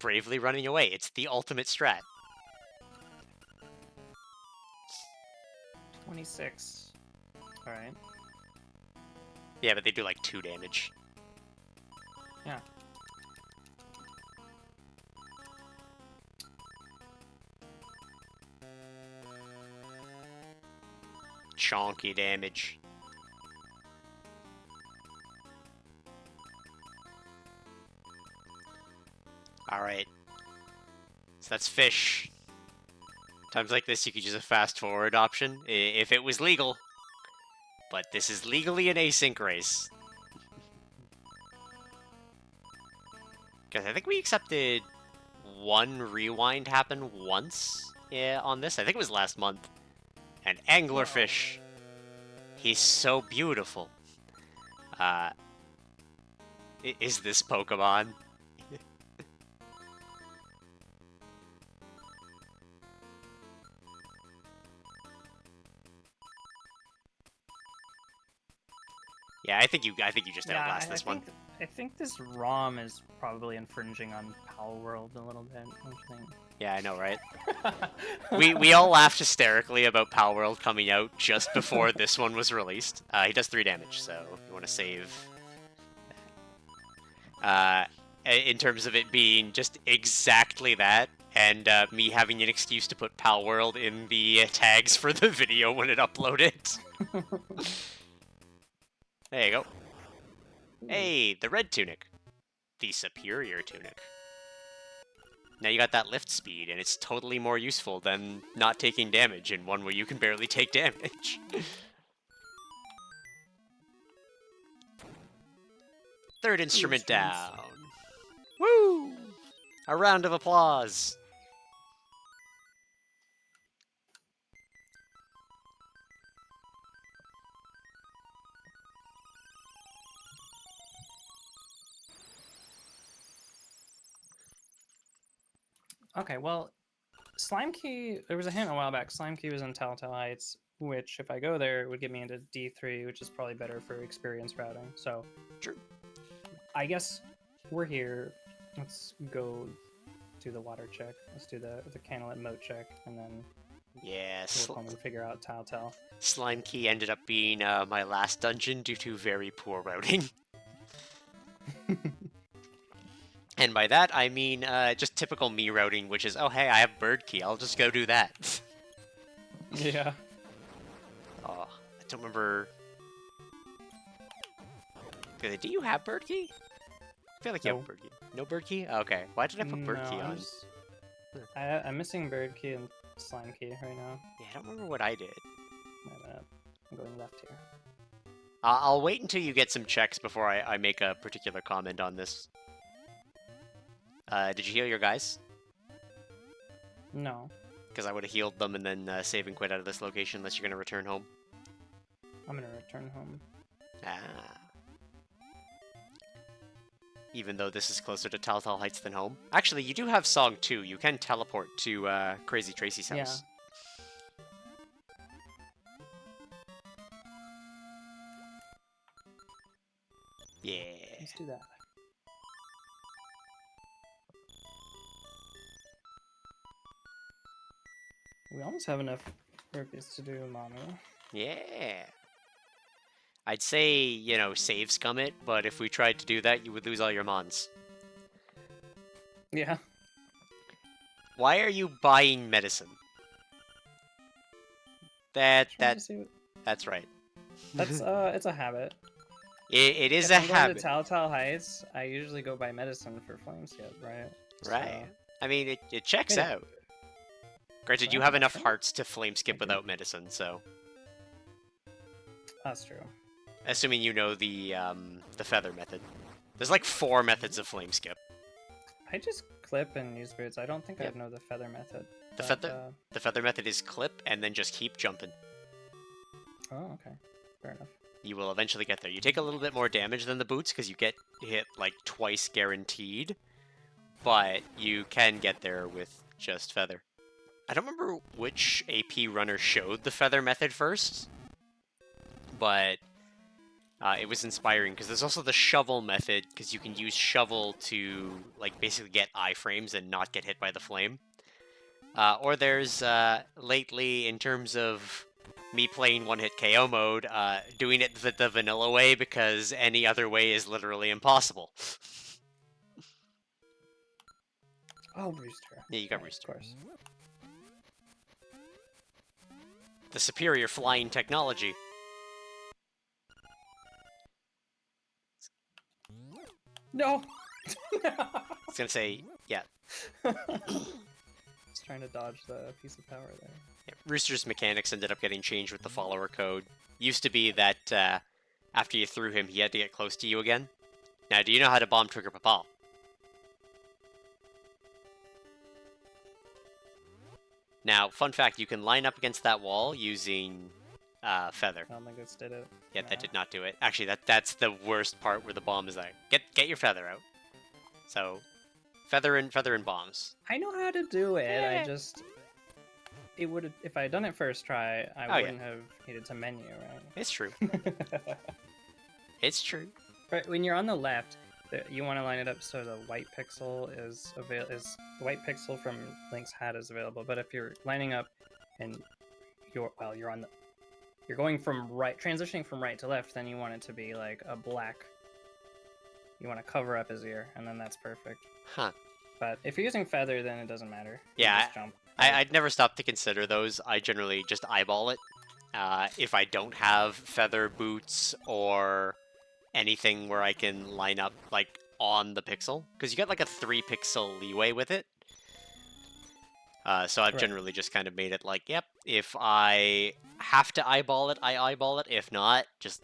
Bravely running away. It's the ultimate strat. 26. Alright. Yeah, but they do like 2 damage. Yeah. Chonky damage. Alright. So that's fish. Times like this, you could use a fast forward option if it was legal. But this is legally an async race. Because I think we accepted one rewind happen once on this. I think it was last month. And anglerfish. He's so beautiful. Is this Pokemon? Yeah, I think you just outlast this one. I think this ROM is probably infringing on Pal World a little bit, don't you think? Yeah, I know, right? we all laughed hysterically about Pal World coming out just before this one was released. He does 3 damage, so you want to save. In terms of it being just exactly that, and me having an excuse to put Pal World in the tags for the video when it uploaded. There you go. Hey, the red tunic. The superior tunic. Now you got that lift speed, and it's totally more useful than not taking damage in one where you can barely take damage. Third instrument down. Woo! A round of applause. Okay, well, Slime Key, there was a hint a while back. Slime Key was in Telltale Heights, which if I go there, it would get me into D3, which is probably better for experience routing. So, True. I guess we're here. Let's go do the water check. Let's do the Canalet moat check, and then we'll come and figure out Telltale. Slime Key ended up being my last dungeon due to very poor routing. And by that, I mean just typical me routing, which is, oh hey, I have Bird Key, I'll just go do that. Yeah. Oh, I don't remember Do you have bird key? I feel like you No. have bird key. No bird key? Okay. Why did I put bird key on? I'm missing bird key and slime key right now. Yeah, I don't remember what I did. Wait a minute. I'm going left here. I'll wait until you get some checks before I make a particular comment on this. Did you heal your guys? No. Because I would have healed them and then save and quit out of this location unless you're going to return home. I'm gonna return home. Ah. Even though this is closer to Telltale Heights than home. Actually, you do have Song 2. You can teleport to Crazy Tracy's house. Yeah. Let's do that. We almost have enough burpees to do Manu. Yeah. I'd say, you know, save scum it, but if we tried to do that, you would lose all your mons. Yeah. Why are you buying medicine? That's right. That's it's a habit. It is if a I'm habit. Going to Telltale Heights, I usually go buy medicine for flame skip, right? Right. So... I mean, it checks Yeah. out. Granted, you have enough hearts to flame skip without medicine, so. That's true. Assuming you know the feather method. There's like 4 methods of flame skip. I just clip and use boots. I don't think I know the feather method. The feather method is clip and then just keep jumping. Oh, okay. Fair enough. You will eventually get there. You take a little bit more damage than the boots because you get hit like twice guaranteed, but you can get there with just feather. I don't remember which AP runner showed the feather method first, but it was inspiring because there's also the shovel method because you can use shovel to like basically get iframes and not get hit by the flame. Or there's lately, in terms of me playing one-hit KO mode, doing it the vanilla way because any other way is literally impossible. Oh, Rooster. Yeah, you got Rooster. Of course. The superior flying technology. No! I was gonna say, yeah. Just trying to dodge the piece of power there. Yeah, Rooster's mechanics ended up getting changed with the follower code. Used to be that after you threw him, he had to get close to you again. Now, do you know how to bomb trigger Papal? Now, fun fact, you can line up against that wall using feather. I don't think this did it. Yeah, that did not do it. Actually, that's the worst part where the bomb is like, get your feather out. So, feather and bombs. I know how to do it. Yeah. I just it would if I had done it first try, I wouldn't have needed to menu, right? It's true. It's true. Right, when you're on the left, you want to line it up so the white pixel is the white pixel from Link's hat is available. But if you're lining up and you're going from right, transitioning from right to left, then you want it to be like a black. You want to cover up his ear, and then that's perfect. Huh. But if you're using feather, then it doesn't matter. Yeah, just jump. I'd never stop to consider those. I generally just eyeball it. If I don't have feather boots or anything where I can line up like on the pixel, because you get like a 3 pixel leeway with it. So I've generally just kind of made it like, yep, if I have to eyeball it, I eyeball it. If not, just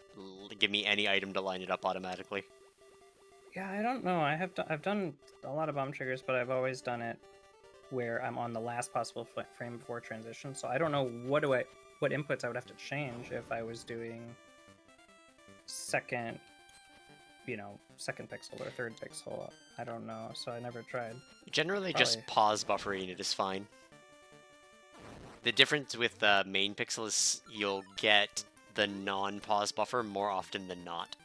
give me any item to line it up automatically. Yeah, I don't know. I've done a lot of bomb triggers, but I've always done it where I'm on the last possible frame before transition. So I don't know what inputs I would have to change if I was doing second pixel or third pixel. I don't know, so I never tried. Generally, just pause buffering it is fine. The difference with the main pixel is you'll get the non-pause buffer more often than not.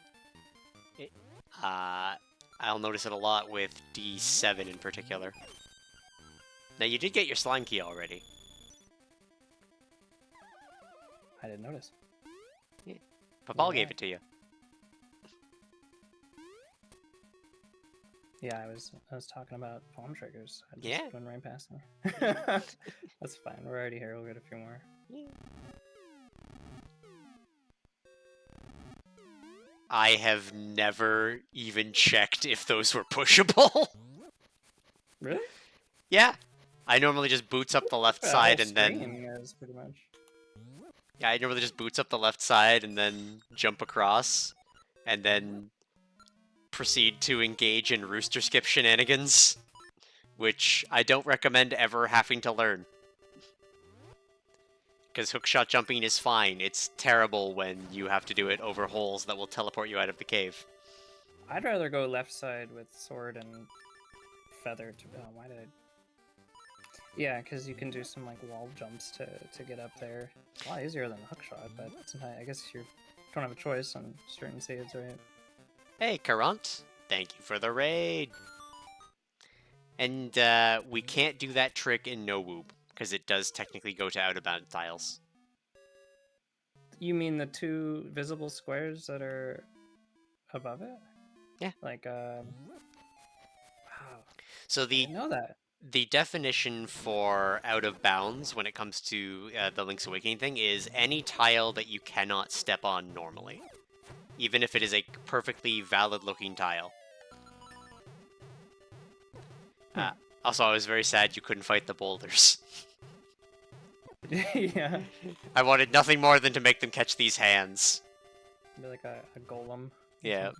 I'll notice it a lot with D7 in particular. Now, you did get your slime key already. I didn't notice. Yeah. Papal gave it to you. Yeah, I was talking about bomb triggers. I just went right past them. That's fine. We're already here. We'll get a few more. I have never even checked if those were pushable. Really? Yeah. I normally just boots up the left That side whole and then... screen is pretty much... Yeah, I normally just boots up the left side and then jump across. And then proceed to engage in rooster skip shenanigans. Which I don't recommend ever having to learn. Because hookshot jumping is fine. It's terrible when you have to do it over holes that will teleport you out of the cave. I'd rather go left side with sword and feather to... Oh, why did I... Yeah, because you can do some like wall jumps to get up there. A lot easier than a hookshot, but sometimes I guess you don't have a choice on certain saves, right? Hey, Current. Thank you for the raid. And we can't do that trick in No Whoop, because it does technically go to out-of-bounds tiles. You mean the two visible squares that are above it? Yeah. Like, wow. So I didn't know that. the definition for out-of-bounds when it comes to the Link's Awakening thing is any tile that you cannot step on normally. Even if it is a perfectly valid-looking tile. Also, I was very sad you couldn't fight the boulders. Yeah. I wanted nothing more than to make them catch these hands. Be like a golem. Yeah.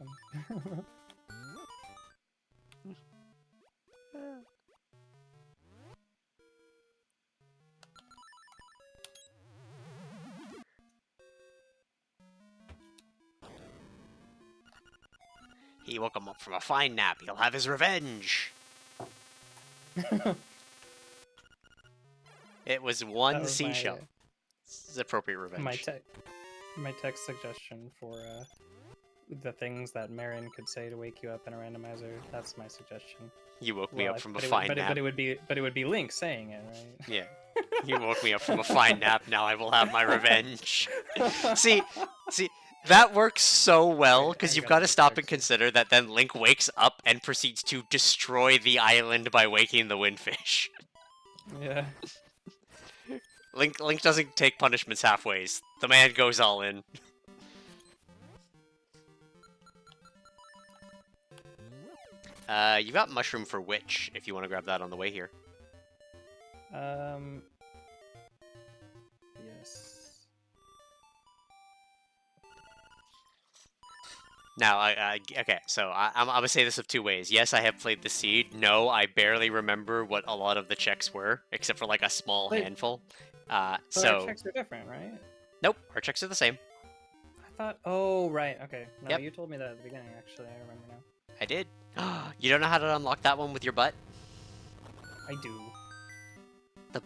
He woke him up from a fine nap. He'll have his revenge. It was one seashell. This is appropriate revenge. My text suggestion for the things that Marin could say to wake you up in a randomizer. That's my suggestion. You woke me up from a fine nap. But it would be Link saying it, right? Yeah. You woke me up from a fine nap. Now I will have my revenge. See, that works so well because you've got to stop and consider that then Link wakes up and proceeds to destroy the island by waking the windfish. Yeah. Link doesn't take punishments halfways. The man goes all in. You got mushroom for witch if you want to grab that on the way here. Yes. Now, okay, so I'm gonna say this of two ways. Yes, I have played the seed. No, I barely remember what a lot of the checks were, except for like a small handful. So our checks are different, right? Nope, our checks are the same. I thought. Oh, right. Okay. No, Yep. You told me that at the beginning. Actually, I remember now. I did. You don't know how to unlock that one with your butt? I do. But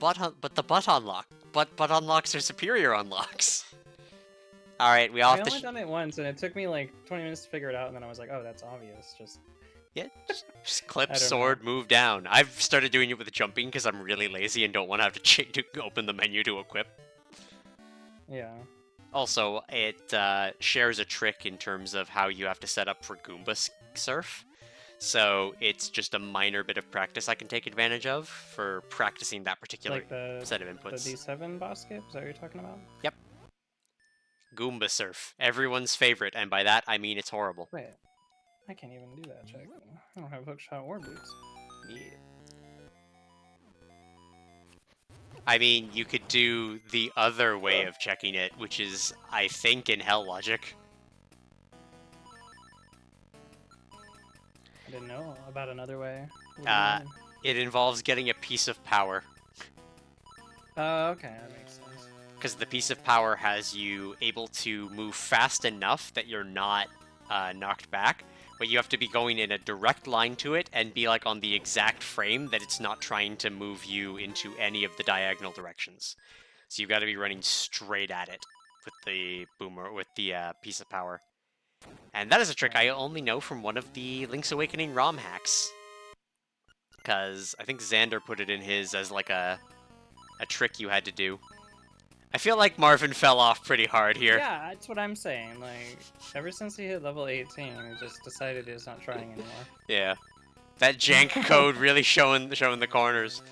the butt unlock. Butt unlocks are superior unlocks. All right, we all have I to. only done it once, and it took me like 20 minutes to figure it out, and then I was like, "Oh, that's obvious." Yeah, just clip, I don't sword, move down. I've started doing it with jumping because I'm really lazy and don't want to have to open the menu to equip. Yeah. Also, it shares a trick in terms of how you have to set up for Goomba Surf. So it's just a minor bit of practice I can take advantage of for practicing that particular Like set of inputs. The D7 boss skip? Is that what you're talking about? Yep. Goomba Surf. Everyone's favorite, and by that I mean it's horrible. Wait. I can't even do that check. I don't have hookshot or boots. Yeah. I mean, you could do the other way of checking it, which is, I think, in Hell Logic. I didn't know about another way. It involves getting a piece of power. Okay, that makes sense. Because the piece of power has you able to move fast enough that you're not knocked back, but you have to be going in a direct line to it and be like on the exact frame that it's not trying to move you into any of the diagonal directions. So you've got to be running straight at it with the boomer, with the piece of power. And that is a trick I only know from one of the Link's Awakening ROM hacks. Because I think Xander put it in his as like a trick you had to do. I feel like Marvin fell off pretty hard here. Yeah, that's what I'm saying. Like, ever since he hit level 18, he just decided he's not trying anymore. Yeah. That jank code really showing the corners.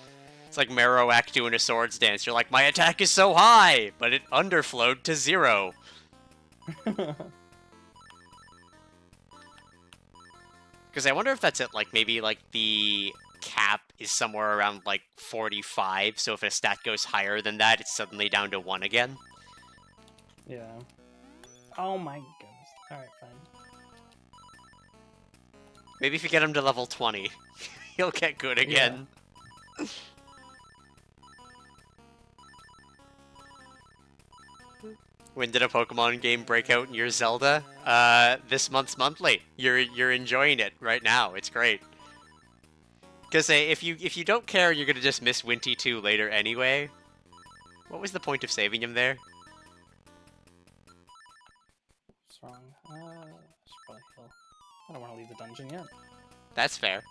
It's like Marowak doing a swords dance. You're like, my attack is so high, but it underflowed to 0. Because I wonder if that's it, like, maybe, like, the cap is somewhere around, like, 45, so if a stat goes higher than that, it's suddenly down to 1 again. Yeah. Oh my goodness. Alright, fine. Maybe if you get him to level 20, he'll get good again. Yeah. When did a Pokemon game break out in your Zelda? This month's monthly. You're enjoying it right now. It's great. Because if you don't care, you're gonna just miss Winty 2 later anyway. What was the point of saving him there? What's wrong? I should probably heal. I don't want to leave the dungeon yet. That's fair.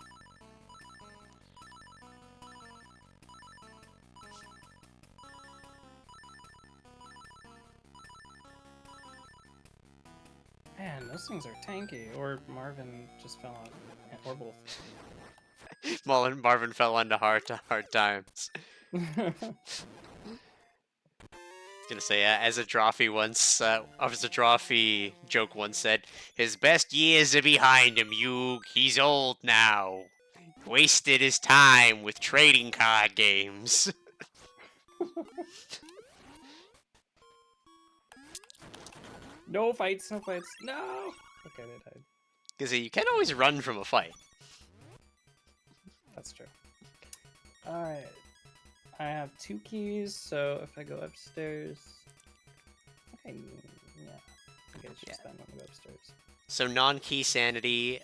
Man, those things are tanky. Or Marvin just fell out. Or both. Marvin fell onto hard times. Gonna say, as a Drawfee joke once said, his best years are behind him, Yuge. He's old now. Wasted his time with trading card games. No fights, no fights. No! Okay, they died. Because you can always run from a fight. That's true. Alright. I have 2 keys, so if I go upstairs... Okay, yeah. I guess just spend one to go upstairs. So non-key sanity,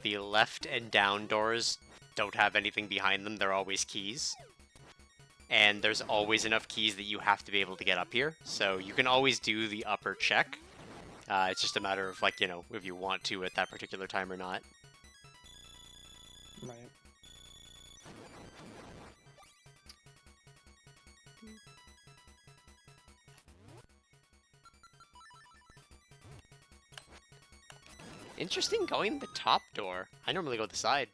the left and down doors don't have anything behind them. They're always keys. And there's always enough keys that you have to be able to get up here. So you can always do the upper check. It's just a matter of, like, you know, if you want to at that particular time or not. Right. Interesting going the top door. I normally go the side.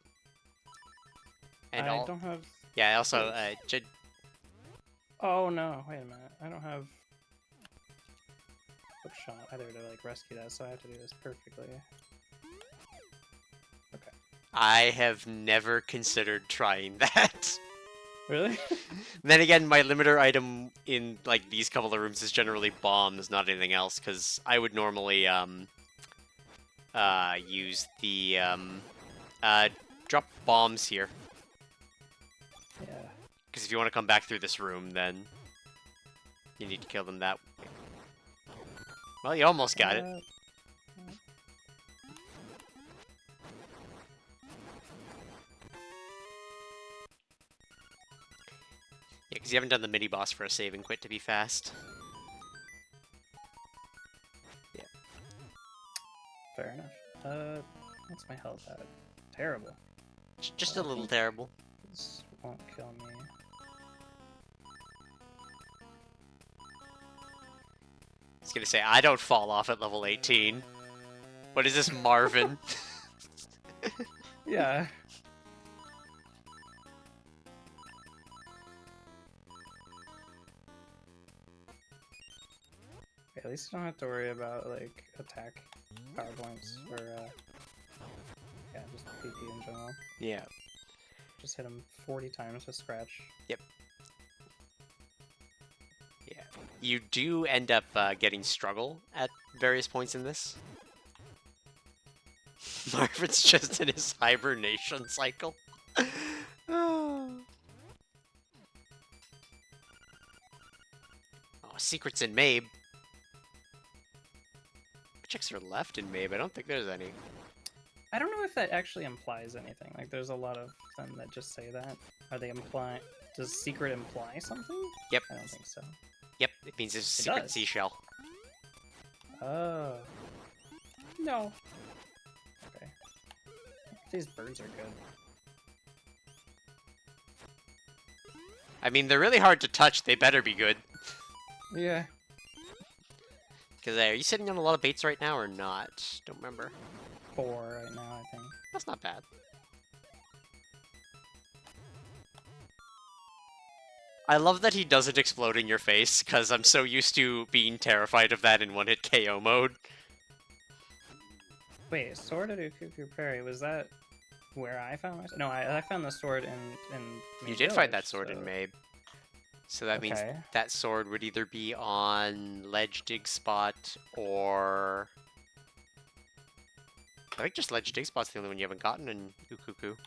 And I don't have... Yeah, also, Oh no, wait a minute. I don't have... Hookshot either to, like, rescue that, so I have to do this perfectly. Okay. I have never considered trying that. Really? Then again, my limiter item in, like, these couple of rooms is generally bombs, not anything else, because I would normally, use the, drop bombs here. Yeah. Because if you want to come back through this room, then you need to kill them that way. Well, you almost got it. Yeah, because you haven't done the mini-boss for a save and quit to be fast. Yeah. Fair enough. What's my health at? Terrible. Just a little terrible. This won't kill me. I was gonna say, I don't fall off at level 18. What is this, Marvin? Yeah. At least you don't have to worry about, like, attack power points or, yeah, just PP in general. Yeah. Just hit him 40 times with Scratch. Yep. Yeah. You do end up getting struggle at various points in this. Marvin's just in his hibernation cycle. Oh, secrets in Mabe. Checks are left in Mabe. I don't think there's any. I don't know if that actually implies anything. Like, there's a lot of them that just say that. Are they imply? Does secret imply something? Yep. I don't think so. Yep, it means there's a secret seashell. Oh. No. Okay. These birds are good. I mean, they're really hard to touch. They better be good. Yeah. Because are you sitting on a lot of baits right now or not? Don't remember. 4 right now, I think. That's not bad. I love that he doesn't explode in your face, because I'm so used to being terrified of that in one-hit KO mode. Wait, Sword of Cuckoo Prairie, was that where I found my... No, I found the sword in You Mabe did find that Village, sword in so... Mabe. So that means Okay. that sword would either be on Ledge Dig Spot or... I think just Ledge Dig Spot's the only one you haven't gotten in Ukuku.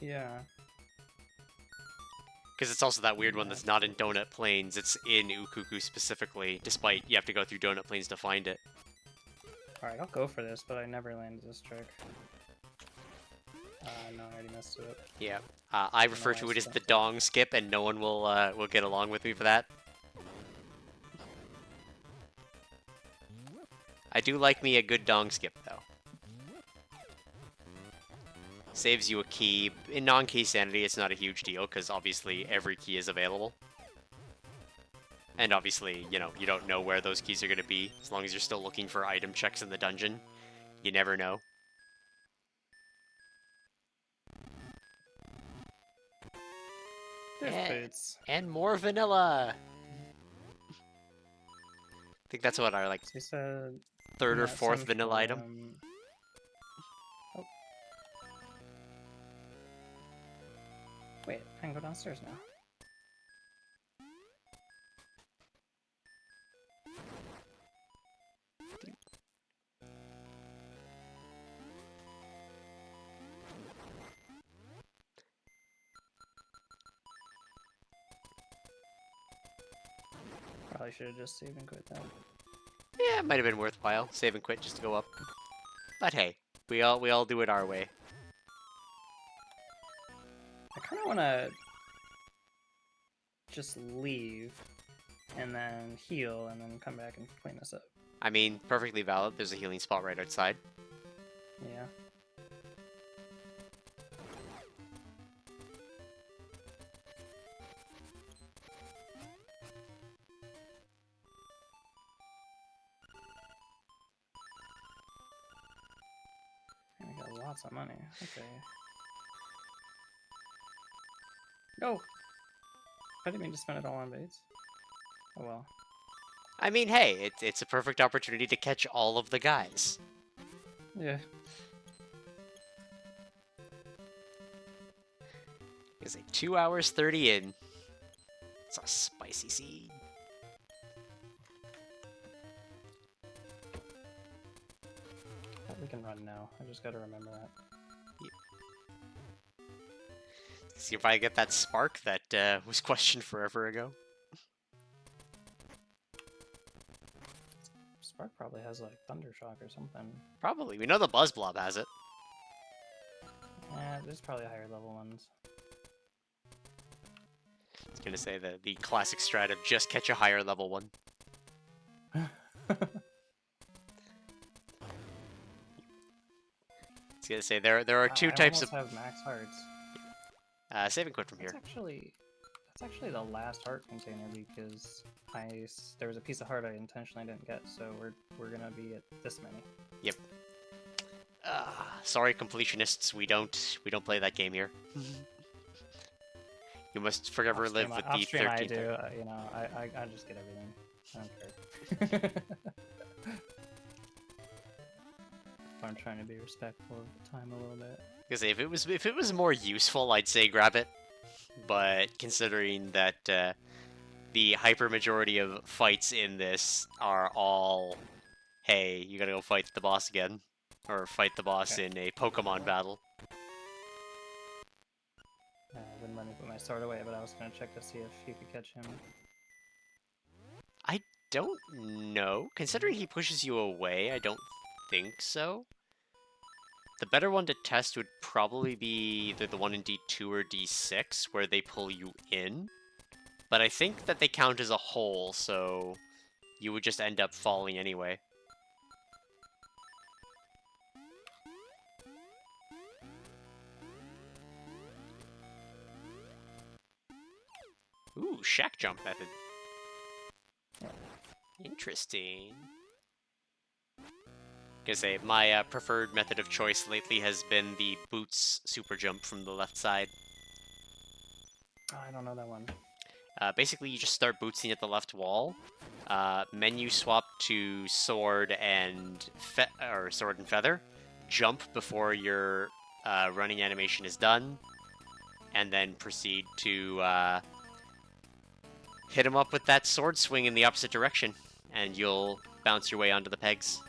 Yeah. Because it's also that weird one Yeah, that's not in Donut Plains, it's in Ukuku specifically, despite you have to go through Donut Plains to find it. Alright, I'll go for this, but I never landed this trick. No, I already missed it. Yeah. I refer to it as the dong skip, and no one will get along with me for that. I do like me a good dong skip, though. Saves you a key. In non-key sanity, it's not a huge deal, because obviously every key is available. And obviously, you know, you don't know where those keys are going to be, as long as you're still looking for item checks in the dungeon. You never know. There's boots. And more vanilla! I think that's what our, like, So you said... third or fourth vanilla item. Oh. Wait, I can go downstairs now. Probably should have just saved and quit that. Yeah, it might have been worthwhile. Save and quit just to go up. But hey, we all do it our way. I kind of want to just leave and then heal and then come back and clean this up. I mean, perfectly valid. There's a healing spot right outside. Yeah. And I got lots of money. Okay. No! I didn't mean to spend it all on baits. Oh well. I mean, hey, it's a perfect opportunity to catch all of the guys. Yeah. It's a 2 hours 30 in. It's a spicy seed. We can run now. I just gotta remember that. See if I get that spark that was questioned forever ago. Spark probably has like Thundershock or something. Probably. We know the Buzz Blob has it. Yeah, there's probably higher level ones. I was gonna say the classic strat of just catch a higher level one. I was gonna say there are two types of. I almost have max hearts. Save and quit from here. That's actually the last heart container because there was a piece of heart I intentionally didn't get, so we're gonna be at this many. Yep. Sorry, completionists. We don't play that game here. You must forever live with the 13th. I do. You know, I just get everything. I don't care. I'm trying to be respectful of the time a little bit. Because if it was more useful, I'd say grab it. But considering that the hyper majority of fights in this are all, hey, you gotta go fight the boss again, or fight the boss in a Pokemon battle. I wouldn't let me put my sword away, but I was gonna check to see if you could catch him. I don't know. Considering he pushes you away, I don't think so. The better one to test would probably be either the one in D2 or D6, where they pull you in. But I think that they count as a whole, so you would just end up falling anyway. Ooh, shack jump method. Interesting. Gonna say, my preferred method of choice lately has been the boots super jump from the left side. Oh, I don't know that one. Basically, you just start bootsing at the left wall. Menu swap to sword and feather. Jump before your running animation is done, and then proceed to hit him up with that sword swing in the opposite direction, and you'll bounce your way onto the pegs.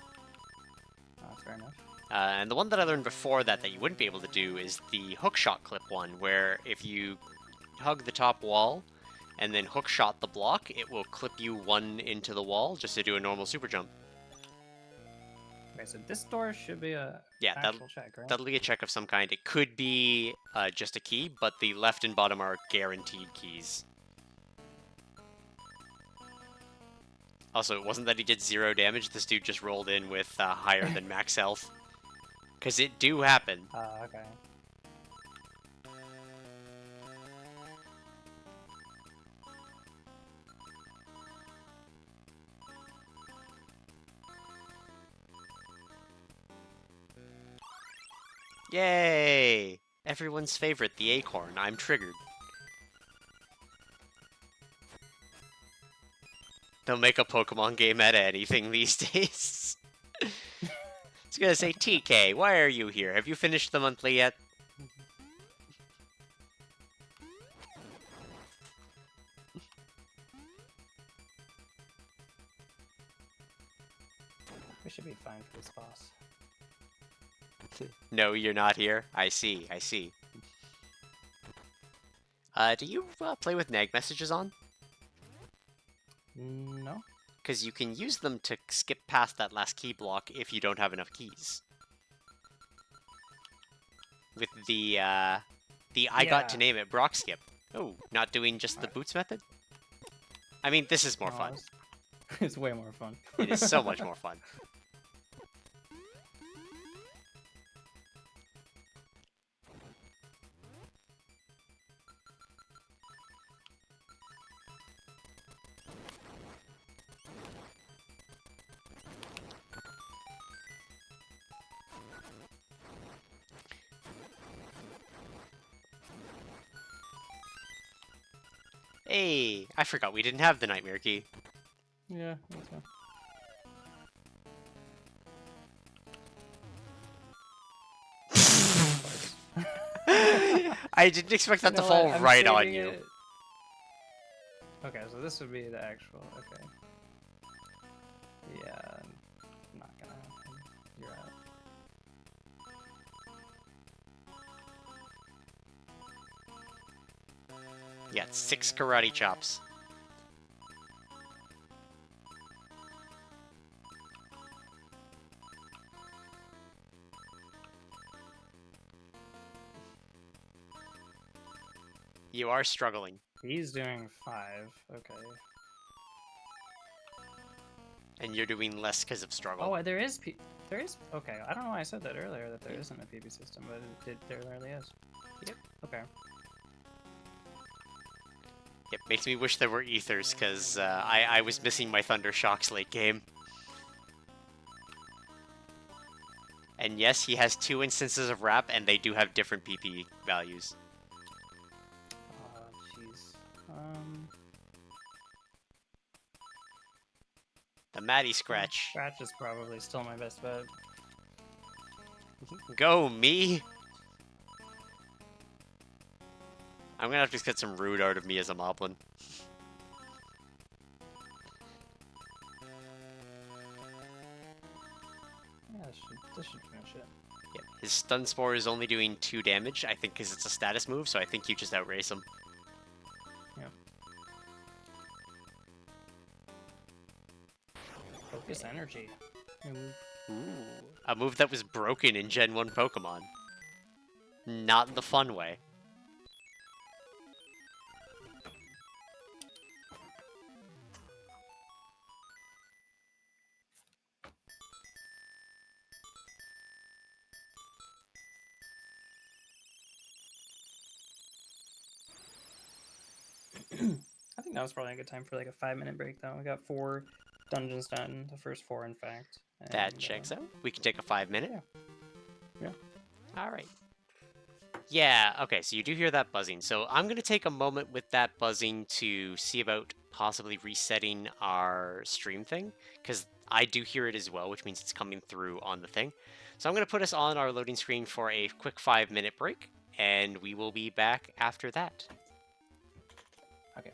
Fair enough. And the one that I learned before that you wouldn't be able to do is the hookshot clip one, where if you hug the top wall and then hookshot the block, it will clip you one into the wall just to do a normal super jump. Okay, so this door should be a actual check, right? That'll be a check of some kind. It could be just a key, but the left and bottom are guaranteed keys. Also, it wasn't that he did 0 damage, this dude just rolled in with higher than max health. Because it do happen. Okay. Yay! Everyone's favorite, the acorn. I'm triggered. They'll make a Pokemon game out of anything these days. I was gonna say, TK, why are you here? Have you finished the monthly yet? We should be fine for this boss. No, you're not here. I see, I see. Do you play with nag messages on? No. Because you can use them to skip past that last key block if you don't have enough keys. With the I got to name it Brock skip. Oh, not doing just the boots method? I mean, this is more fun. It's way more fun. It is so much more fun. Hey, I forgot we didn't have the Nightmare Key. Yeah, me too. I didn't expect that to fall right on you. Okay, so this would be the actual. Okay. Yeah, not gonna happen. You're out. Yeah, it's 6 karate chops. You are struggling. He's doing 5. Okay. And you're doing less because of struggle. Oh, there is. Okay, I don't know why I said that earlier that there isn't a PB system, but there really is. Yep. Okay. It makes me wish there were ethers, because I was missing my Thunder Shocks late game. And yes, he has 2 instances of Wrap, and they do have different PP values. Jeez. The Matty Scratch. Scratch is probably still my best bet. Go, me! I'm gonna have to get some rude art of me as a Moblin. Yeah, this should finish it. Yeah, his Stun Spore is only doing 2 damage, I think because it's a status move, so I think you just outrace him. Yeah. Focus energy. Ooh, a move that was broken in Gen 1 Pokemon. Not in the fun way. I think that was probably a good time for like a 5-minute break, though. We got 4 dungeons done, the first 4, in fact. That checks out. We can take a 5-minute. Yeah. Alright. Yeah, okay, so you do hear that buzzing. So I'm going to take a moment with that buzzing to see about possibly resetting our stream thing, because I do hear it as well, which means it's coming through on the thing. So I'm going to put us on our loading screen for a quick 5-minute break, and we will be back after that. Okay.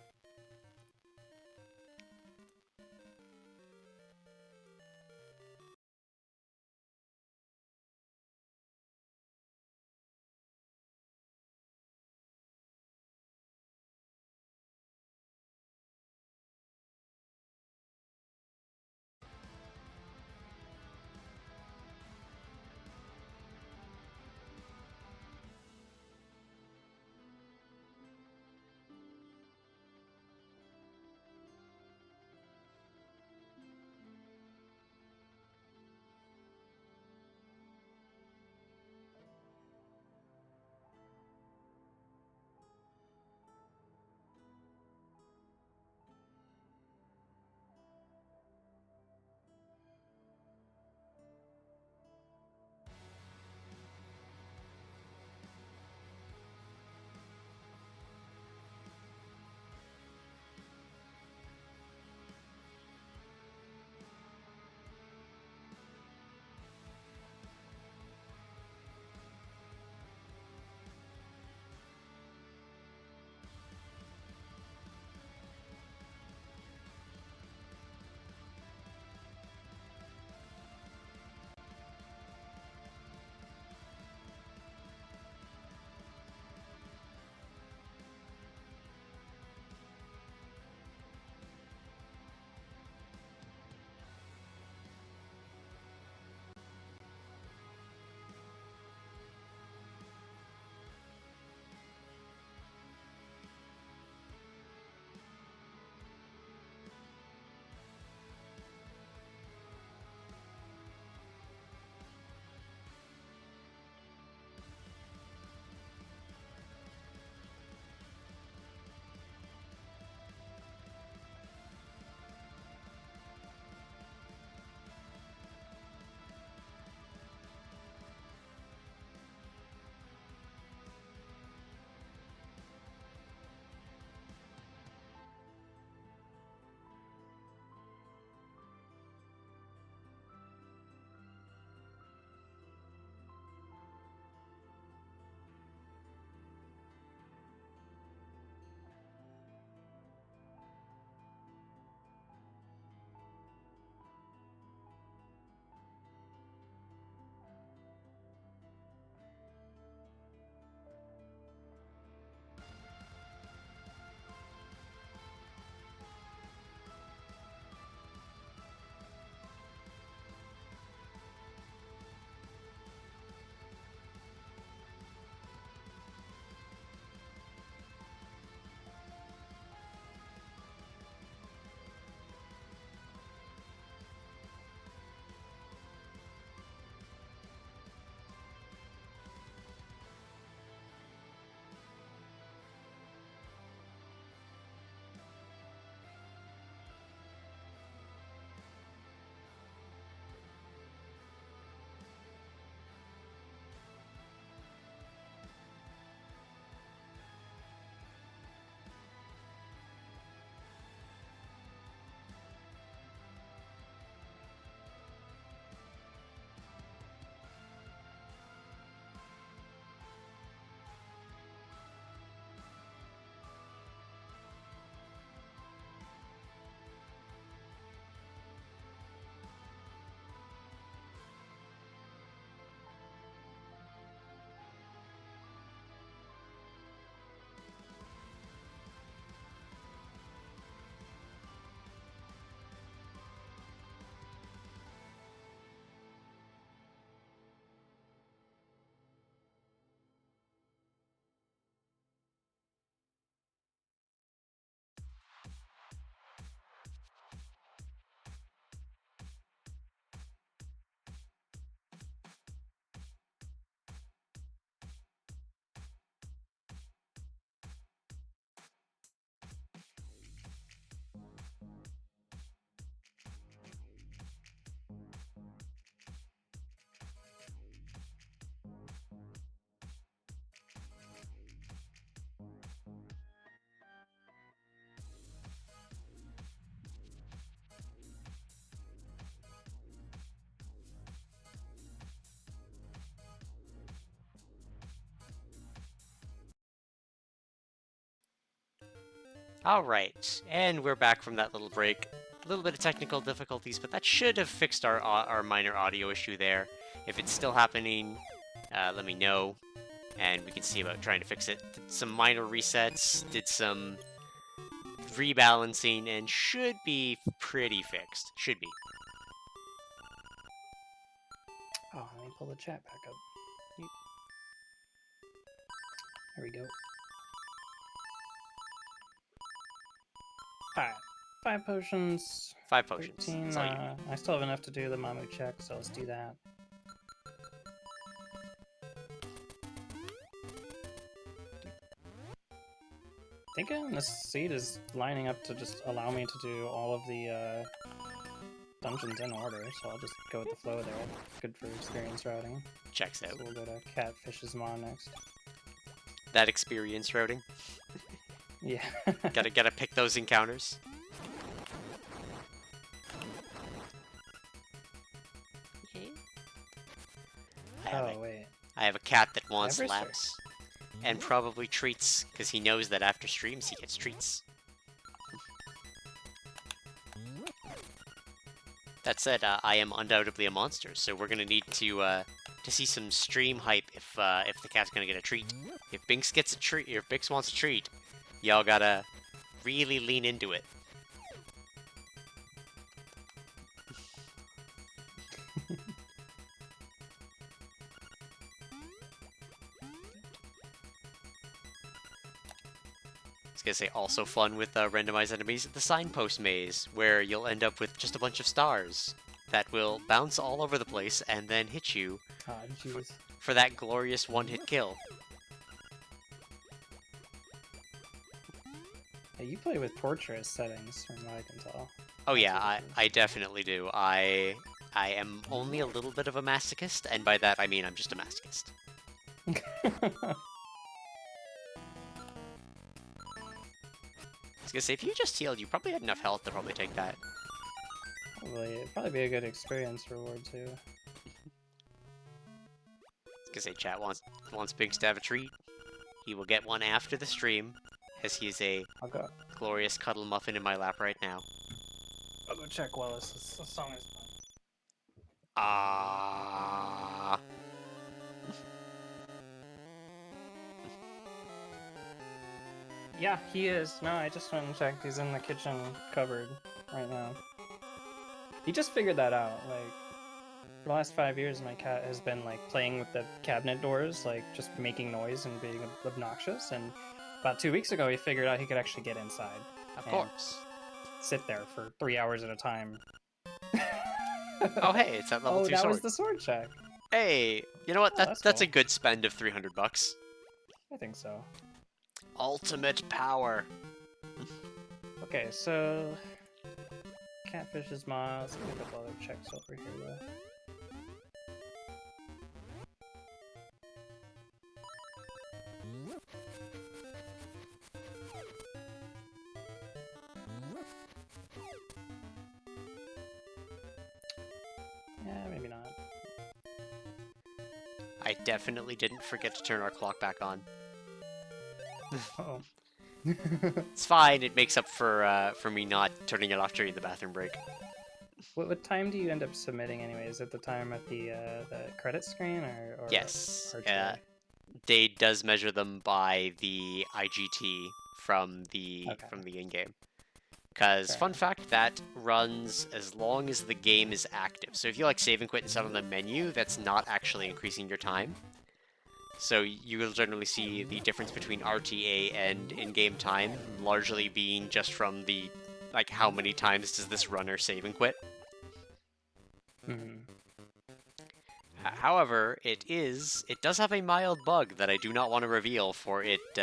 Alright, and we're back from that little break. A little bit of technical difficulties, but that should have fixed our minor audio issue there. If it's still happening, let me know, and we can see about trying to fix it. Did some minor resets, did some rebalancing, and should be pretty fixed. Should be. Oh, let me pull the chat back up. There we go. Alright, 5 potions. 5 potions. 13, That's all you need. I still have enough to do the Mamu check, so let's do that. I think this seed is lining up to just allow me to do all of the dungeons in order, so I'll just go with the flow there. Good for experience routing. Checks out. So we'll go to Catfish's Maw next. That experience routing. Yeah. Gotta pick those encounters. Wait. I have a cat that wants Never laps. And probably treats, because he knows that after streams he gets treats. That said, I am undoubtedly a monster, so we're gonna need to see some stream hype if the cat's gonna get a treat. If Binks gets a treat, or if Binks wants a treat, y'all gotta really lean into it. I was gonna say, also fun with randomized enemies, the signpost maze, where you'll end up with just a bunch of stars that will bounce all over the place and then hit you for that glorious one-hit kill. Yeah, you play with torturous settings, from what I can tell. Oh yeah, I definitely do. I am only a little bit of a masochist, and by that I mean I'm just a masochist. I was gonna say, if you just healed, you probably had enough health to probably take that. Probably, it'd probably be a good experience reward too. I was gonna say, chat wants Binks to have a treat. He will get one after the stream, as he is a glorious cuddle muffin in my lap right now. I'll go check while this song is done. Ah. Yeah, he is. No, I just went and checked. He's in the kitchen cupboard right now. He just figured that out. Like, for the last 5 years, my cat has been, like, playing with the cabinet doors, like, just making noise and being obnoxious. And about 2 weeks ago, he figured out he could actually get inside. Of course. Sit there for 3 hours at a time. Oh, hey, it's that level 2 sword. Oh, that was the sword check. Hey, you know what? Oh, that's cool. a good spend of $300. I think so. Ultimate power. Okay, so Catfish's Maw. Let's get a couple other checks over here though. Yeah, maybe not. I definitely didn't forget to turn our clock back on. Uh-oh. It's fine. It makes up for me not turning it off during the bathroom break. What time do you end up submitting anyway? Is it the time at the credit screen or Yes. RTA? They does measure them by the IGT from the in-game. Because, fun fact, that runs as long as the game is active. So if you save and quit and set on the menu, that's not actually increasing your time. So you will generally see the difference between RTA and in-game time largely being just from the, how many times does this runner save and quit. Mm-hmm. However, it does have a mild bug that I do not want to reveal, for it's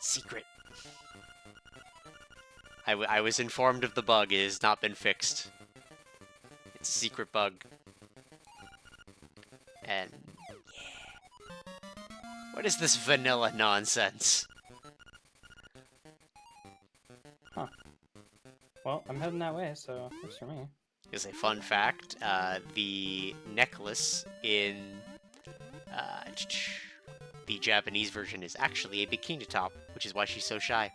secret. I was informed of the bug. It has not been fixed. It's a secret bug. And what is this vanilla nonsense? Huh. Well, I'm heading that way, so works for me. Is a fun fact, the necklace in the Japanese version is actually a bikini top, which is why she's so shy.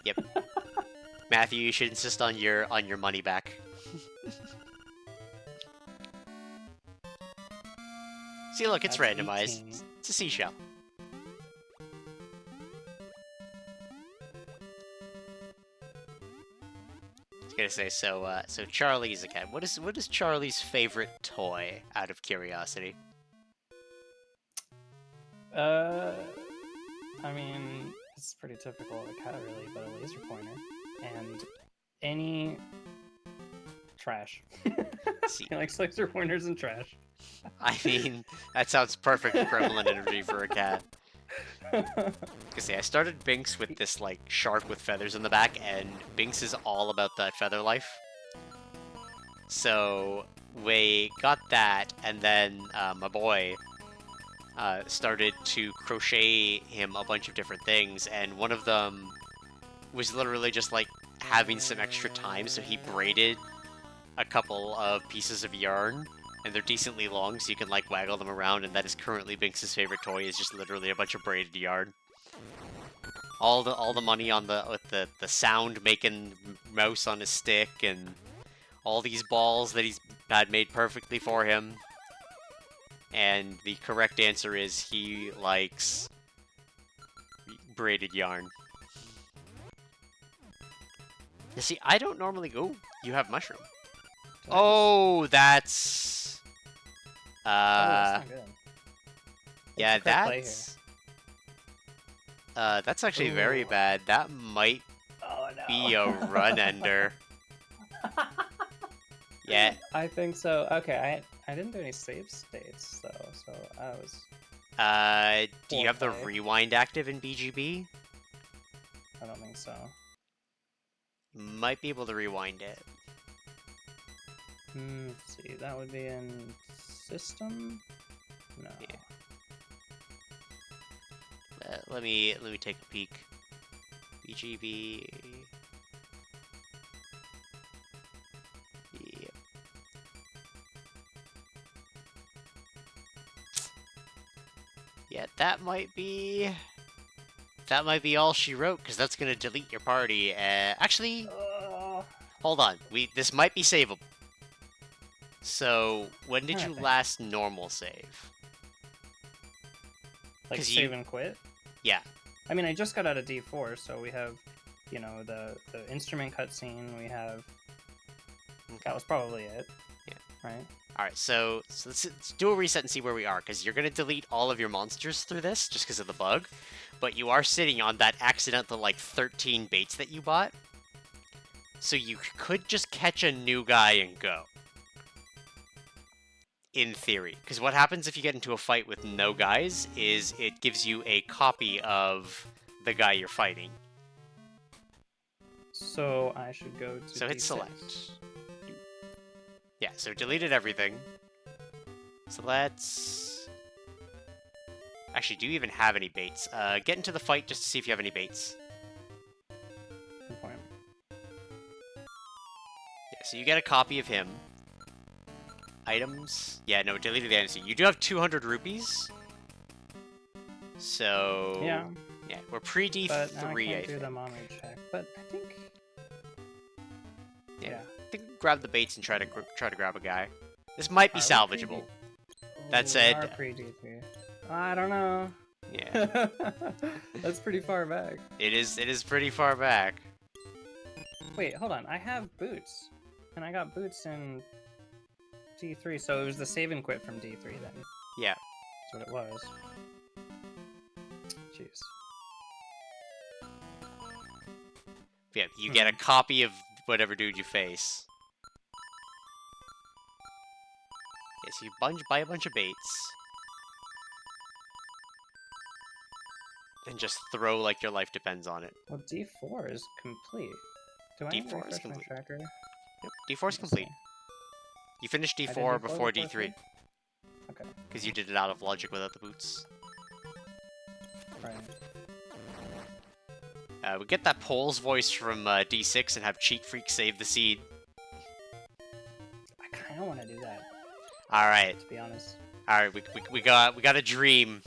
Yep. Matthew, you should insist on your money back. See, look, it's That's randomized. 18. It's a seashell. I was gonna say, so Charlie's again. What is Charlie's favorite toy? Out of curiosity. I mean, it's pretty typical of a cat, really, but a laser pointer and any trash. See. He likes laser pointers and trash. I mean, that sounds perfect gremlin energy for a cat. I started Binks with this, like, shark with feathers in the back, and Binks is all about that feather life. So, we got that, and then my boy started to crochet him a bunch of different things, and one of them was literally just, like, having some extra time, so he braided a couple of pieces of yarn, and they're decently long, so you can, like, waggle them around, and that is currently Binks' favorite toy, is just literally a bunch of braided yarn. All the money on the sound-making mouse on his stick, and all these balls that he's had made perfectly for him. And the correct answer is he likes braided yarn. You see, I don't normally go. You have mushroom. Oh, that's... that's not good. Yeah, What's the correct play that's actually very bad. That might be a run ender. Yeah. I think so. Okay, I didn't do any save states though, so I was. Do you have the rewind active in BGB? I don't think so. Might be able to rewind it. Let's see, that would be in system. No. Yeah. Let me take a peek. BGB. Yeah. Yeah, that might be all she wrote, because that's gonna delete your party. Actually, hold on. This might be savable. So, when did you last normal save? Like save and quit? Yeah. I mean, I just got out of D4, so we have, you know, the instrument cutscene. We have. That was probably it. Yeah. Right. All right. So let's do a reset and see where we are, because you're gonna delete all of your monsters through this just because of the bug, but you are sitting on that accidental like 13 baits that you bought, so you could just catch a new guy and go. In theory, because what happens if you get into a fight with no guys is it gives you a copy of the guy you're fighting. So I should go to. So hit select. Yeah, so deleted everything. So let's... Actually, do you even have any baits? Get into the fight just to see if you have any baits. Good point. Yeah, so you get a copy of him. Items? Yeah, no, deleted the items. You do have 200 rupees. So... Yeah. Yeah, we're pre-D3, But now I can't I do the think. mommy check. But I think... Yeah. I think grab the baits and try to grab a guy. This might be salvageable. That said... pre-D3. I don't know. Yeah. That's pretty far back. It is pretty far back. Wait, hold on. I have boots. And I got boots in D3, so it was the save and quit from D3 then. Yeah. That's what it was. Jeez. Yeah, you get a copy of whatever dude you face. Yeah, so you buy a bunch of baits. And just throw like your life depends on it. Well, D4 is complete. Do I D4 need to is refresh my complete. tracker? Yep, D4 is complete. You finished I did D4 D4 before D3. Okay. Because you did it out of logic without the boots. Right. We get that Pole's voice from D6 and have Cheat Freak save the seed. I kind of want to do that. All right. To be honest. All right. We got a dream.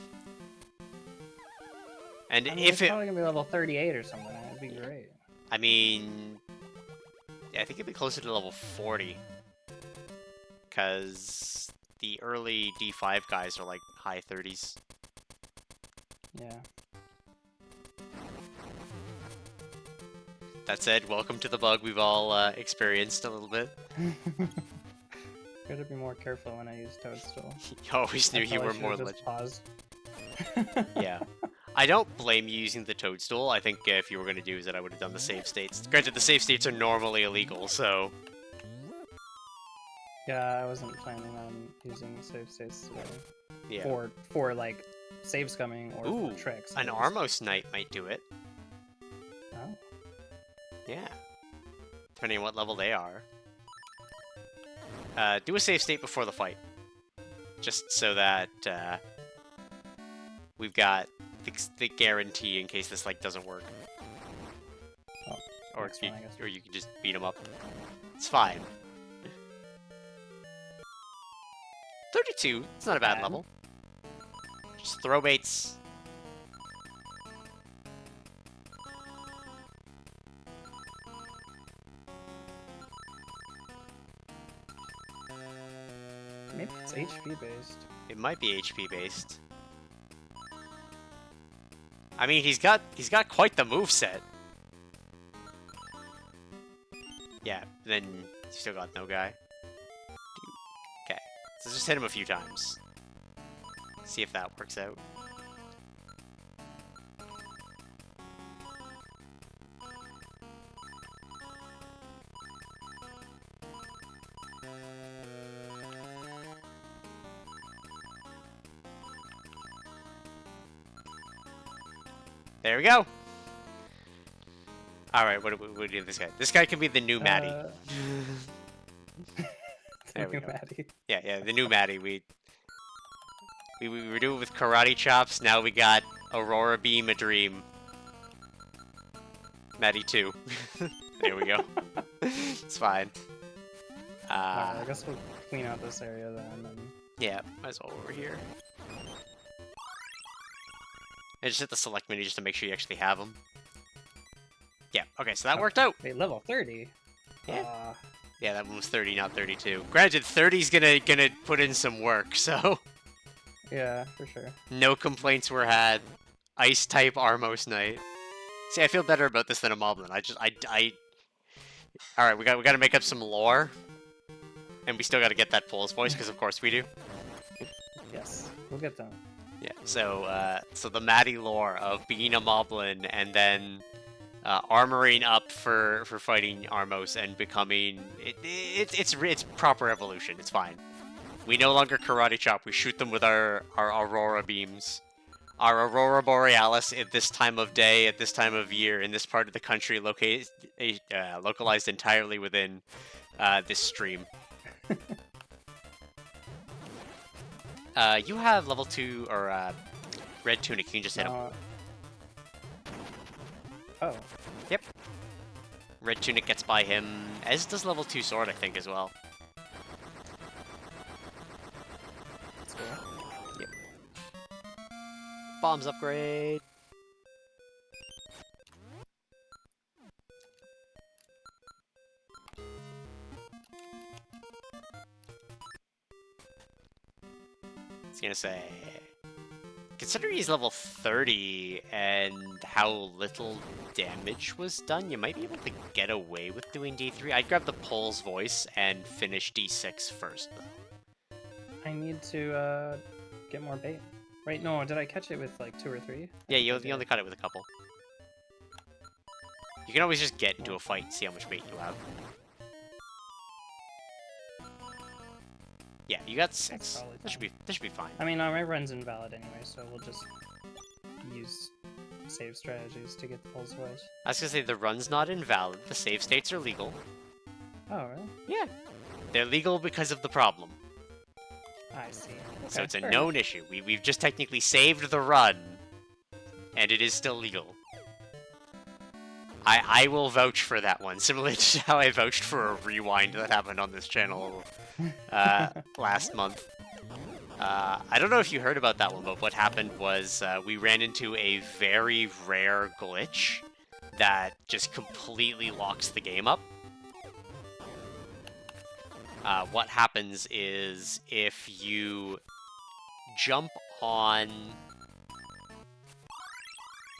And I mean, if it's probably gonna be level 38 or something. That'd be great. I mean, yeah, I think it'd be closer to level 40. Because the early D5 guys are like high 30s. Yeah. That said, welcome to the bug we've all experienced a little bit. Gotta be more careful when I use Toadstool. You always knew you were more just paused. Yeah. I don't blame you using the Toadstool. I think if you were going to do that, I would have done the save states. Granted, the save states are normally illegal, so... Yeah, I wasn't planning on using save states today. Yeah. For like, save scumming or Ooh, for tricks. an Armos Knight might do it. Oh. Yeah. Depending on what level they are. Do a save state before the fight. Just so that, we've got the guarantee in case this, like, doesn't work. Oh, or fine, or you can just beat him up. It's fine. 32, it's not a bad level. Just throw baits. Maybe it's HP based. It might be HP based. I mean, he's got quite the moveset. Yeah, then you still got no guy. Okay, so just hit him a few times. See if that works out. There we go. All right, what do we do with this guy? This guy can be the new Maddie. There we go. Maddie. Yeah, the new Maddie. We were doing it with karate chops. Now we got Aurora Beam, a dream. Maddie 2. There we go. It's fine. I guess we'll clean out this area then. And... Yeah, might as well over here. And just hit the select menu just to make sure you actually have them. Yeah, okay, so that worked out. Wait, level 30? Yeah. Yeah, that one was 30, not 32. Granted, 30's gonna put in some work, so... Yeah, for sure. No complaints were had. Ice-type Armos Knight. See, I feel better about this than a Moblin. Alright, we gotta make up some lore. And we still gotta get that Pole's voice, because of course we do. Yes, we'll get them. Yeah, so the Maddie lore of being a Moblin and then armoring up for fighting Armos and becoming... It's proper evolution, it's fine. We no longer karate chop, we shoot them with our Aurora beams. Our Aurora Borealis at this time of day, at this time of year, in this part of the country, localized entirely within this stream. You have level 2, or red tunic, you can just hit him. Oh. Yep. Red tunic gets by him, as does level 2 sword, I think, as well. That's cool. Yep. Bombs upgrade. I was gonna say, considering he's level 30 and how little damage was done, you might be able to get away with doing D3. I'd grab the Pole's voice and finish D6 first, though. I need to get more bait. Right, no, did I catch it with like 2 or 3? Yeah, you only caught it with a couple. You can always just get into a fight and see how much bait you have. Yeah, you got 6. That should be fine. I mean, my run's invalid anyway, so we'll just use save strategies to get the Pole's voice. I was gonna say, the run's not invalid. The save states are legal. Oh, really? Yeah. They're legal because of the problem. I see. Okay, So it's a fair known enough. issue. We've just technically saved the run, and it is still legal. I will vouch for that one, similar to how I vouched for a rewind that happened on this channel last month. I don't know if you heard about that one, but what happened was we ran into a very rare glitch that just completely locks the game up. What happens is if you jump on...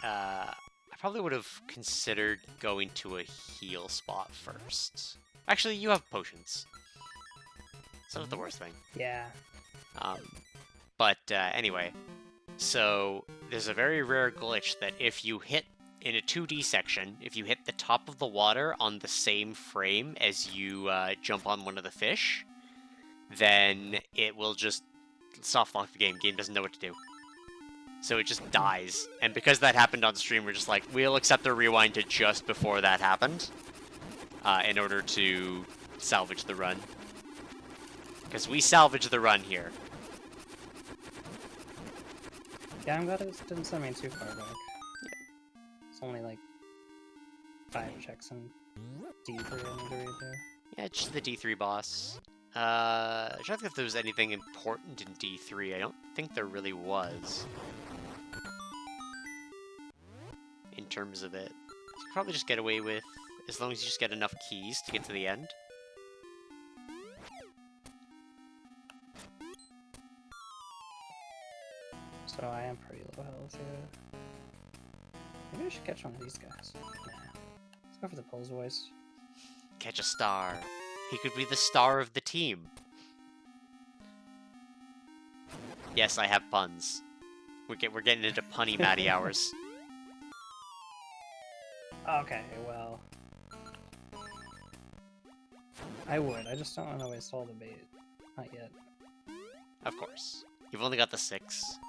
I probably would have considered going to a heal spot first. Actually, you have potions. It's not the worst thing. Yeah. But anyway, so there's a very rare glitch that if you hit in a 2D section, if you hit the top of the water on the same frame as you jump on one of the fish, then it will just soft lock the game. Game doesn't know what to do. So it just dies. And because that happened on stream, we're just like, we'll accept a rewind to just before that happened in order to salvage the run. Because we salvage the run here. Yeah, I'm glad it didn't send me too far back. It's only like 5 checks in D3 I need to read there. Yeah, it's just the D3 boss. I'm trying to think if there was anything important in D3. I don't think there really was. In terms of it. You can probably just get away with, as long as you just get enough keys to get to the end. So I am pretty low health here. Maybe I should catch one of these guys. Nah. Let's go for the Pulse Voice. Catch a star. He could be the star of the team. Yes, I have puns. We're getting into punny Matty hours. Okay, well... I would, I just don't want to waste all the bait. Not yet. Of course. You've only got the 6.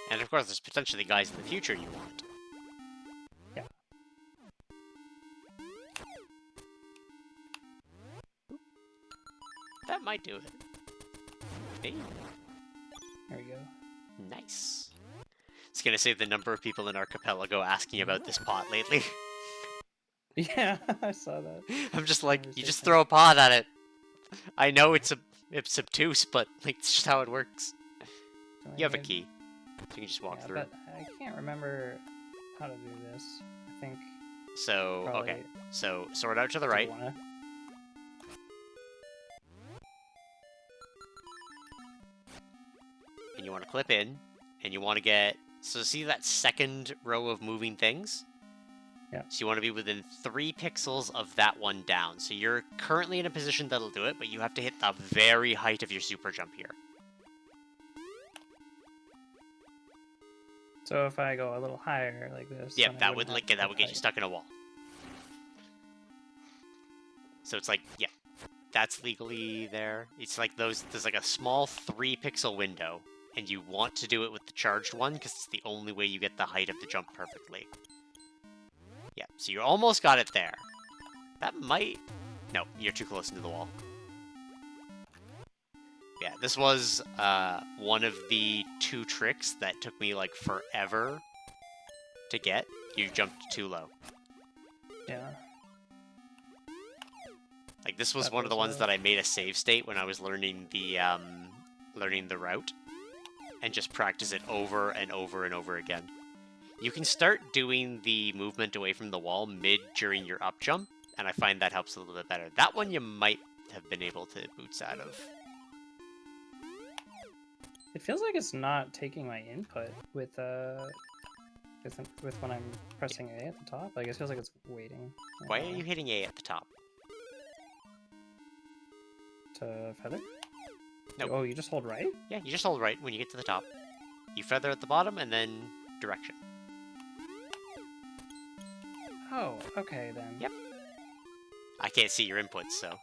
And of course, there's potentially guys in the future you want. Yeah. That might do it. Hey. There we go. Nice. It's gonna save the number of people in Archipelago asking about this pot lately. Yeah, I saw that. I'm just like, you just throw a pot at it. I know it's obtuse, but like, it's just how it works. You have a key, so you can just walk through. But I can't remember how to do this. I think. So okay, so sword out to the right. And you want to clip in, and you want to get... So see that second row of moving things? Yeah. So you want to be within 3 pixels of that one down. So you're currently in a position that'll do it, but you have to hit the very height of your super jump here. So if I go a little higher like this... Yeah, that would get you stuck in a wall. So it's like, yeah, that's legally there. It's like there's like a small 3-pixel window. And you want to do it with the charged one, because it's the only way you get the height of the jump perfectly. Yeah, so you almost got it there. That might... No, you're too close into the wall. Yeah, this was one of the 2 tricks that took me, like, forever to get. You jumped too low. Yeah. Like, this was one of the ones that I made a save state when I was learning the route. And just practice it over and over and over again. You can start doing the movement away from the wall during your up jump, and I find that helps a little bit better. That one you might have been able to boots out of. It feels like it's not taking my input with when I'm pressing A at the top. Like it feels like it's waiting. Why are you hitting A at the top? To feather? Nope. Oh, you just hold right? Yeah, you just hold right when you get to the top. You feather at the bottom, and then direction. Oh, okay then. Yep. I can't see your inputs, so...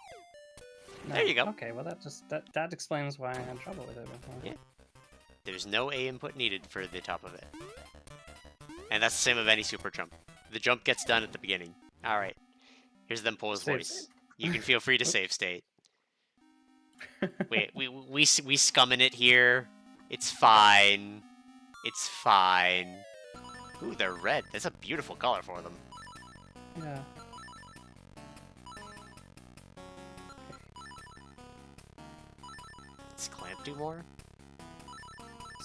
No. There you go. Okay, well that explains why I had trouble with it before. Yeah. There's no A input needed for the top of it. And that's the same of any super jump. The jump gets done at the beginning. Alright. Here's them Pulse Voice. You can feel free to save state. Wait, we scumming it here. It's fine. It's fine. Ooh, they're red. That's a beautiful color for them. Yeah. Does Clamp do more?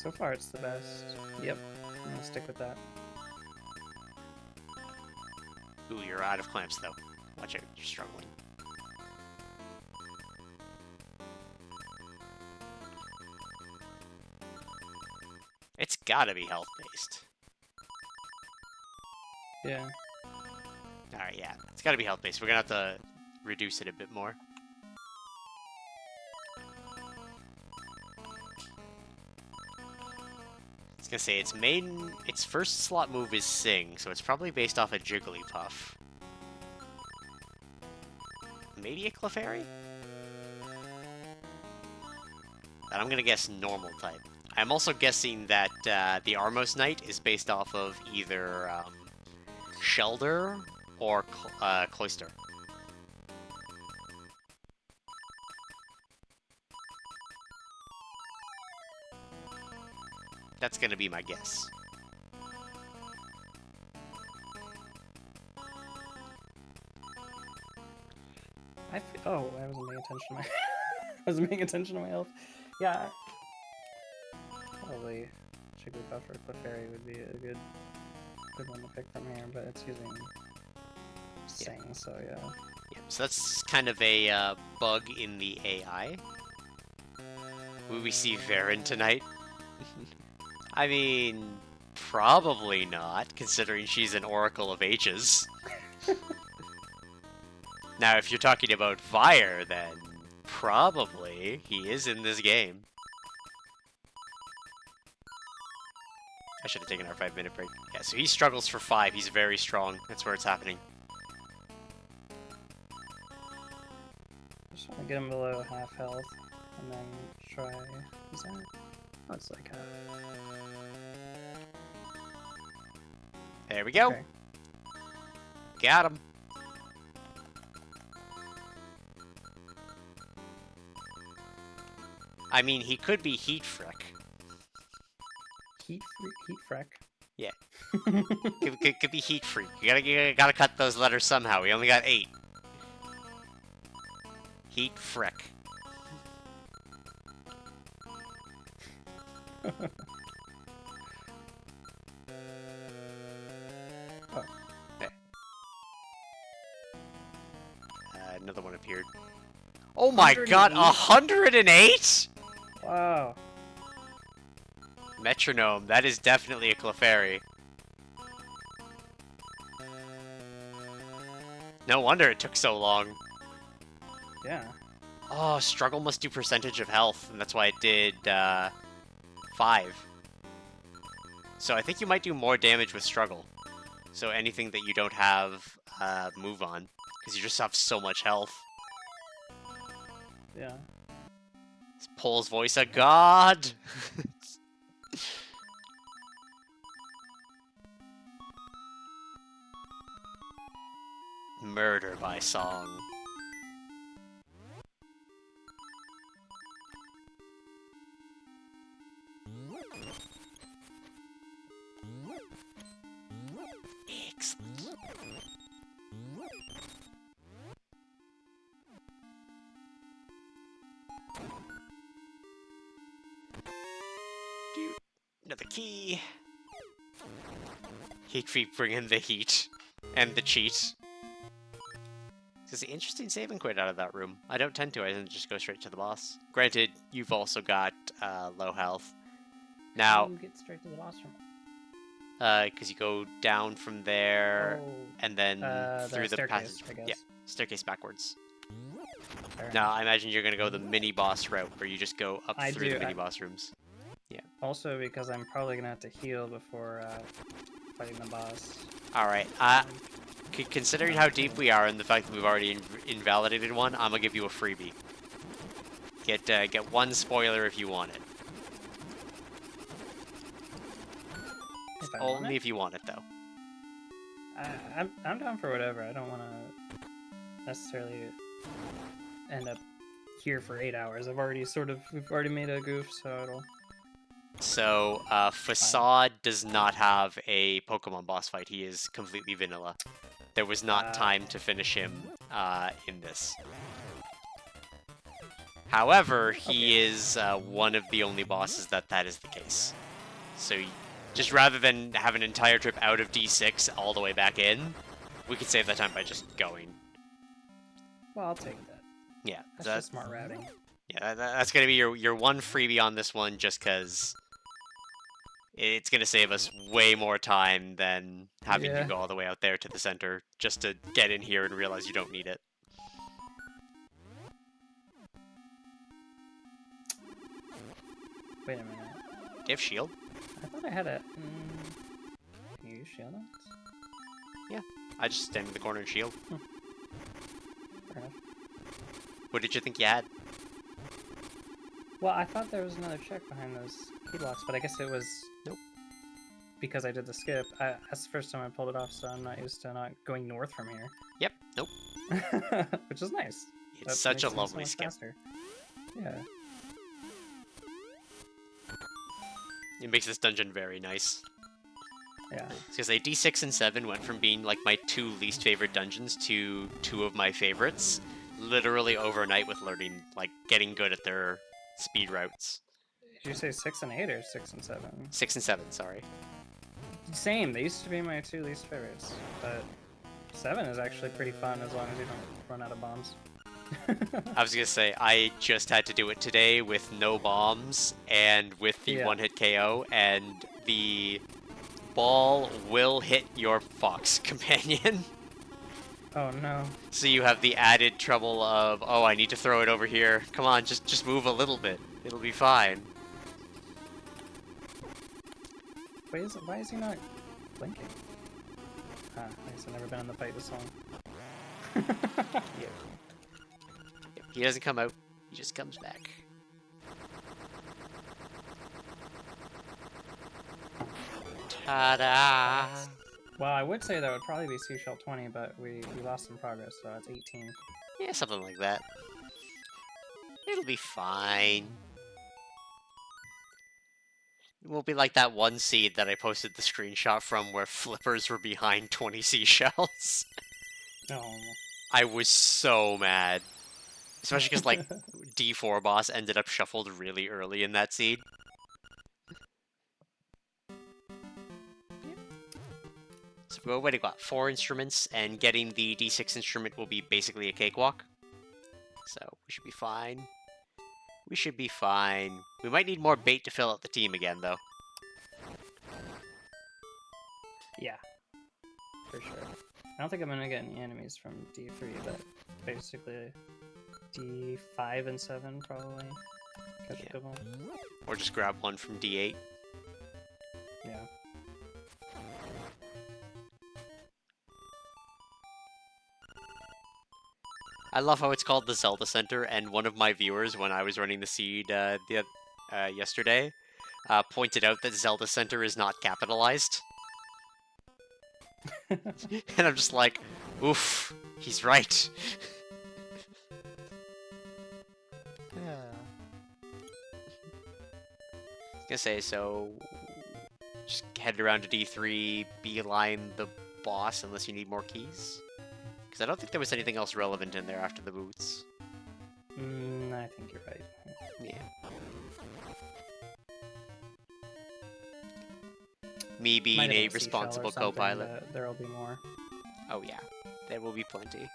So far, it's the best. Yep. I'm gonna stick with that. Ooh, you're out of clamps, though. Watch out, you're struggling. It's gotta be health-based. Yeah. Alright, yeah. It's gotta be health-based. We're gonna have to reduce it a bit more. I was gonna say, its first slot move is Sing, so it's probably based off a Jigglypuff. Maybe a Clefairy? And I'm gonna guess normal type. I'm also guessing that the Armos Knight is based off of either Shelder or Cloyster. That's gonna be my guess. Oh, I wasn't paying attention to my. I wasn't paying attention to my health. Yeah. Probably Jigglypuff or Clefairy would be a good one to pick from here, but it's using Sing, so yeah. Yeah, so that's kind of a bug in the AI. Will we see Varen tonight? I mean, probably not, considering she's an Oracle of Ages. Now, if you're talking about Fire, then probably he is in this game. I should have taken our 5-minute break. Yeah, so he struggles for 5. He's very strong. That's where it's happening. Just want to get him below half health, and then try. Is that? Oh, it's like half. There we go. Okay. Got him. I mean, he could be Heat Frick. Heat Freck. Yeah. could be Heat Freak. You gotta cut those letters somehow. We only got 8. Heat Frick. Oh. Okay. Another one appeared. Oh my god, 108?! Wow. Metronome, that is definitely a Clefairy. No wonder it took so long. Yeah. Oh, Struggle must do percentage of health, and that's why it did 5. So I think you might do more damage with Struggle. So anything that you don't have move on, because you just have so much health. Yeah. Is Pole's voice a god? Murder by song. Excellent. Dude, another key. Heat Freak bringing the heat and the cheat. It's an interesting saving quit out of that room. I don't tend to. I tend to just go straight to the boss. Granted, you've also got low health. Now, you get straight to the boss room. Because you go down from there, and then through the staircase, passage. I guess. Yeah, staircase backwards. Fair Now, enough. I imagine you're gonna go the mini boss route, where you just go up through the mini boss rooms. Yeah. Also, because I'm probably gonna have to heal before fighting the boss. All right. Considering how deep we are and the fact that we've already invalidated one, I'm gonna give you a freebie. Get one spoiler if you want it. Only if you want it, though. I'm down for whatever. I don't want to necessarily end up here for 8 hours. We've already made a goof, so So, Facade does not have a Pokemon boss fight. He is completely vanilla. There was not time to finish him in this. However, he is one of the only bosses that is the case. So, just rather than have an entire trip out of D6 all the way back in, we could save that time by just going. Well, I'll take that. Yeah, that's just smart routing. Yeah, that's gonna be your one freebie on this one, just because it's gonna save us way more time than having you go all the way out there to the center just to get in here and realize you don't need it. Wait a minute. Do you have shield? I thought I had a... Can you use shield on? Yeah, I just stand in the corner and shield. Fair enough. What did you think you had? Well, I thought there was another check behind those key blocks, but I guess it was... Nope. Because I did the skip. That's the first time I pulled it off, so I'm not used to not going north from here. Yep, nope. Which is nice. It's such a lovely skip. Faster. Yeah. It makes this dungeon very nice. Yeah. Because D6 and 7 went from being like my 2 least favorite dungeons to 2 of my favorites, literally overnight with learning, like, getting good at their speed routes. Did you say 6 and 8 or 6 and 7? 6 and 7, sorry. Same. They used to be my 2 least favorites, but 7 is actually pretty fun as long as you don't run out of bombs. I was gonna say, I just had to do it today with no bombs and with the one-hit KO, and the ball will hit your fox companion. Oh no. So you have the added trouble of, oh, I need to throw it over here. Come on, just move a little bit. It'll be fine. Why is he not blinking? I guess I've never been in the fight this long. Yeah. He doesn't come out, he just comes back. Ta-da! Well, I would say that would probably be Seashell 20, but we lost some progress, so that's 18. Yeah, something like that. It'll be fine. It won't be like that one seed that I posted the screenshot from where flippers were behind 20 seashells. No. I was so mad. Especially because, like, D4 boss ended up shuffled really early in that seed. So we're waiting, what, 4 instruments, and getting the D6 instrument will be basically a cakewalk. So we should be fine. We should be fine. We might need more bait to fill out the team again, though. Yeah. For sure. I don't think I'm gonna get any enemies from D3, but basically D5 and 7 probably. Catch a couple. Or just grab one from D8. Yeah. I love how it's called the Zelda Center, and one of my viewers, when I was running the seed yesterday, pointed out that Zelda Center is not capitalized. And I'm just like, oof, he's right. I was gonna say, so just head around to D3, beeline the boss unless you need more keys. Because I don't think there was anything else relevant in there after the boots. I think you're right. Yeah. Me being a responsible co-pilot. There'll be more. Oh yeah, there will be plenty.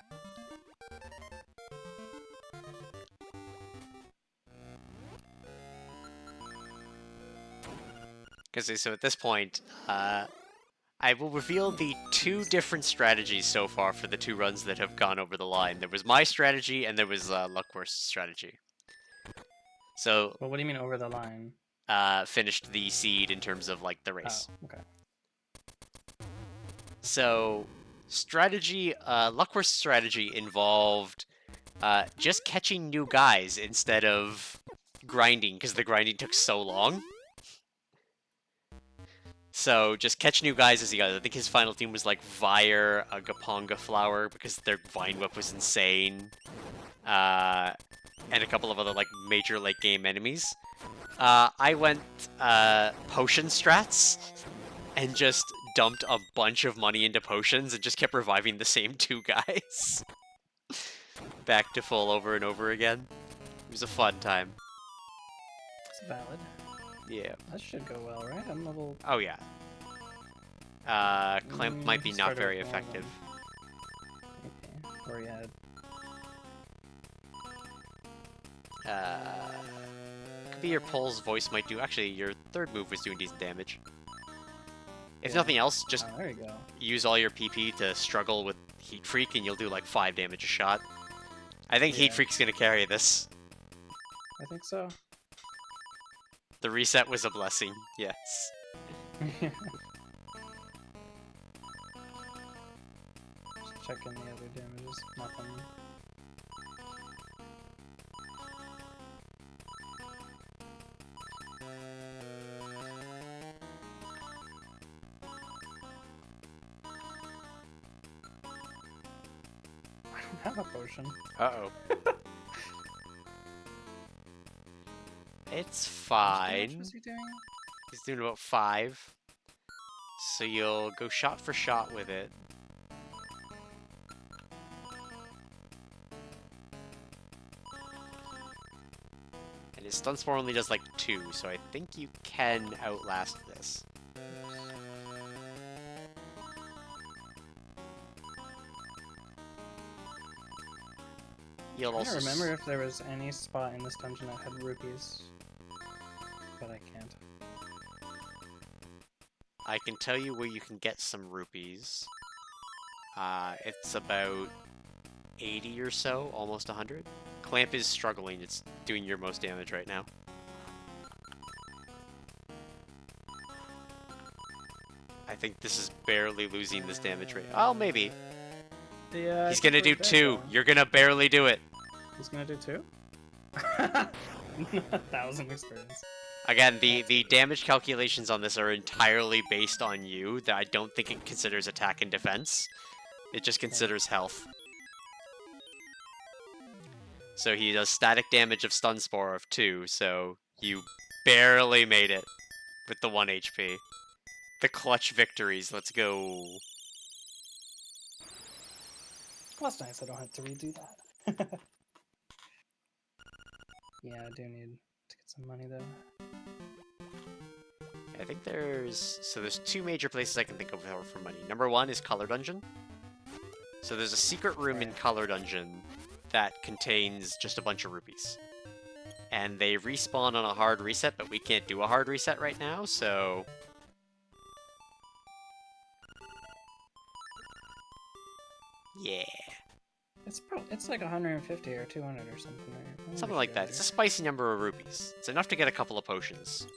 Because so at this point, I will reveal the 2 different strategies so far for the 2 runs that have gone over the line. There was my strategy, and there was Luckworth's strategy. So, well, what do you mean over the line? Finished the seed in terms of, like, the race. Oh, okay. So, strategy, Luckworth's strategy involved just catching new guys instead of grinding, because the grinding took so long. So, just catch new guys as he goes. I think his final team was like Vire, a Gaponga Flower, because their Vine Whip was insane. And a couple of other like major late game enemies. I went potion strats and just dumped a bunch of money into potions and just kept reviving the same 2 guys. Back to full over and over again. It was a fun time. It's valid. Yeah. That should go well, right? I'm level... Oh, yeah. Clamp might be not very effective. Okay. Or yeah. Could be your Pole's voice might do... Actually, your 3rd move was doing decent damage. If nothing else, just there you go. use all your PP to struggle with Heat Freak and you'll do like 5 damage a shot. I think Heat Freak's gonna carry this. I think so. The reset was a blessing, yes. Just checking the other damages. Nothing. I don't have a potion. Uh-oh. It's fine. How much was he doing? He's doing about 5. So you'll go shot for shot with it. And his stun spore only does like 2, so I think you can outlast this. You'll I also don't remember if there was any spot in this dungeon that had rupees, but I can't. I can tell you where you can get some rupees. It's about 80 or so, almost 100. Clamp is struggling, it's doing your most damage right now. I think this is barely losing this damage rate. Oh, maybe. Yeah, He's gonna do 2. You're gonna barely do it. He's gonna do 2? 1,000 experience. Again, the damage calculations on this are entirely based on you. That I don't think it considers attack and defense. It just considers health. So he does static damage of stun spore of 2, so you barely made it with the 1 HP. The clutch victories, let's go. Well, that's nice, I don't have to redo that. Yeah, I do need to get some money though. I think there's 2 major places I can think of for money. Number 1 is Color Dungeon. So there's a secret room in Color Dungeon that contains just a bunch of rupees. And they respawn on a hard reset, but we can't do a hard reset right now, so... Yeah. It's like 150 or 200 or something, right? Something like that. It's a spicy number of rupees. It's enough to get a couple of potions.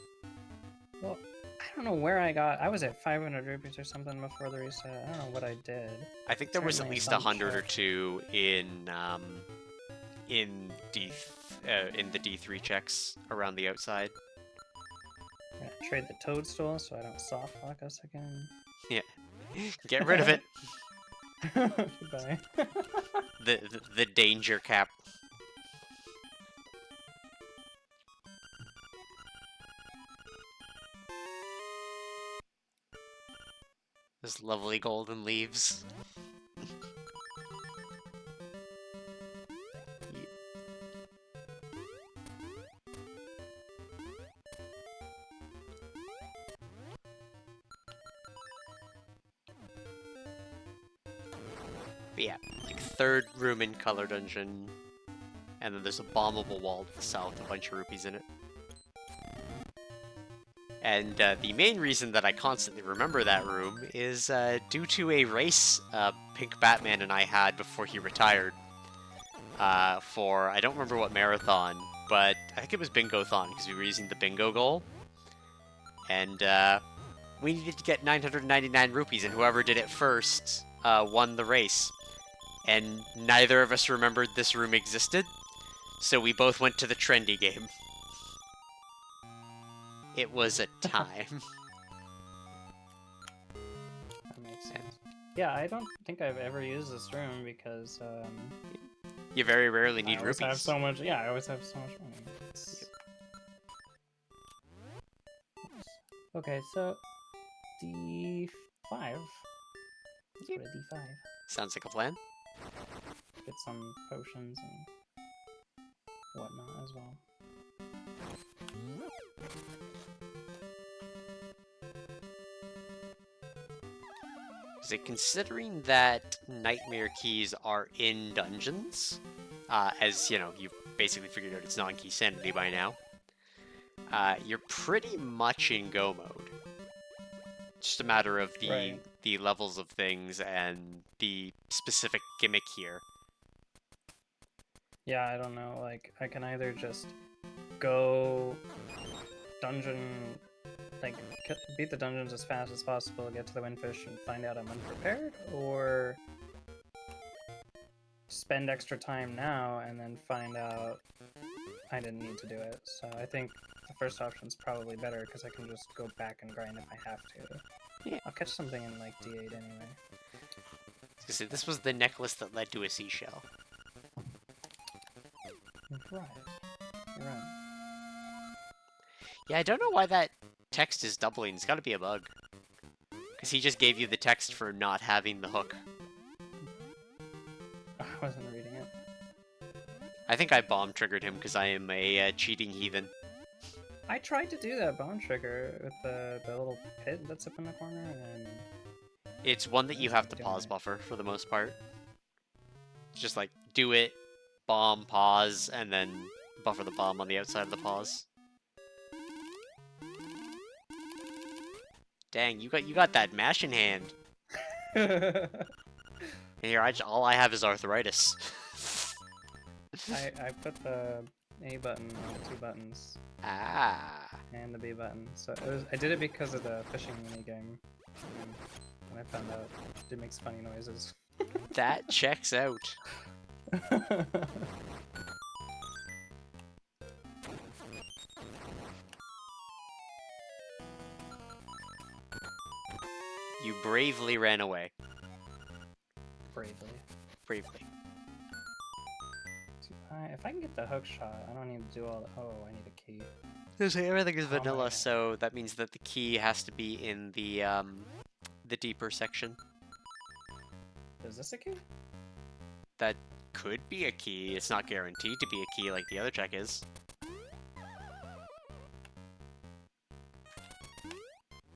Well, I don't know where I was at 500 rupees or something before the reset. I don't know what I did. I think there was at least 100 or 2 in the D3 checks around the outside. I'm gonna trade the toadstool so I don't soft lock us again. Yeah. Get rid of it. Goodbye. the danger cap. Those lovely golden leaves. But yeah, like 3rd room in Color Dungeon, and then there's a bombable wall to the south, a bunch of rupees in it. And the main reason that I constantly remember that room is due to a race Pink Batman and I had before he retired. For, I don't remember what marathon, but I think it was Bingo-thon, because we were using the bingo goal. And we needed to get 999 rupees, and whoever did it first won the race. And neither of us remembered this room existed, so we both went to the trendy game. It was a time. That makes sense. Yeah, I don't think I've ever used this room because You very rarely need I always rupees. have so much. Yeah, I always have so much money. Okay, so D5. Let's go to D5. Sounds like a plan. Get some potions and whatnot as well. Is it considering that nightmare keys are in dungeons? As, you know, you've basically figured out it's non-key sanity by now. You're pretty much in go mode. Just a matter of the levels of things and the specific gimmick here. Yeah, I don't know. Like, I can either just go dungeon, like, beat the dungeons as fast as possible, get to the windfish, and find out I'm unprepared, or spend extra time now and then find out I didn't need to do it. So I think the first option's probably better because I can just go back and grind if I have to. Yeah. I'll catch something in like D8 anyway. See, this was the necklace that led to a seashell. Right. You're right. Yeah, I don't know why that text is doubling. It's gotta be a bug. Because he just gave you the text for not having the hook. I wasn't reading it. I think I bomb-triggered him because I am a cheating heathen. I tried to do that bone trigger with the little pit that's up in the corner, and It's one that you have to pause buffer for the most part. Just like, do it, bomb, pause, and then buffer the bomb on the outside of the pause. Dang, you got that mash in hand. And here, all I have is arthritis. I put the A button on the 2 buttons. Ah. And the B button. So I did it because of the fishing minigame. And I found out it makes funny noises. That checks out. You bravely ran away. Bravely. Bravely. If I can get the hook shot, I don't need to do all the... Oh, I need a key. Everything is Oh my vanilla, God. so that means that the key has to be in the deeper section. Is this a key? That could be a key. It's not guaranteed to be a key like the other check is.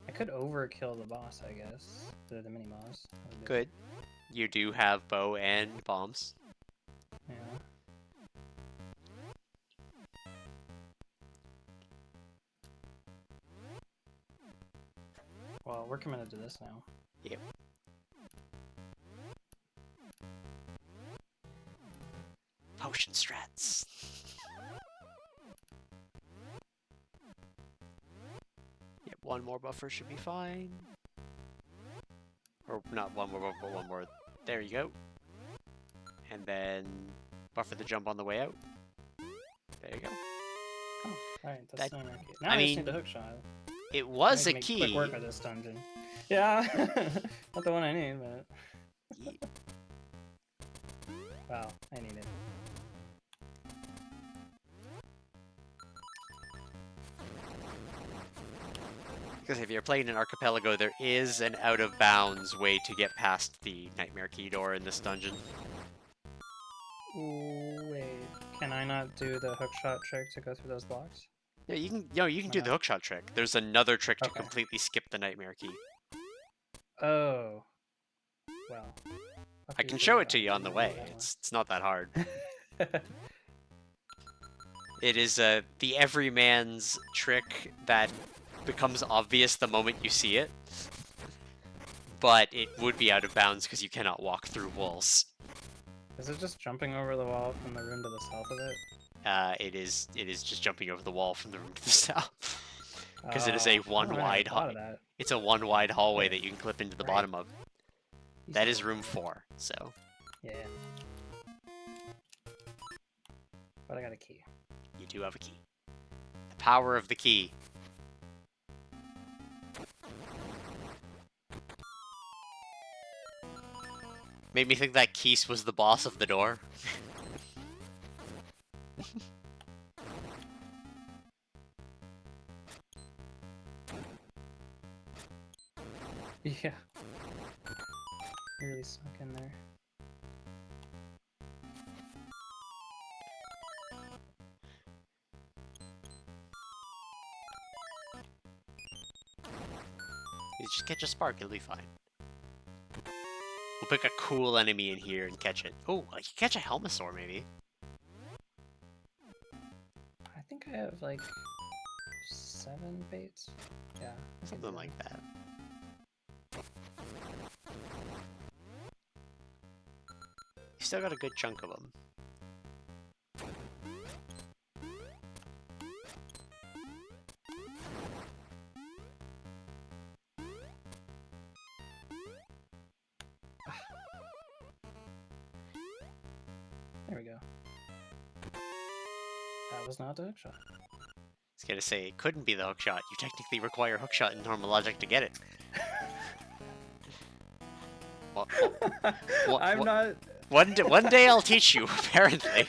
I could overkill the boss, I guess. The mini boss. Good. You do have bow and bombs. Yeah. Well, we're committed to this now. Yep. Potion strats. Yep, one more buffer should be fine. Or not one more buffer, but one more. There you go. And then buffer the jump on the way out. There you go. Oh, alright, that's not a key. Now I I just mean, need the hook shot. It was a Make key. quick work of this dungeon. Yeah, not the one I need, but... Wow, I need it. Because if you're playing an archipelago, there is an out-of-bounds way to get past the Nightmare Key door in this dungeon. Ooh, wait, can I not do the hookshot trick to go through those blocks? Yeah, you can. You can do the hookshot trick. There's another trick to Okay. completely skip the Nightmare Key. Oh, well. I can show it to you on the way. It's not that hard. It is the everyman's trick that becomes obvious the moment you see it, but it would be out of bounds because you cannot walk through walls. Is it just jumping over the wall from the room to the south of it? It is just jumping over the wall from the room to the south. Because it is a one-wide It's a one-wide hallway that you can clip into the bottom of. That is room 4, so... Yeah. But I got a key. You do have a key. The power of the key. Made me think that Keese was the boss of the door. Yeah. You're really stuck in there. You just catch a spark, it'll be fine. We'll pick a cool enemy in here and catch it. Oh, I can catch a Helmasaur, maybe. I think I have like 7 baits. Yeah, Something like that. You still got a good chunk of them. There we go. That was not the hook shot. I was gonna say, it couldn't be the hookshot. You technically require hookshot in normal logic to get it. I'm not... One day I'll teach you, apparently.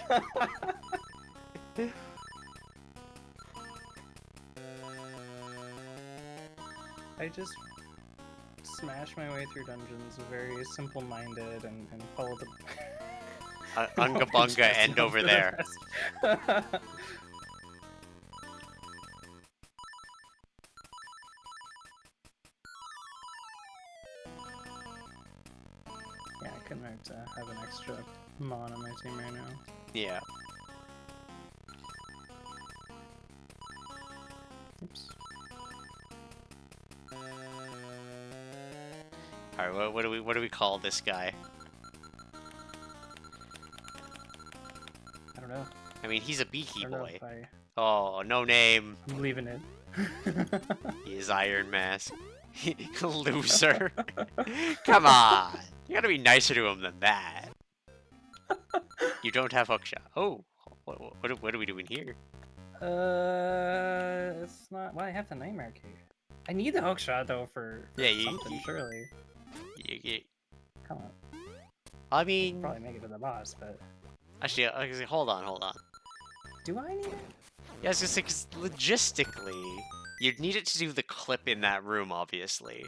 I just smash my way through dungeons, very simple-minded, and follow the... Unga bunga, end over there. Yeah, I couldn't hurt to have an extra Mon on my team right now. Yeah. Oops. Alright, what do we call this guy? I don't know. I mean, he's a beaky I don't know boy. if I... Oh, no name. I'm leaving it. He is Iron Mask. Loser. Come on. You gotta be nicer to him than that. You don't have hookshot. Oh, what are we doing here? It's not... Well, I have the Nightmare Cave. I need the hookshot, though, for something, surely. Come on. I mean... Probably make it to the boss, but... Actually, hold on. Do I need it? Yeah, I was gonna say, 'cause logistically, you'd need it to do the clip in that room, obviously.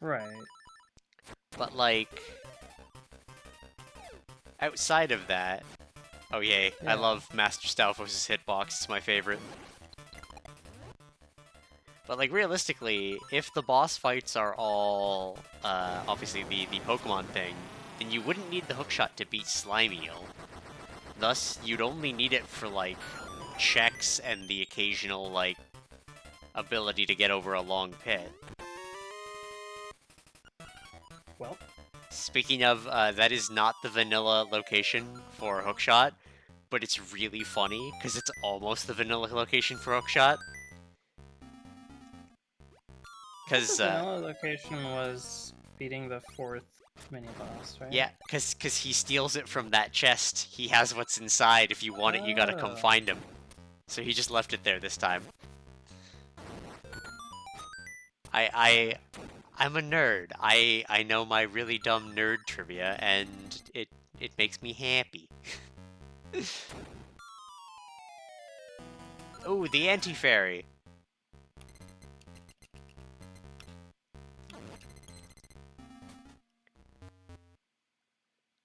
Right. But, like... outside of that... Oh, yay. Yeah. I love Master Stalfos' hitbox. It's my favorite. But, like, realistically, if the boss fights are all, obviously the Pokemon thing, then you wouldn't need the hookshot to beat Slimeal. Thus, you'd only need it for, like, checks and the occasional, like, ability to get over a long pit. Well. Speaking of, that is not the vanilla location for hookshot, but it's really funny, because it's almost the vanilla location for hookshot. Because, the vanilla location was beating the 4th mini-boss, right? Yeah, because he steals it from that chest. He has what's inside. If you want it, you gotta come find him. So he just left it there this time. I'm a nerd. I know my really dumb nerd trivia, and it makes me happy. Oh, the anti-fairy.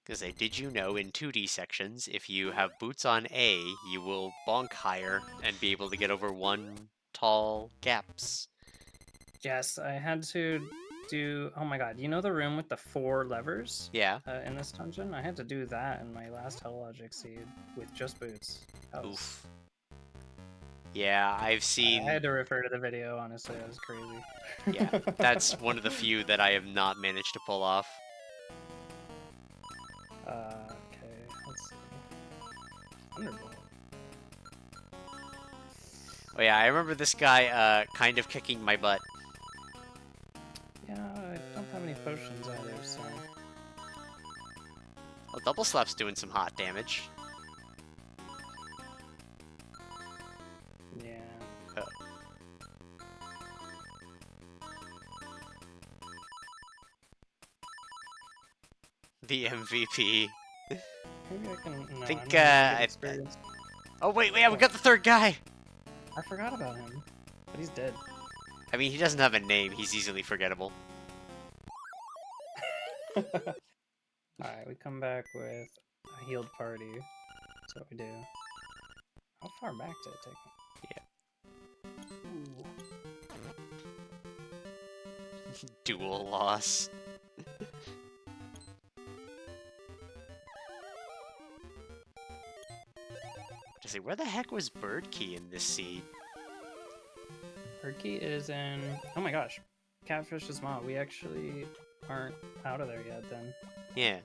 Because did you know in 2D sections, if you have boots on A, you will bonk higher and be able to get over 1 tall gaps. Yes, I had to do... Oh my god, you know the room with the 4 levers? Yeah. In this dungeon? I had to do that in my last Hell Logic seed with just boots. Oof. Yeah, I've seen... I had to refer to the video, honestly, that was crazy. Yeah, that's one of the few that I have not managed to pull off. Okay, let's see. Thunderbolt. Oh yeah, I remember this guy, kind of kicking my butt. Yeah, I don't have any potions either, so... Well, Double Slap's doing some hot damage. Yeah. Oh. The MVP. Maybe I can... No, I think, oh, wait, we got the 3rd guy! I forgot about him, but he's dead. I mean, he doesn't have a name, he's easily forgettable. Alright, we come back with a healed party. That's what we do. How far back did it take me? Ooh. Dual loss. To say, where the heck was Birdkey in this seed? Birdkey is in... Oh my gosh. Catfish's mom. We actually aren't out of there yet then. Yeah.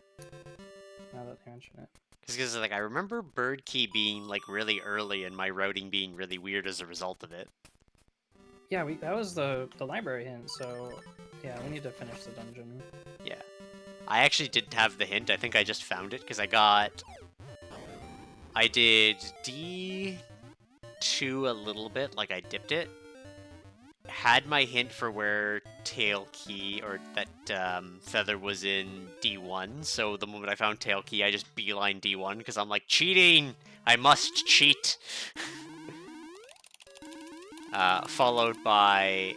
Now that you mention it. Because like I remember Birdkey being like really early and my routing being really weird as a result of it. Yeah, that was the library hint, so yeah, we need to finish the dungeon. Yeah. I actually didn't have the hint. I think I just found it because I did D2 a little bit, like I dipped it. Had my hint for where Tail Key, or that Feather was in D1, so the moment I found Tail Key, I just beeline D1, because I'm like, cheating! I must cheat! Followed by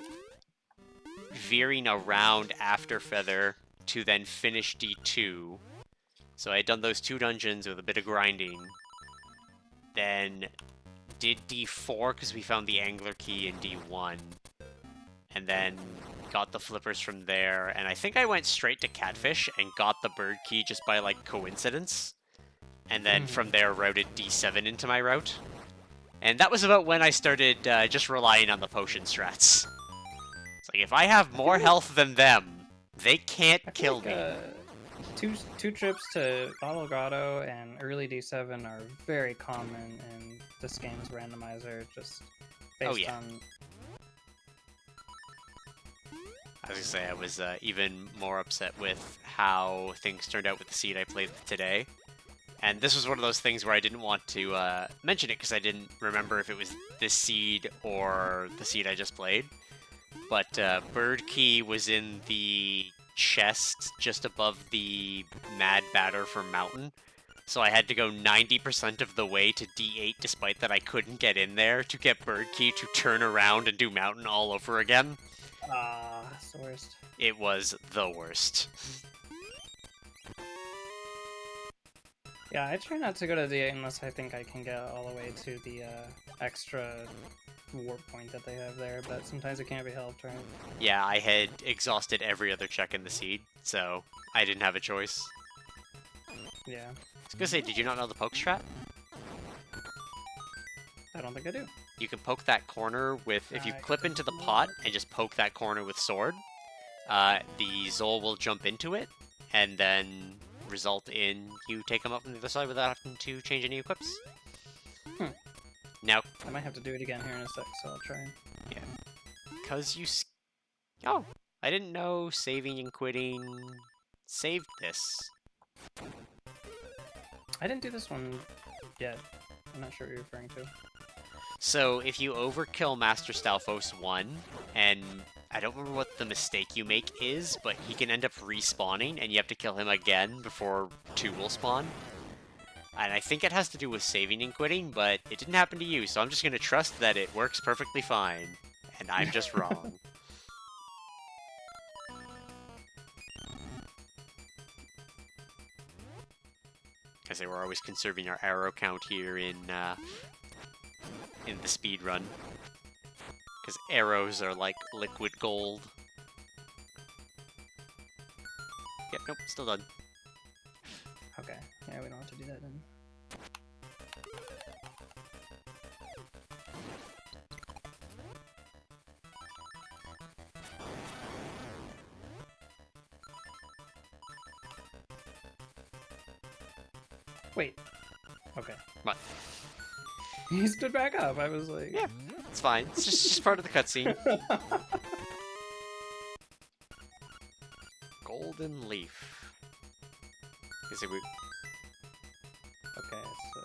veering around after Feather to then finish D2. So I had done those 2 dungeons with a bit of grinding. Then did D4 because we found the Angler Key in D1. And then got the flippers from there. And I think I went straight to Catfish and got the Bird Key just by, like, coincidence. And then from there routed D7 into my route. And that was about when I started just relying on the potion strats. It's like, if I have more health than them, they can't kill me. Two trips to Bottle Grotto and early D7 are very common in this game's randomizer, just based on... I was gonna say, I was even more upset with how things turned out with the seed I played today. And this was one of those things where I didn't want to mention it because I didn't remember if it was this seed or the seed I just played. But Bird Key was in the chest just above the Mad Batter for Mountain. So I had to go 90% of the way to D8 despite that I couldn't get in there to get Bird Key to turn around and do Mountain all over again. That's the worst. It was the worst. Yeah, I try not to go to D8 unless I think I can get all the way to the extra warp point that they have there, but sometimes it can't be helped, right? Yeah, I had exhausted every other check in the seed, so I didn't have a choice. Yeah. I was gonna say, did you not know the poke strat? I don't think I do. You can poke that corner with, if you clip into the pot and just poke that corner with sword, the Zol will jump into it, and then result in you take them up from the other side without having to change any equips. Now, I might have to do it again here in a sec, so I'll try. Yeah. Because you... Oh, I didn't know saving and quitting saved this. I didn't do this one yet. I'm not sure what you're referring to. So, if you overkill Master Stalfos 1, and I don't remember what the mistake you make is, but he can end up respawning, and you have to kill him again before 2 will spawn. And I think it has to do with saving and quitting, but it didn't happen to you, so I'm just going to trust that it works perfectly fine. And I'm just wrong. I say we're always conserving our arrow count here in the speed run, because arrows are like liquid gold. Yep, nope, still done. Okay, yeah, we don't have to do that then. Wait. Okay. What? He stood back up. I was like... Yeah, it's fine. It's just part of the cutscene. Golden leaf. Is it? Okay, so...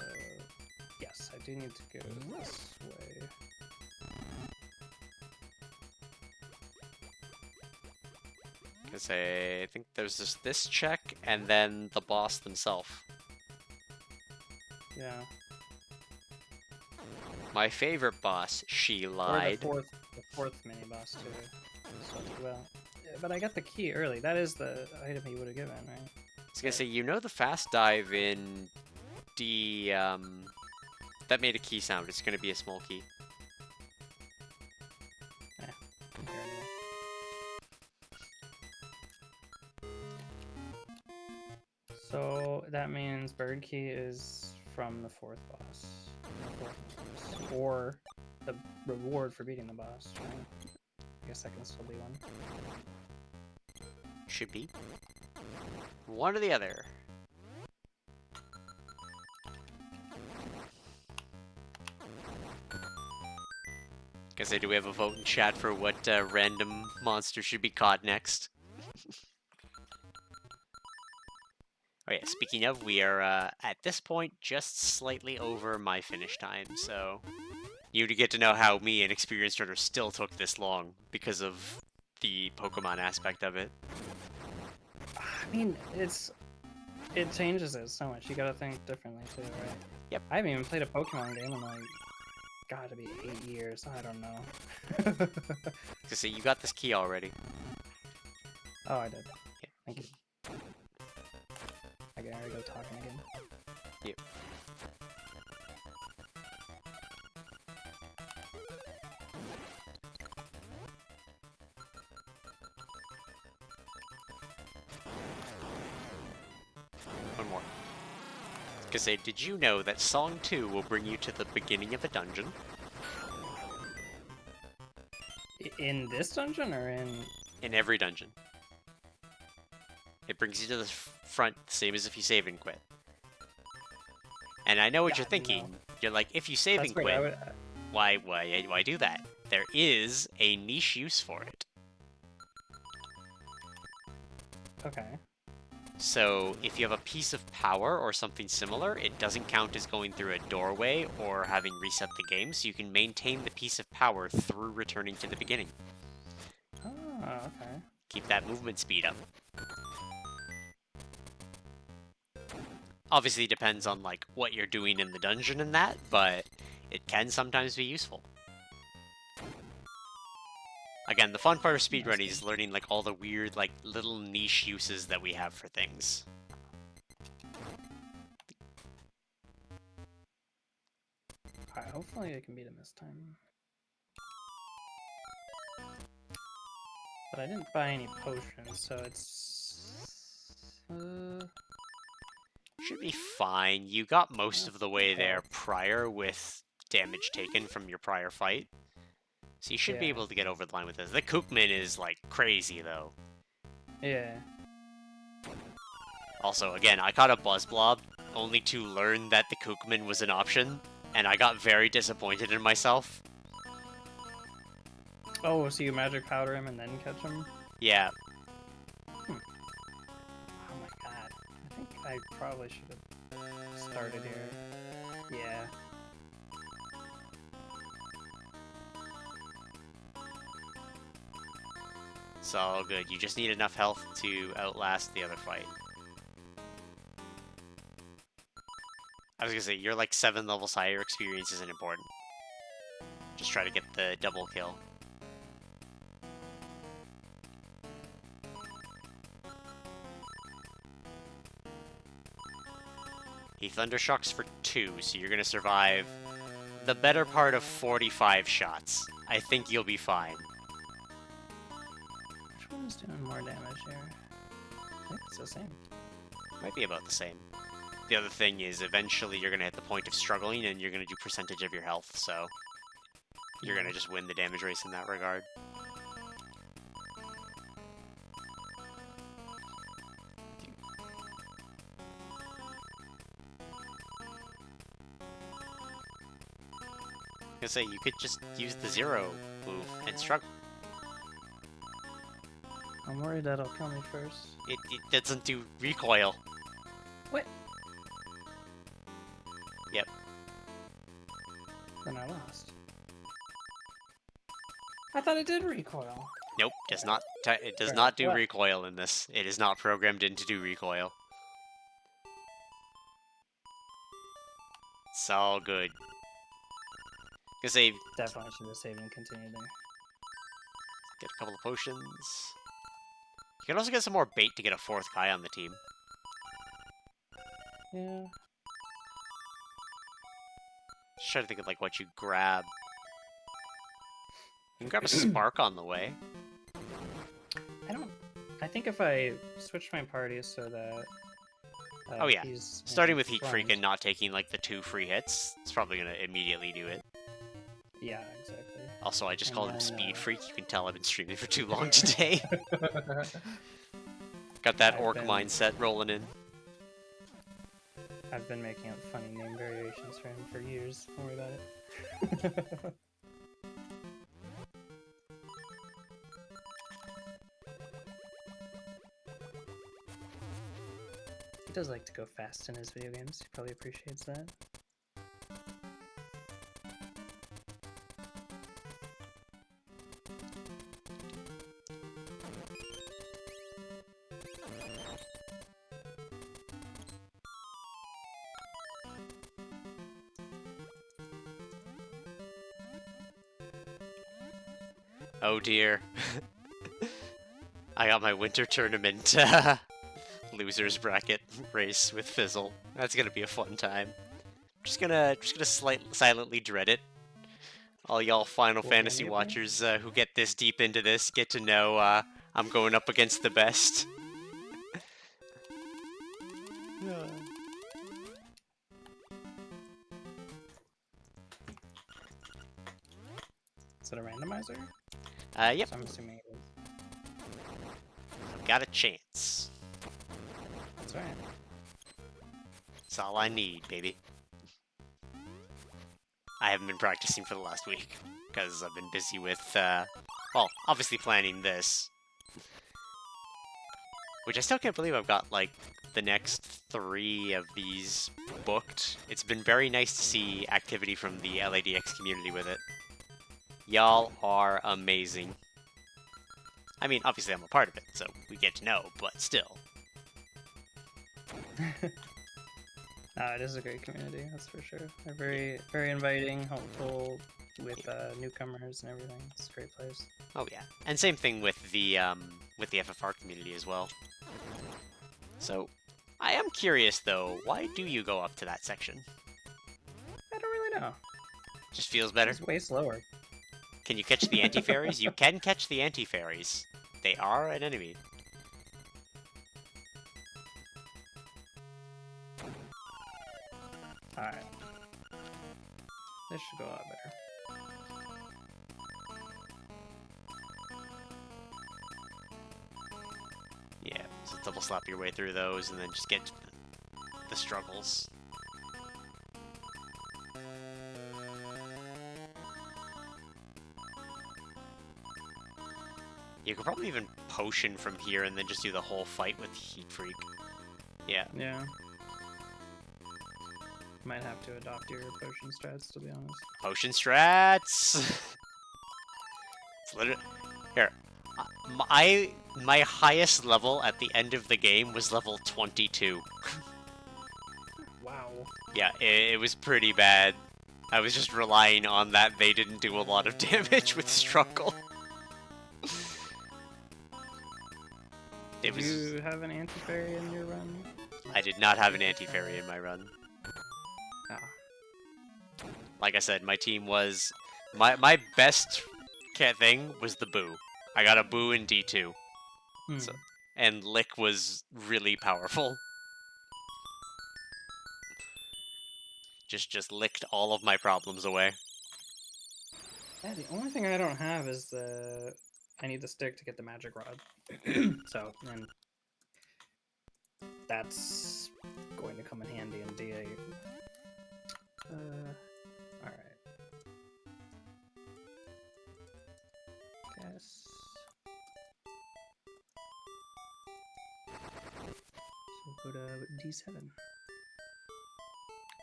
Yes, I do need to go this way. Because I think there's just this check, and then the boss themselves. Yeah. My favorite boss, she lied. Or the fourth mini boss too. So, well, yeah. but I got the key early. That is the item he would have given, right? I was gonna say, you know the fast dive in the, that made a key sound. It's gonna be a small key. Yeah. I'm here anyway. So that means bird key is from the fourth boss. Or the reward for beating the boss, right? I guess that can still be one. Should be. One or the other. Guess I do we have a vote in chat for what random monster should be caught next? Oh yeah, speaking of, we are at this point just slightly over my finish time, so you to get to know how me, an experienced runner, still took this long because of the Pokemon aspect of it. I mean, it changes it so much. You gotta think differently too, right? Yep. I haven't even played a Pokemon game in like gotta be 8 years. I don't know. So see, you got this key already. Oh, I did. Yeah. Thank you. I gotta go talking again. Yep. One more. Cause say, did you know that Song 2 will bring you to the beginning of a dungeon? In this dungeon or in... In every dungeon. It brings you to the front, same as if you save and quit. And I know what you're God, thinking. no. You're like, if you save That's and weird. quit, why do that? There is a niche use for it. Okay. So if you have a piece of power or something similar, it doesn't count as going through a doorway or having reset the game, so you can maintain the piece of power through returning to the beginning. Oh, okay. Keep that movement speed up. Obviously, it depends on like what you're doing in the dungeon and that, but it can sometimes be useful. Again, the fun part of speedrunning is learning like all the weird like little niche uses that we have for things. Alright, hopefully I can beat him this time. But I didn't buy any potions, so it's... Should be fine. You got most of the way there prior with damage taken from your prior fight. So you should be able to get over the line with this. The Kookman is like crazy though. Yeah. Also, again, I caught a Buzzblob only to learn that the Kookman was an option, and I got very disappointed in myself. Oh, so you magic powder him and then catch him? Yeah. Oh my god. I think I probably should have started here. Yeah. It's all good. You just need enough health to outlast the other fight. I was gonna say, you're like 7 levels higher, experience isn't important. Just try to get the double kill. He Thundershocks for 2, so you're gonna survive the better part of 45 shots. I think you'll be fine. Which one's doing more damage here? I think it's the same. Might be about the same. The other thing is, eventually you're gonna hit the point of struggling, and you're gonna do percentage of your health, so you're gonna just win the damage race in that regard. I was gonna say, you could just use the 0 move and struggle. I'm worried that'll kill me first. It doesn't do recoil. What? Yep. Then I lost. I thought it did recoil. Nope, does not. It does Right, not do what? recoil in this. It is not programmed in to do recoil. It's all good. Gonna save. Definitely should have saved and continued there. Get a couple of potions. You can also get some more bait to get a 4th guy on the team. Yeah. Just trying to think of like what you grab. You can grab a spark on the way. I think if I switch my party so that Oh yeah, he's starting in with Heat Freak front. and not taking like the 2 free hits, it's probably gonna immediately do it. Yeah, exactly. Also, I just And called him then, Speed Freak. You can tell I've been streaming for too long today. Got that orc mindset rolling in. I've been making up funny name variations for him for years. Don't worry about it. He does like to go fast in his video games. He probably appreciates that. Oh dear. I got my winter tournament losers bracket race with Fizzle. That's gonna be a fun time. Just gonna silently dread it. All y'all Final Fantasy watchers who get this deep into this get to know I'm going up against the best. Is it a randomizer? Yep. So I'm assuming it is. Got a chance. That's right. That's all I need, baby. I haven't been practicing for the last week, because I've been busy with, well, obviously planning this. Which I still can't believe I've got, like, the next 3 of these booked. It's been very nice to see activity from the LADX community with it. Y'all are amazing. I mean, obviously I'm a part of it, so we get to know, but still. It is a great community, that's for sure. They're very, very inviting, helpful with newcomers and everything. It's a great place. Oh yeah, and same thing with the FFR community as well. So, I am curious though, why do you go up to that section? I don't really know. Just feels better. It's way slower. Can you catch the anti-fairies? You can catch the anti-fairies. They are an enemy. Alright. This should go a lot better. Yeah, so double slap your way through those and then just get to the struggles. You could probably even potion from here and then just do the whole fight with Heat Freak. Yeah. Yeah. Might have to adopt your potion strats, to be honest. Potion strats! It's literally... Here. My highest level at the end of the game was level 22. Wow. Yeah, it was pretty bad. I was just relying on that they didn't do a lot of damage with struggle. Did you have an anti-fairy in your run? I did not have an anti-fairy in my run. Ah. Like I said, my team was... My best thing was the Boo. I got a Boo in D2. So, and Lick was really powerful. Just licked all of my problems away. Yeah, the only thing I don't have is the... I need the stick to get the magic rod. So, and that's going to come in handy in D8. Alright. Guess. So go to D7.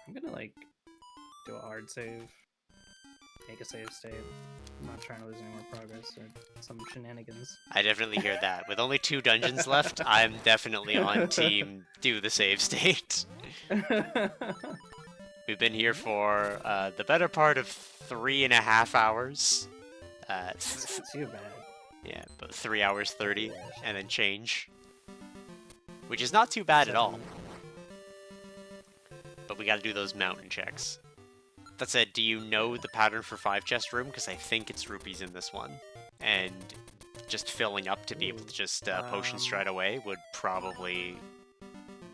I'm gonna, like, do a hard save. Make a save state. I'm not trying to lose any more progress or some shenanigans. I definitely hear that. With only 2 dungeons left, I'm definitely on team do the save state. We've been here for the better part of 3.5 hours. It's not too bad. Yeah, but 3 hours 30, and then change. Which is not too bad at all. But we gotta do those mountain checks. That said, do you know the pattern for 5 chest room? Because I think it's rupees in this one. And just filling up to be able to just potion straight away would probably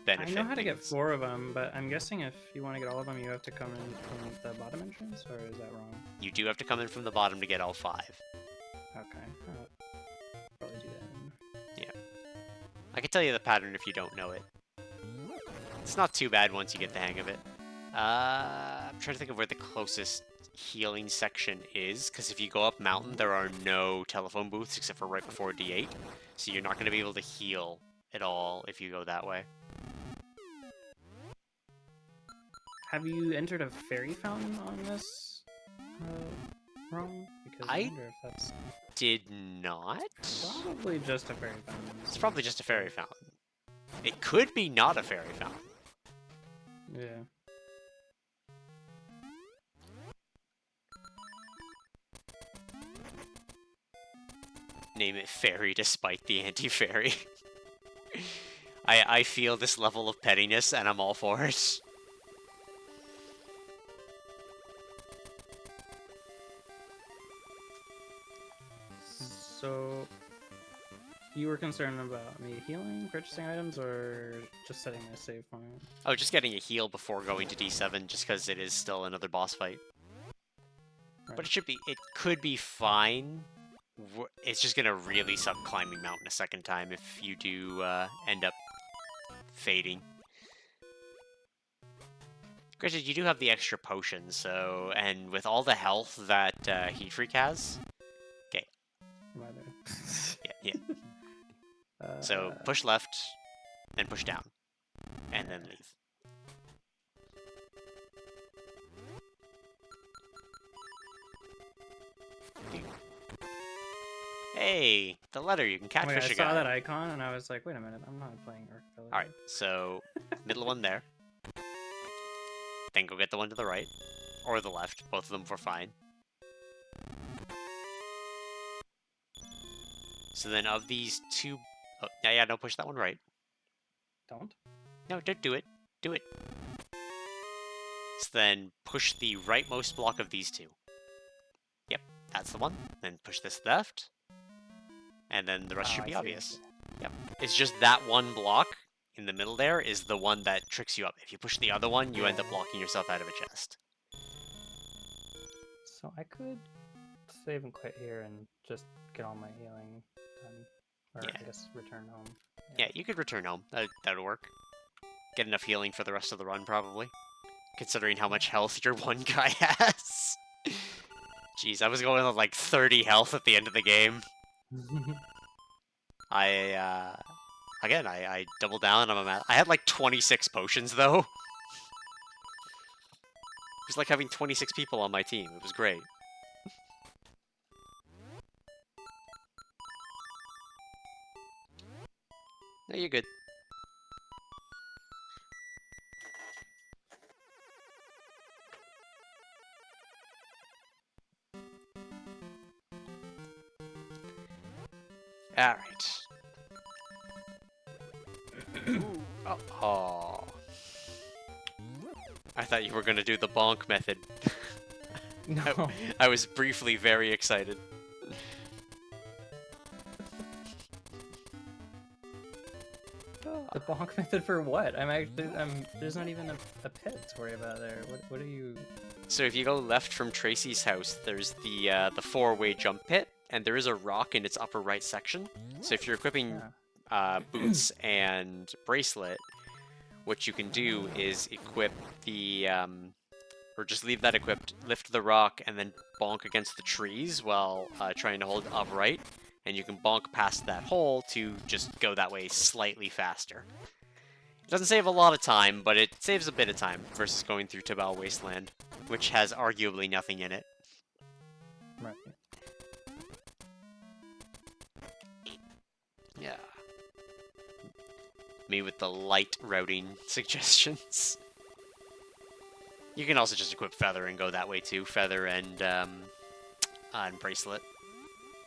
benefit I know how to get things. 4 of them, but I'm guessing if you want to get all of them, you have to come in from the bottom entrance, or is that wrong? You do have to come in from the bottom to get all 5. Okay, I'll probably do that. Yeah. I can tell you the pattern if you don't know it. It's not too bad once you get the hang of it. I'm trying to think of where the closest healing section is, because if you go up mountain, there are no telephone booths except for right before D8, so you're not going to be able to heal at all if you go that way. Have you entered a fairy fountain on this wrong? Because I wonder if that's did not. Probably just a fairy fountain. It's probably just a fairy fountain. It could be not a fairy fountain. Yeah. Name it fairy despite the anti-fairy. I feel this level of pettiness and I'm all for it. So, you were concerned about me healing, purchasing items, or just setting a save point? Oh, just getting a heal before going to D7, just because it is still another boss fight. Right. But it could be fine. It's just gonna really suck climbing mountain a second time if you do end up fading. Granted, you do have the extra potion, so, and with all the health that Heat Freak has, okay. Yeah. So push left, then push down, and then leave. Hey, the letter, you can catfish a guy. I saw that icon and I was like, wait a minute, I'm not playing Archipelago. Alright, so middle one there. Then go get the one to the right, or the left, both of them were fine. So then of these two... Oh, yeah, don't push that one right. Don't? No, don't do it. Do it. So then push the rightmost block of these two. Yep, that's the one. Then push this left. And then the rest should be obvious. Yep. It's just that one block in the middle there is the one that tricks you up. If you push the other one, you end up blocking yourself out of a chest. So I could save and quit here and just get all my healing done. Or I guess return home. Yeah, you could return home. That'll work. Get enough healing for the rest of the run, probably. Considering how much health your one guy has. Jeez, I was going with like 30 health at the end of the game. I doubled down on my I had like 26 potions, though. It was like having 26 people on my team. It was great. No, you're good. Alright. Oh. I thought you were gonna do the bonk method. No. I was briefly very excited. The bonk method for what? There's not even a pit to worry about there. What are you... So if you go left from Tracy's house, there's the 4-way jump pit, and there is a rock in its upper right section. So if you're equipping boots and bracelet, what you can do is equip the, or just leave that equipped, lift the rock, and then bonk against the trees while trying to hold upright, and you can bonk past that hole to just go that way slightly faster. It doesn't save a lot of time, but it saves a bit of time versus going through Tibal Wasteland, which has arguably nothing in it. Right. Yeah. Me with the light routing suggestions. You can also just equip Feather and go that way too. Feather and Bracelet.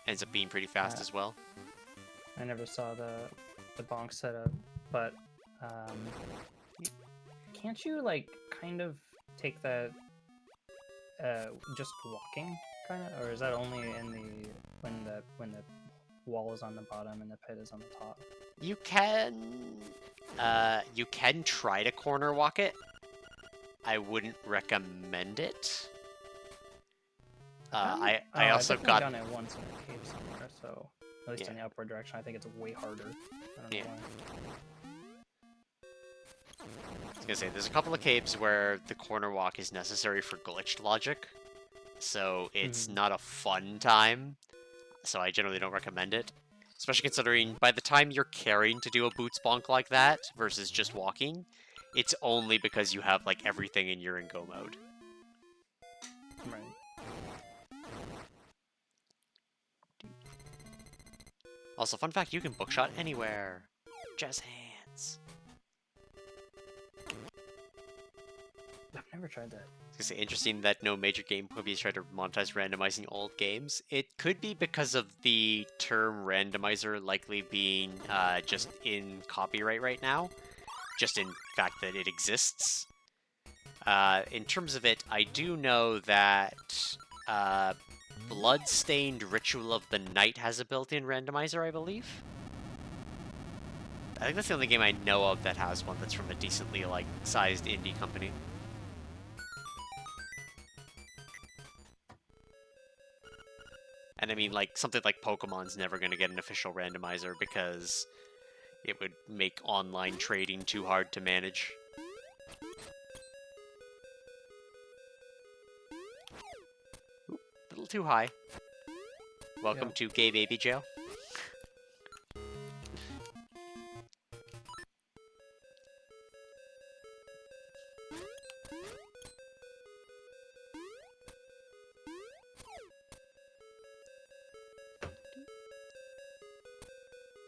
Ends up being pretty fast as well. I never saw the bonk setup, but can't you like kind of take that just walking kind of, or is that only in the when the wall is on the bottom and the pit is on the top? You can try to corner walk it. I wouldn't recommend it. I also I've got done it once in a cave somewhere, so at least in the upward direction, I think it's way harder. I don't know why. I was gonna say, there's a couple of caves where the corner walk is necessary for glitched logic, so it's not a fun time, so I generally don't recommend it. Especially considering by the time you're carrying to do a boots bonk like that versus just walking, it's only because you have like everything in your in-go mode. Right. Also, fun fact, you can bookshot anywhere. Jazz hands. I've never tried that. I was gonna say, interesting that no major game companies try to monetize randomizing old games. It could be because of the term randomizer likely being just in copyright right now. Just in fact that it exists. In terms of it, I do know that Bloodstained Ritual of the Night has a built-in randomizer, I believe. I think that's the only game I know of that has one that's from a decently like sized indie company. And I mean, like, something like Pokemon's never going to get an official randomizer because it would make online trading too hard to manage. Ooh, a little too high. Welcome to Gay Baby Jail.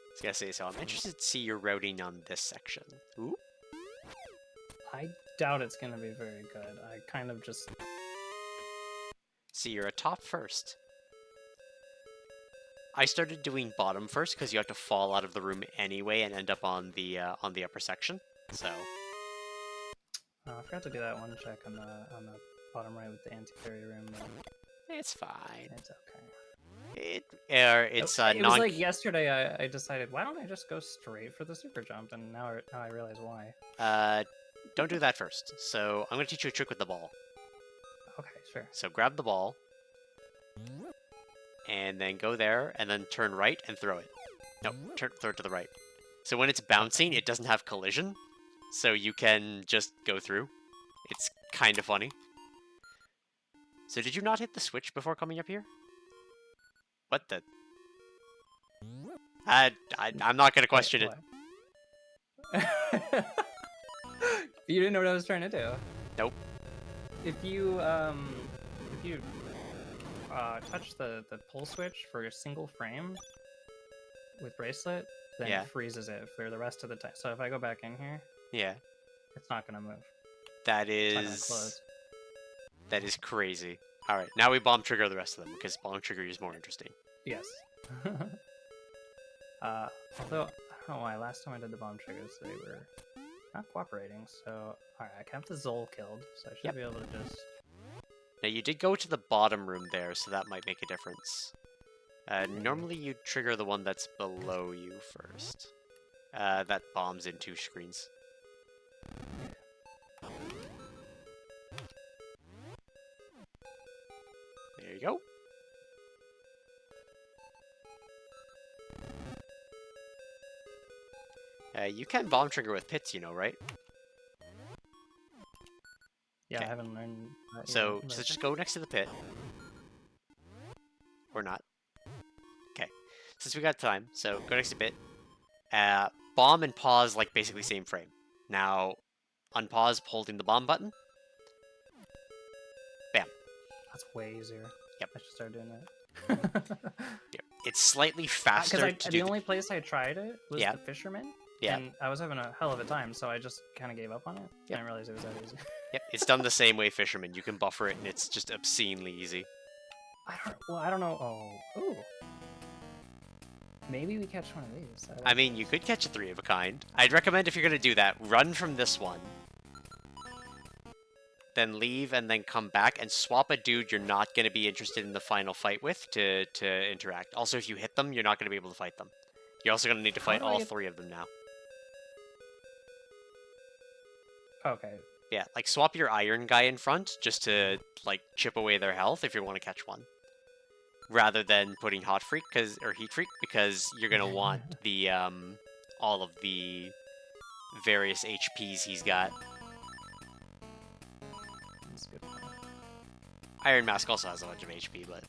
I was gonna say, so I'm interested to see your routing on this section. Ooh. I doubt it's gonna be very good. I kind of just... See, you're a top first. I started doing bottom first because you have to fall out of the room anyway and end up on the upper section. So. Oh, I forgot to do that one check on the bottom right with the anti-fairy room. It's fine. It's okay. It was like yesterday. I decided, why don't I just go straight for the super jump? And now I realize why. Don't do that first. So I'm gonna teach you a trick with the ball. Okay, sure. So grab the ball, and then go there, and then turn right and throw it. No, throw it to the right. So when it's bouncing, it doesn't have collision, so you can just go through. It's kind of funny. So did you not hit the switch before coming up here? What the? I'm not gonna question it. You didn't know what I was trying to do. Nope. If you touch the pull switch for a single frame with bracelet, then it freezes it for the rest of the time. So if I go back in here, it's not gonna move. That is crazy. All right, now we bomb trigger the rest of them because bomb trigger is more interesting. Yes. Although I don't know why last time I did the bomb triggers they were not cooperating. So all right, I have the Zol killed, so I should be able to just. Now you did go to the bottom room there, so that might make a difference. Normally you trigger the one that's below you first. That bombs in 2 screens. There you go. You can bomb trigger with pits, you know, right? Yeah, I haven't learned that so yet, just go next to the pit. Or not. Okay. Since we got time, so go next to the pit. Bomb and pause, like, basically same frame. Now, unpause holding the bomb button. Bam. That's way easier. Yep. I should start doing that. Yep. It's slightly faster because the only place I tried it was the Fisherman. Yeah. And I was having a hell of a time, so I just kind of gave up on it. I didn't realize it was that easy. Yep, it's done the same way Fisherman. You can buffer it, and it's just obscenely easy. I don't know. Oh, ooh. Maybe we catch one of these. I mean, you could catch a 3 of a kind. I'd recommend if you're going to do that, run from this one. Then leave and then come back and swap a dude you're not going to be interested in the final fight with to interact. Also, if you hit them, you're not going to be able to fight them. You're also going to need to fight all 3 of them now. Okay. Yeah, like swap your iron guy in front just to like chip away their health if you want to catch one. Rather than putting Hot Freak or Heat Freak, because you're going to want the all of the various HPs he's got. That's good. Iron Mask also has a bunch of HP, but...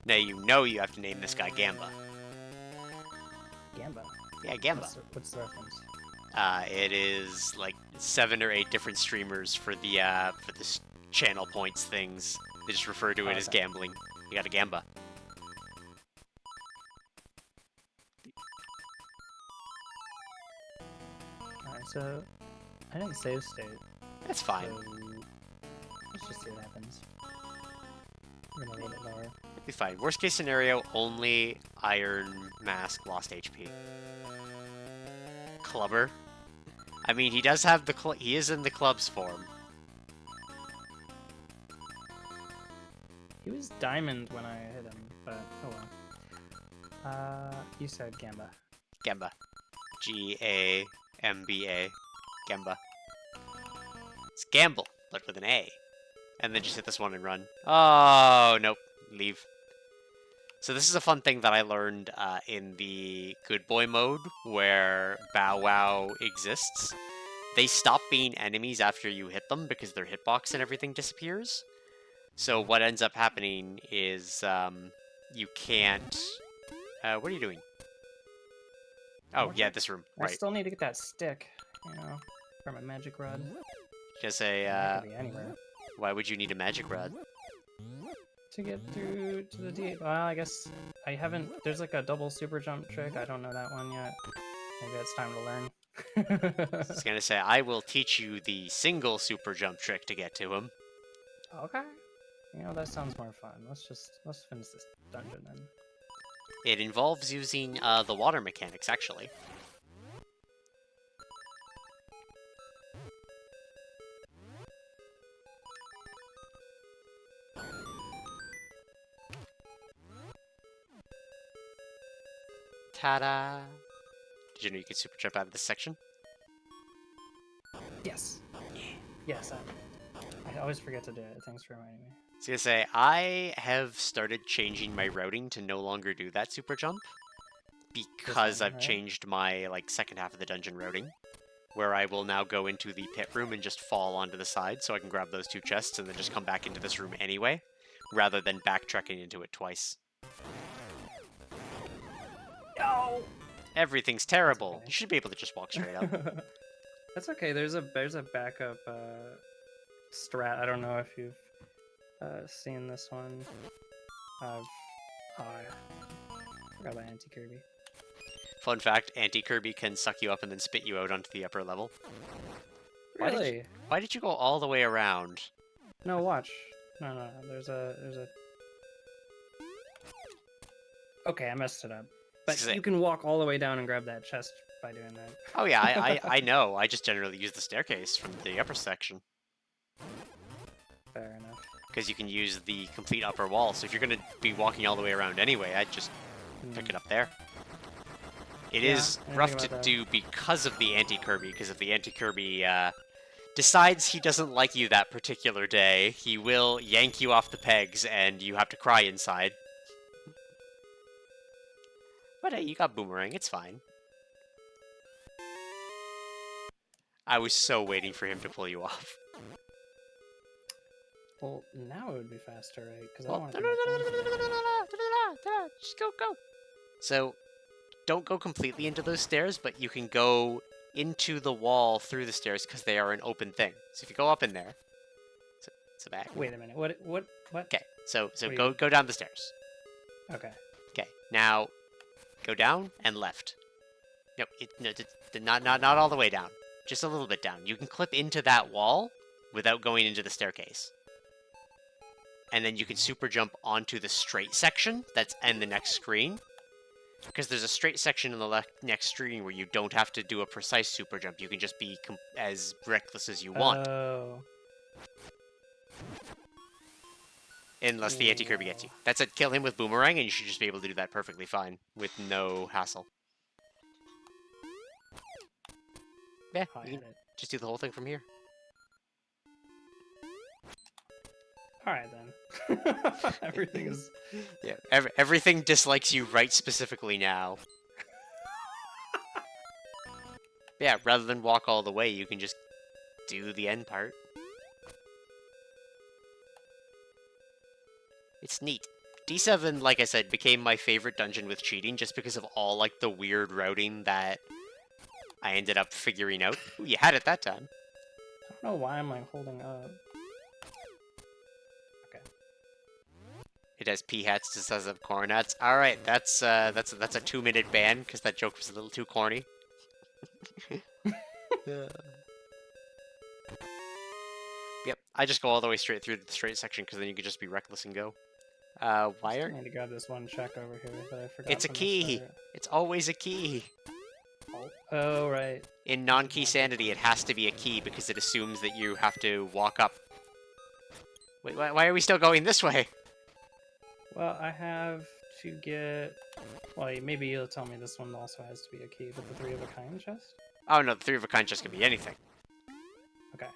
Now you know you have to name this guy Gamba. Gamba? Yeah, Gamba. What's the reference? It is like 7 or 8 different streamers for the channel points things. They just refer to it as gambling. You got a Gamba. Alright, so I didn't save state. That's fine. So let's just see what happens. I'm gonna load it lower. It'll be fine. Worst case scenario, only Iron Mask lost HP. Clubber. I mean, he does have he is in the club's form. He was diamond when I hit him, but oh well. You said Gamba. Gamba. G-A-M-B-A. Gamba. It's gamble, but with an A. And then just hit this one and run. Oh, nope. Leave. So this is a fun thing that I learned in the Good Boy mode, where Bow Wow exists. They stop being enemies after you hit them because their hitbox and everything disappears. So what ends up happening is you can't... what are you doing? Oh, yeah, this room. Right. I still need to get that stick, you know, from a magic rod. Just say, That could be anywhere. why would you need a magic rod? To get through to the D. Well, I guess I haven't. There's like a double super jump trick. I don't know that one yet. Maybe it's time to learn. I was gonna say, I will teach you the single super jump trick to get to him. Okay. You know, that sounds more fun. Let's finish this dungeon then. It involves using the water mechanics, actually. Ta-da! Did you know you could super jump out of this section? Yes. Yes, I always forget to do it. Thanks for reminding me. I was gonna say, I have started changing my routing to no longer do that super jump. Because I've changed my, second half of the dungeon routing. Where I will now go into the pit room and just fall onto the side so I can grab those 2 chests and then just come back into this room anyway. Rather than backtracking into it twice. No! Everything's terrible. You should be able to just walk straight up. That's okay. There's a backup strat. I don't know if you've seen this one. I forgot about Anti-Kirby. Fun fact, Anti-Kirby can suck you up and then spit you out onto the upper level. Really? Why did you go all the way around? No, watch. No. There's a... Okay, I messed it up. But you can walk all the way down and grab that chest by doing that. Oh yeah, I know. I just generally use the staircase from the upper section. Fair enough. Because you can use the complete upper wall, so if you're going to be walking all the way around anyway, I'd just pick it up there. It is rough to do because of the Anti-Kirby, because if the Anti-Kirby decides he doesn't like you that particular day, he will yank you off the pegs and you have to cry inside. But hey, you got Boomerang, it's fine. I was so waiting for him to pull you off. Well, now it would be faster, right? Because Well, I want to... Just go. So, don't go completely into those stairs, but you can go into the wall through the stairs because they are an open thing. So if you go up in there... It's a bag. Wait a minute, what? Okay, so go down the stairs. Okay. Okay, now... Go down and left. No, not all the way down. Just a little bit down. You can clip into that wall without going into the staircase. and then you can super jump onto the straight section that's in the next screen. Because there's a straight section in the next screen where you don't have to do a precise super jump. You can just be as reckless as you want. Oh. Unless the anti-Kirby gets you. That's it. Kill him with Boomerang, and you should just be able to do that perfectly fine with no hassle. Yeah, you can just do the whole thing from here. Alright then. Everything is... Yeah, everything dislikes you right specifically now. Yeah, rather than walk all the way, you can just do the end part. It's neat. D7, like I said, became my favorite dungeon with cheating just because of all, like, the weird routing that I ended up figuring out. Ooh, you had it that time. I don't know why I'm, like, holding up. Okay. It has pea-hats instead of corn-hats. Alright, that's a 2-minute ban, because that joke was a little too corny. Yep, I just go all the way straight through the straight section, because then you could just be reckless and go. Why I are... need to grab this one check over here that I forgot. It's a key! It's always a key! Oh, right. In non-key sanity, it has to be a key, because it assumes that you have to walk up. Wait, why are we still going this way? Well, I have to get... Well, maybe you'll tell me this one also has to be a key, but the 3 of a kind chest? Oh no, the 3 of a kind chest can be anything. Okay.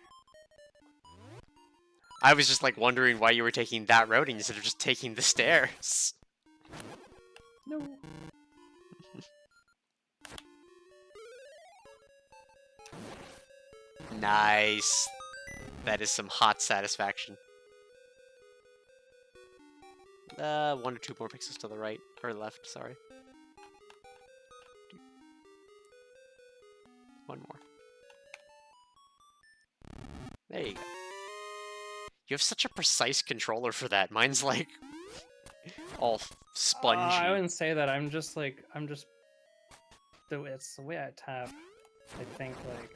I was just like wondering why you were taking that route instead of just taking the stairs. No. Nice. That is some hot satisfaction. 1 or 2 more pixels to the right, or left, sorry. 1 more. There you go. You have such a precise controller for that. Mine's like all spongy. I wouldn't say that. It's the way I tap. I think like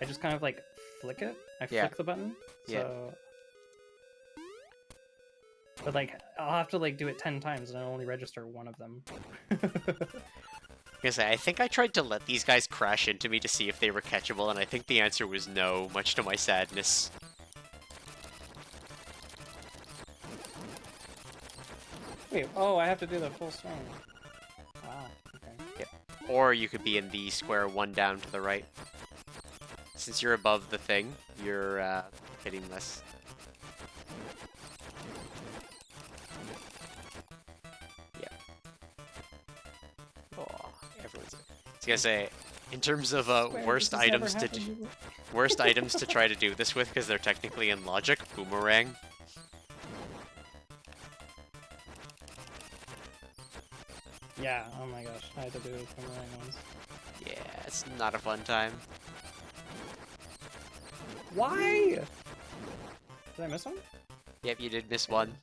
I just kind of like flick it. I flick the button. So Yeah. But like I'll have to like do it 10 times and I'll only register 1 of them. I think I tried to let these guys crash into me to see if they were catchable, and I think the answer was no, much to my sadness. Wait, oh, I have to do the full swing. Wow, okay. Yep. Or you could be in the square 1 down to the right. Since you're above the thing, you're hitting this. Yeah. Oh, everyone's... I was gonna say, in terms of worst items to try to do this with, because they're technically in logic, Boomerang. Yeah, oh my gosh, I had to do it with Boomerang ones. Yeah, it's not a fun time. Why? Did I miss one? Yep, you did miss 1.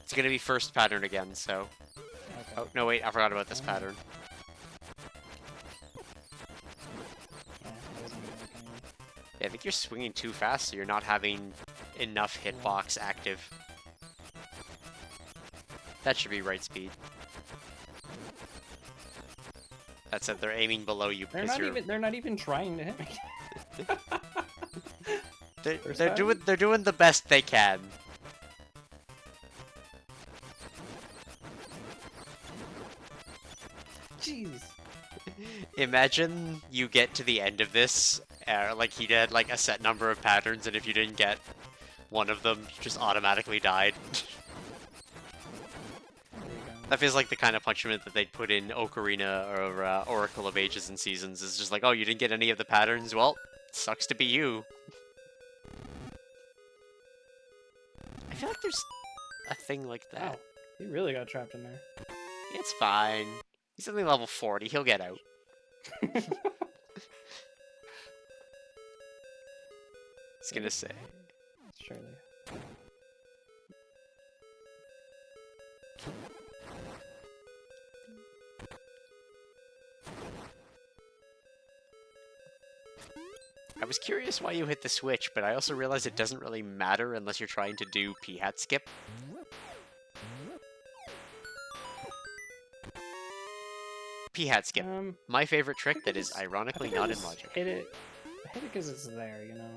It's gonna be first pattern again, so... Okay. Oh, no wait, I forgot about this pattern. Yeah, it wasn't gonna work anyway. Yeah, I think you're swinging too fast, so you're not having enough hitbox active. That should be right speed. That said, they're aiming below you because They're not even trying to hit me. they're doing the best they can. Jeez. Imagine you get to the end of this, like he did like a set number of patterns, and if you didn't get one of them, you just automatically died. That feels like the kind of punishment that they'd put in Ocarina or Oracle of Ages and Seasons. It's just like, oh, you didn't get any of the patterns? Well, sucks to be you. I feel like there's a thing like that. Wow, he really got trapped in there. It's fine. He's only level 40. He'll get out. I was gonna say. Surely. was curious why you hit the switch, but I also realized it doesn't really matter unless you're trying to do P-hat skip. P-hat skip. My favorite trick that is ironically not in Logic. I hit it because it's there, you know?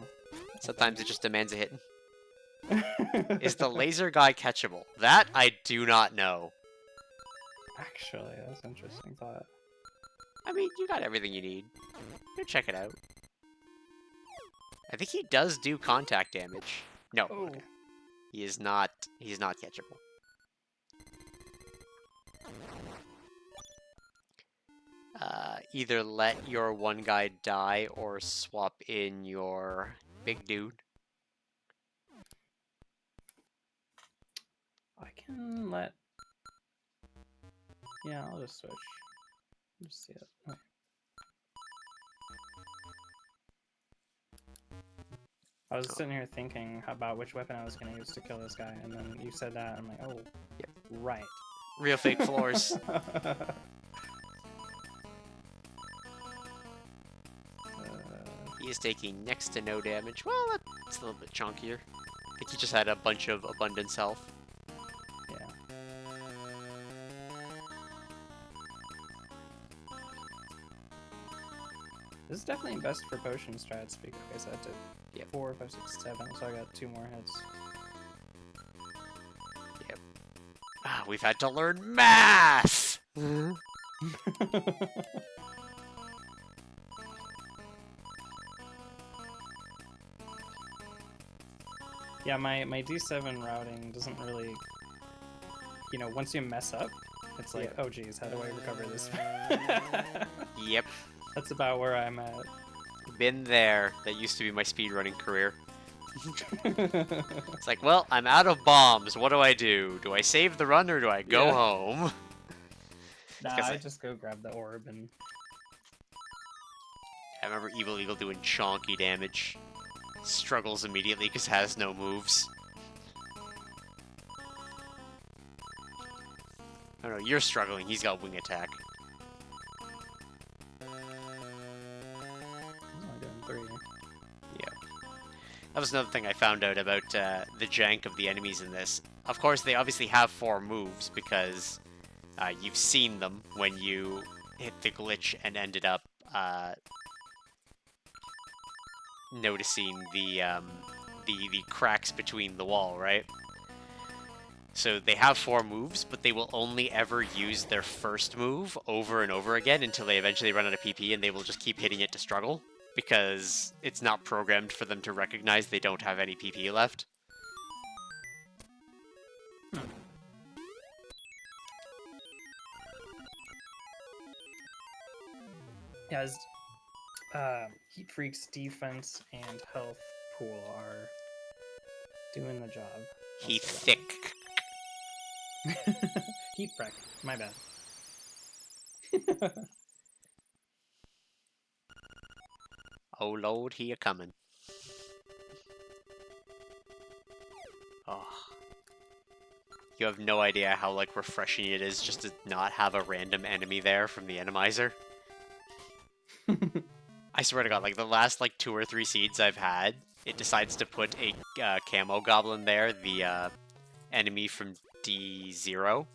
Sometimes it just demands a hit. Is the laser guy catchable? That I do not know. Actually, that's an interesting thought. I mean, you got everything you need. Go check it out. I think he does do contact damage. No, Oh. okay. He's not catchable. Either let your one guy die or swap in your big dude. I can let... Yeah, I'll just switch. Just see it. Okay. I was sitting here thinking about which weapon I was going to use to kill this guy, and then you said that, and I'm like, oh, yep. Right. Real fake floors. He is taking next to no damage. Well, that's a little bit chunkier. I think he just had a bunch of abundance health. Yeah. This is definitely best for potion strats because I did 4, 5, 6, 7, so I got 2 more hits. Yep. Ah, we've had to learn math! Yeah, my D7 routing doesn't really, you know, once you mess up, it's like, oh geez, how do I recover this? Yep. That's about where I'm at. Been there. That used to be my speedrunning career. It's like, well, I'm out of bombs. What do? Do I save the run or do I go home? Nah, I just go grab the orb and... I remember Evil Eagle doing chonky damage. Struggles immediately because has no moves. Oh no, you're struggling. He's got wing attack. Doing 3. Yeah. That was another thing I found out about the jank of the enemies in this. Of course, they obviously have 4 moves because you've seen them when you hit the glitch and ended up noticing the cracks between the wall, right? So they have 4 moves, but they will only ever use their first move over and over again until they eventually run out of PP, and they will just keep hitting it to struggle, because it's not programmed for them to recognize they don't have any PP left. Yeah, Heat Freak's defense and health pool are doing the job. Heat thick. Heat Freak, my bad. Oh lord, he a coming. Oh. You have no idea how, like, refreshing it is just to not have a random enemy there from the Randomizer. I swear to god, like, the last, like, 2 or 3 seeds I've had, it decides to put a camo goblin there, the enemy from D0,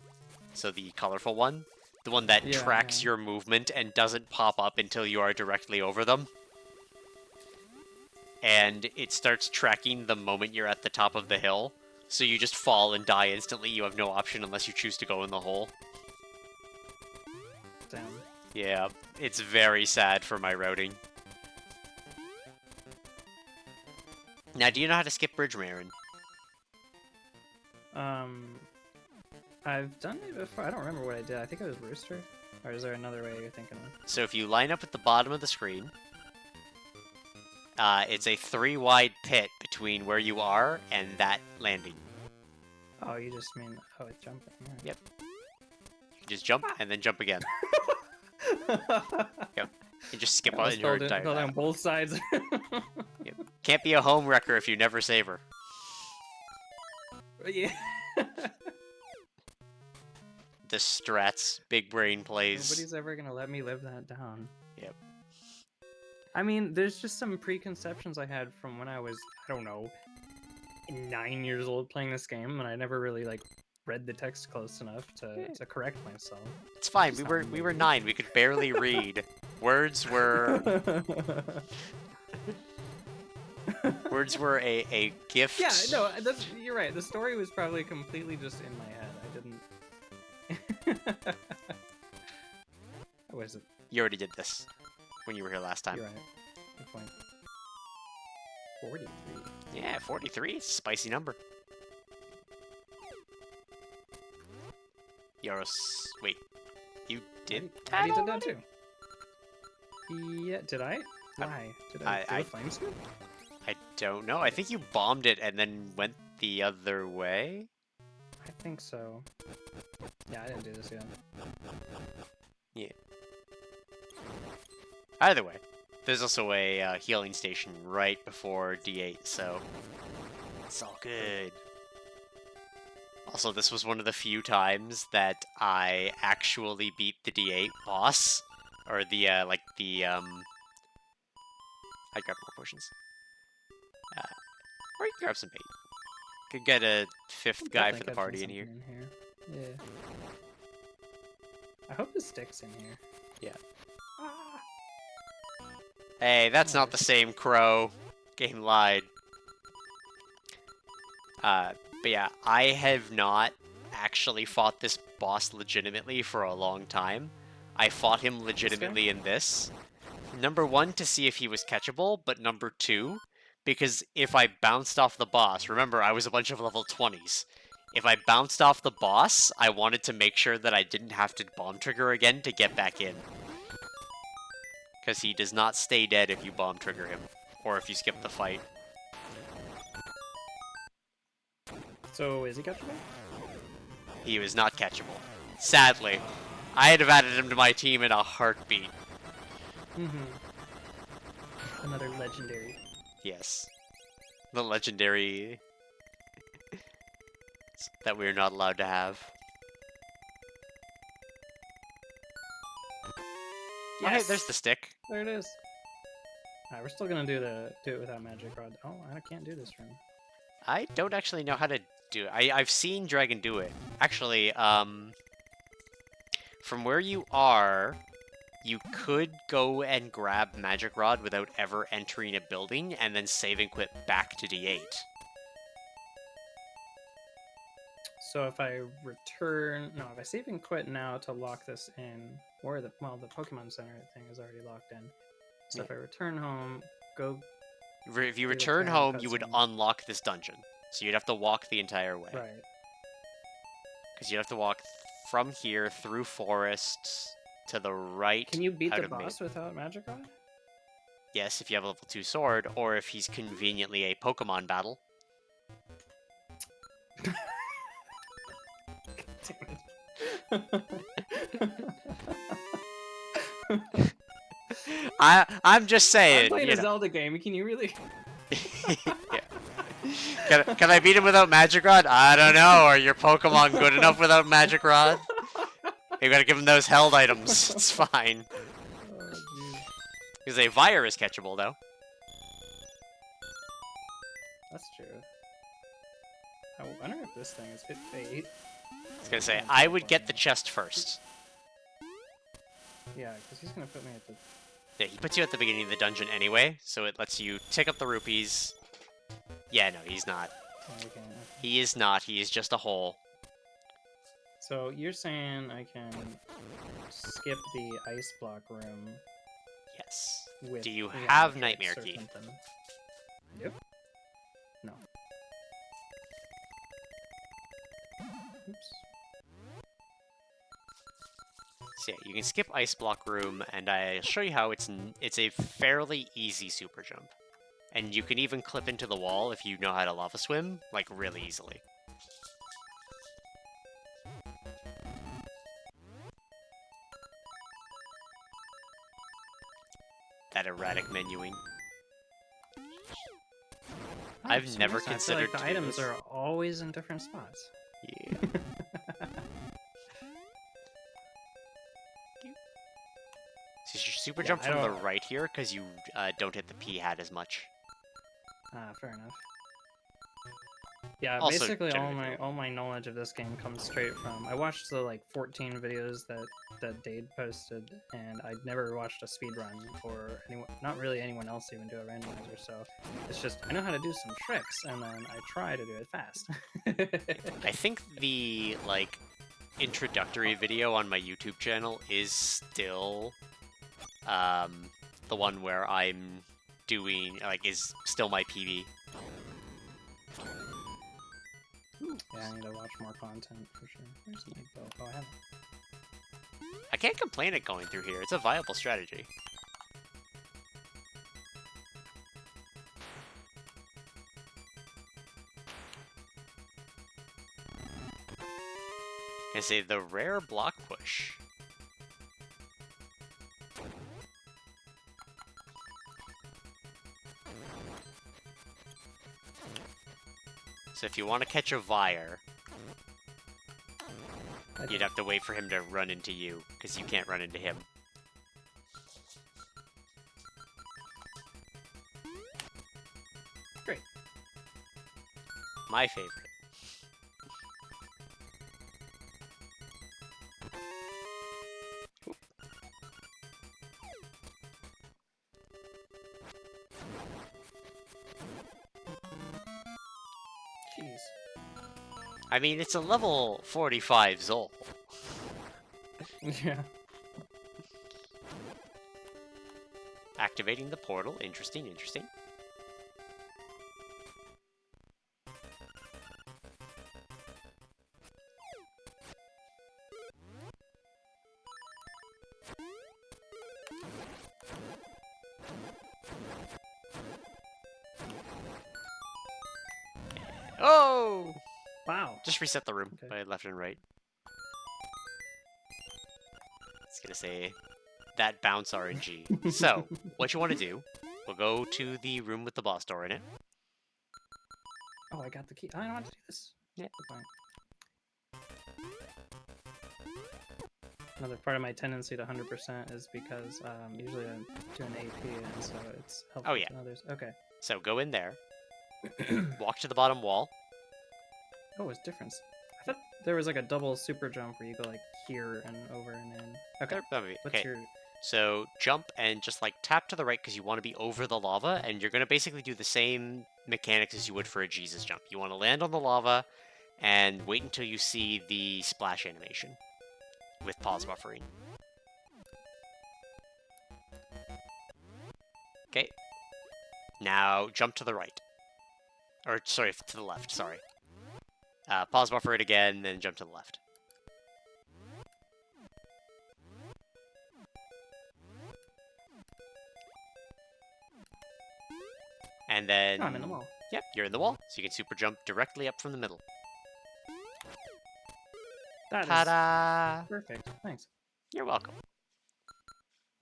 so the colorful one. The one that tracks your movement and doesn't pop up until you are directly over them. And it starts tracking the moment you're at the top of the hill, so you just fall and die instantly. You have no option unless you choose to go in the hole. Damn. Yeah, it's very sad for my routing. Now, do you know how to skip Bridge Marin? I've done it before. I don't remember what I did. I think it was Rooster. Or is there another way you're thinking of? So if you line up at the bottom of the screen, it's a 3-wide pit between where you are and that landing. Oh, you just mean... Oh, it's jumping. Yeah. Yep. You just jump and then jump again. Yep. You just skip on your entire on both sides. Yep. Can't be a home wrecker if you never save her. Yeah. The strats, big brain plays. Nobody's ever gonna let me live that down. Yep. I mean, there's just some preconceptions I had from when I was, I don't know, 9 years old playing this game, and I never really like read the text close enough to correct myself. It's fine. It's We were not 9. We could barely read. Words were words were a gift. Yeah, no, you're right. The story was probably completely just in my head. I didn't. How was it? You already did this when you were here last time. You're right. Good point. 43. Yeah, 43. It's a spicy number. Yoros. Wait. You did that I did that already? too. Yeah, did I? Why? Did I do the flame scoop? I don't know. I think you bombed it and then went the other way. I think so. Yeah, I didn't do this yet. Yeah. Either way, there's also a healing station right before D8, so it's all good. Also, this was one of the few times that I actually beat the D8 boss, or the I grabbed more potions. Or you can grab some bait. Could get a 5th guy for the party in here. Yeah. I hope the stick's in here. Yeah. Hey, that's not the same crow. Game lied. But yeah, I have not actually fought this boss legitimately for a long time. I fought him legitimately in this. Number 1, to see if he was catchable, but number 2, because if I bounced off the boss, remember, I was a bunch of level 20s. If I bounced off the boss, I wanted to make sure that I didn't have to bomb trigger again to get back in. Because he does not stay dead if you bomb trigger him, or if you skip the fight. So, is he catchable? He was not catchable. Sadly. I'd have added him to my team in a heartbeat. Another legendary. Yes. The legendary that we're not allowed to have. Yes. Okay, there's the stick. There it is. Alright, we're still gonna do it without magic rod. Oh, I can't do this room. I don't actually know how to do it. I've seen Dragon do it. Actually, from where you are, you could go and grab Magic Rod without ever entering a building, and then save and quit back to D8. So if I if I save and quit now to lock this in, or the Pokemon Center thing is already locked in. So yeah. If I return home, if you return home, you would unlock this dungeon. So you'd have to walk the entire way. Right. Because you'd have to walk from here through forests to the right. Can you beat the boss without Magic Rod? Yes, if you have a level 2 sword, or if he's conveniently a Pokemon battle. I'm just saying. I'm playing a Zelda game. Can you really? Yeah. Can I beat him without Magic Rod? I don't know. Are your Pokemon good enough without Magic Rod? You gotta give him those held items. It's fine. Because a Vire is catchable, though. That's true. I wonder if this thing is hit fate. I was gonna say, I would get the chest first. Yeah, because he's gonna put me at the... Yeah, he puts you at the beginning of the dungeon anyway, so it lets you tick up the rupees. Yeah, no, he's not. Oh, okay. He is not. He is just a hole. So you're saying I can skip the ice block room? Yes. With Do you have Nightmare Key? Yep. No. Oops. So yeah, you can skip Ice Block Room, and I'll show you how it's a fairly easy super jump. And you can even clip into the wall if you know how to lava swim, like, really easily. That erratic menuing. I've never considered the items are always in different spots. Yeah. super Yeah, jump I from the don't- right here because you don't hit the P hat as much. Fair enough. Yeah, Also, basically generally all my knowledge of this game comes straight from I watched the like 14 videos that Dade posted, and I'd never watched a speed run or anyone, not really anyone else even do a randomizer. So it's just I know how to do some tricks, and then I try to do it fast. I think the like introductory video on my YouTube channel is still the one where I'm doing like is still my PB. Yeah, I need to watch more content for sure. Where's the info? Oh, I have it. I can't complain at going through here. It's a viable strategy. I say the rare block push. So if you want to catch a Vire, you'd have to wait for him to run into you, because you can't run into him. Great. My favorite. Jeez. I mean, it's a level 45 Zol. Yeah. Activating the portal. Interesting, interesting. Oh! Wow. Just reset the room Okay. by left and right. It's gonna say that bounce RNG. So, what you want to do, we'll go to the room with the boss door in it. Oh, I got the key. I don't want to do this. Yeah. Fine. Another part of my tendency to 100% is because usually I do an AP, and so it's helpful yeah. to others. Okay. So go in there, walk to the bottom wall. Oh, it's different. I thought there was like a double super jump where you go like here and over and in. Okay. What's Okay. your... So jump and just like tap to the right because you want to be over the lava, and you're gonna basically do the same mechanics as you would for a Jesus jump. You want to land on the lava and wait until you see the splash animation with pause buffering. Okay. Now jump to the right. Or, sorry, to the left, sorry. Pause buffer it again, then jump to the left. And then... Oh, I'm in the wall. Yep, you're in the wall, so you can super jump directly up from the middle. That is Ta-da! perfect. Thanks. You're welcome.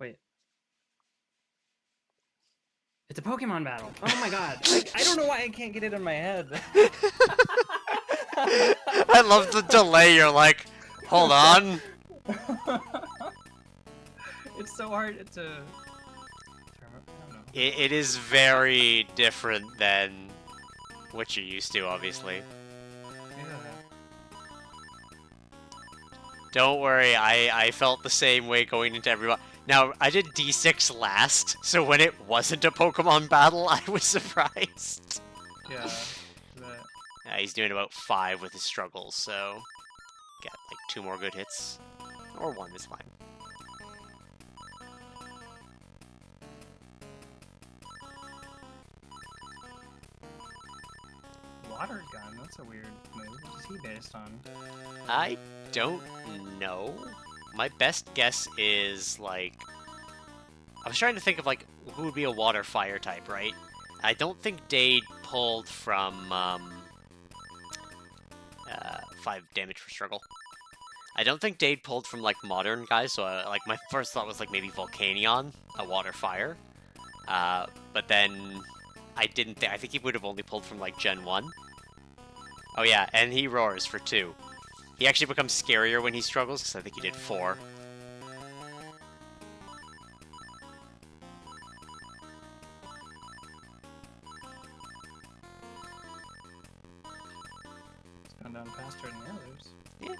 Wait. It's a Pokemon battle. Oh my god. I don't know why I can't get it in my head. I love the delay. You're like, hold on. It's so hard to... I don't know. It is very different than what you're used to, obviously. Yeah. Don't worry, I felt the same way going into everyone. Now, I did D6 last, so when it wasn't a Pokemon battle, I was surprised. Yeah. He's doing about 5 with his struggles, so... Got like 2 more good hits. Or 1 is fine. Water gun, that's a weird move. What is he based on? I don't know. My best guess is, like... I was trying to think of, like, who would be a water-fire type, right? I don't think Dade pulled from, 5 damage per struggle. I don't think Dade pulled from, like, modern guys, so, like, my first thought was, like, maybe Volcanion, a water-fire. But then I didn't think... I think he would have only pulled from, like, Gen 1. Oh, yeah, and he roars for 2. He actually becomes scarier when he struggles, because I think he did 4. and done faster than the others. Yeah.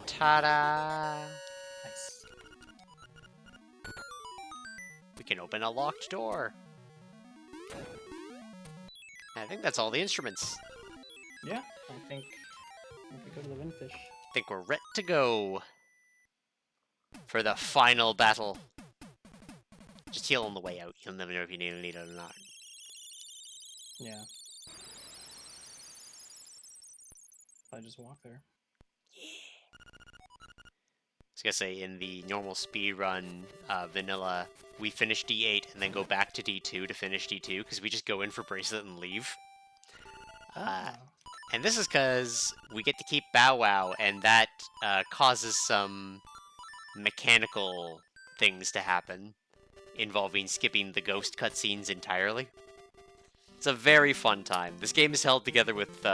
Ta-da! Nice. We can open a locked door. I think that's all the instruments. Yeah, I think we go to the Windfish. I think we're ready to go for the final battle. Just heal on the way out. You'll never know if you need it or not. Yeah. I just walk there. I was gonna say, in the normal speedrun vanilla, we finish D8 and then go back to D2 to finish D2, because we just go in for Bracelet and leave. And this is because we get to keep Bow Wow, and that causes some mechanical things to happen, involving skipping the ghost cutscenes entirely. It's a very fun time. This game is held together with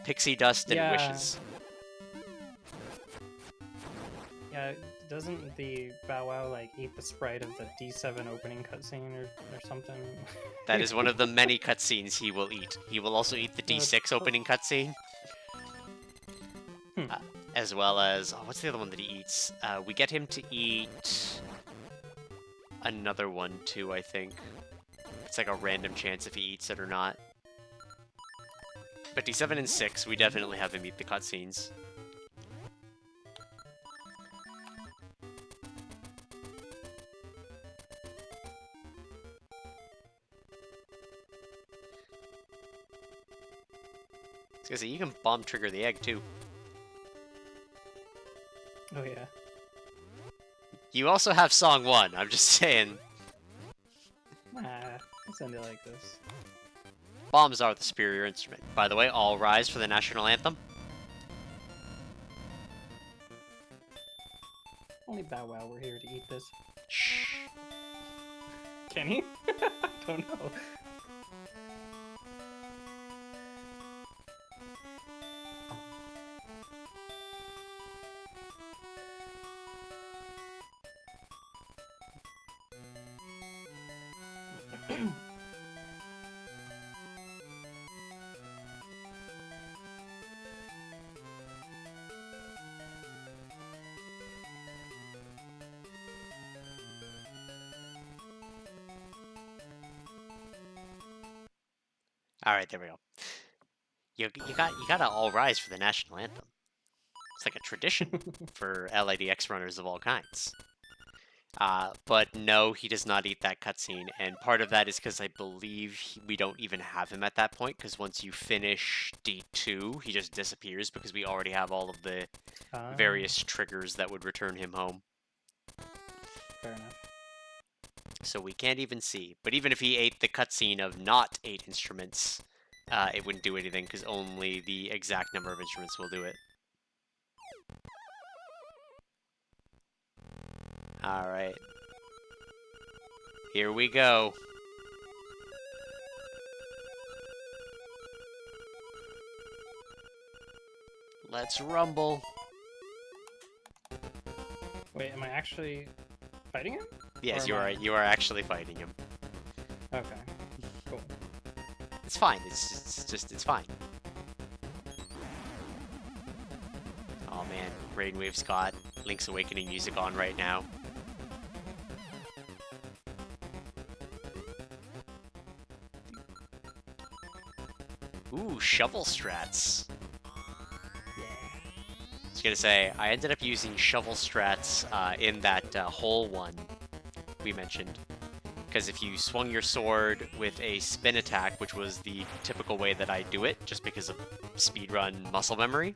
pixie dust and wishes. Yeah, doesn't the Bow Wow, like, eat the sprite of the D7 opening cutscene or something? That is one of the many cutscenes he will eat. He will also eat the D6 opening cutscene. As well as... Oh, what's the other one that he eats? We get him to eat... another one, too, I think. It's like a random chance if he eats it or not. But D7 and 6, we definitely have him eat the cutscenes. I was gonna say, you can bomb trigger the egg, too. Oh, yeah. You also have Song 1, I'm just saying. Let's end it like this. Bombs are the superior instrument. By the way, all rise for the national anthem. Only Bow Wow were here to eat this. Shh. Can he? I don't know. Alright, there we go. You gotta all rise for the national anthem. It's like a tradition for LADX runners of all kinds. But no, he does not eat that cutscene, and part of that is because I believe we don't even have him at that point, because once you finish D2, he just disappears because we already have all of the various triggers that would return him home. Fair enough. So we can't even see. But even if he ate the cutscene of not 8 instruments, it wouldn't do anything, because only the exact number of instruments will do it. Alright. Here we go. Let's rumble. Wait, am I actually fighting him? Yes, you are actually fighting him. Okay. Cool. It's fine. It's fine. Oh man, Rainwave's got Link's Awakening music on right now. Ooh, shovel strats. I was gonna say, I ended up using shovel strats in that hole one we mentioned. Because if you swung your sword with a spin attack, which was the typical way that I do it, just because of speedrun muscle memory,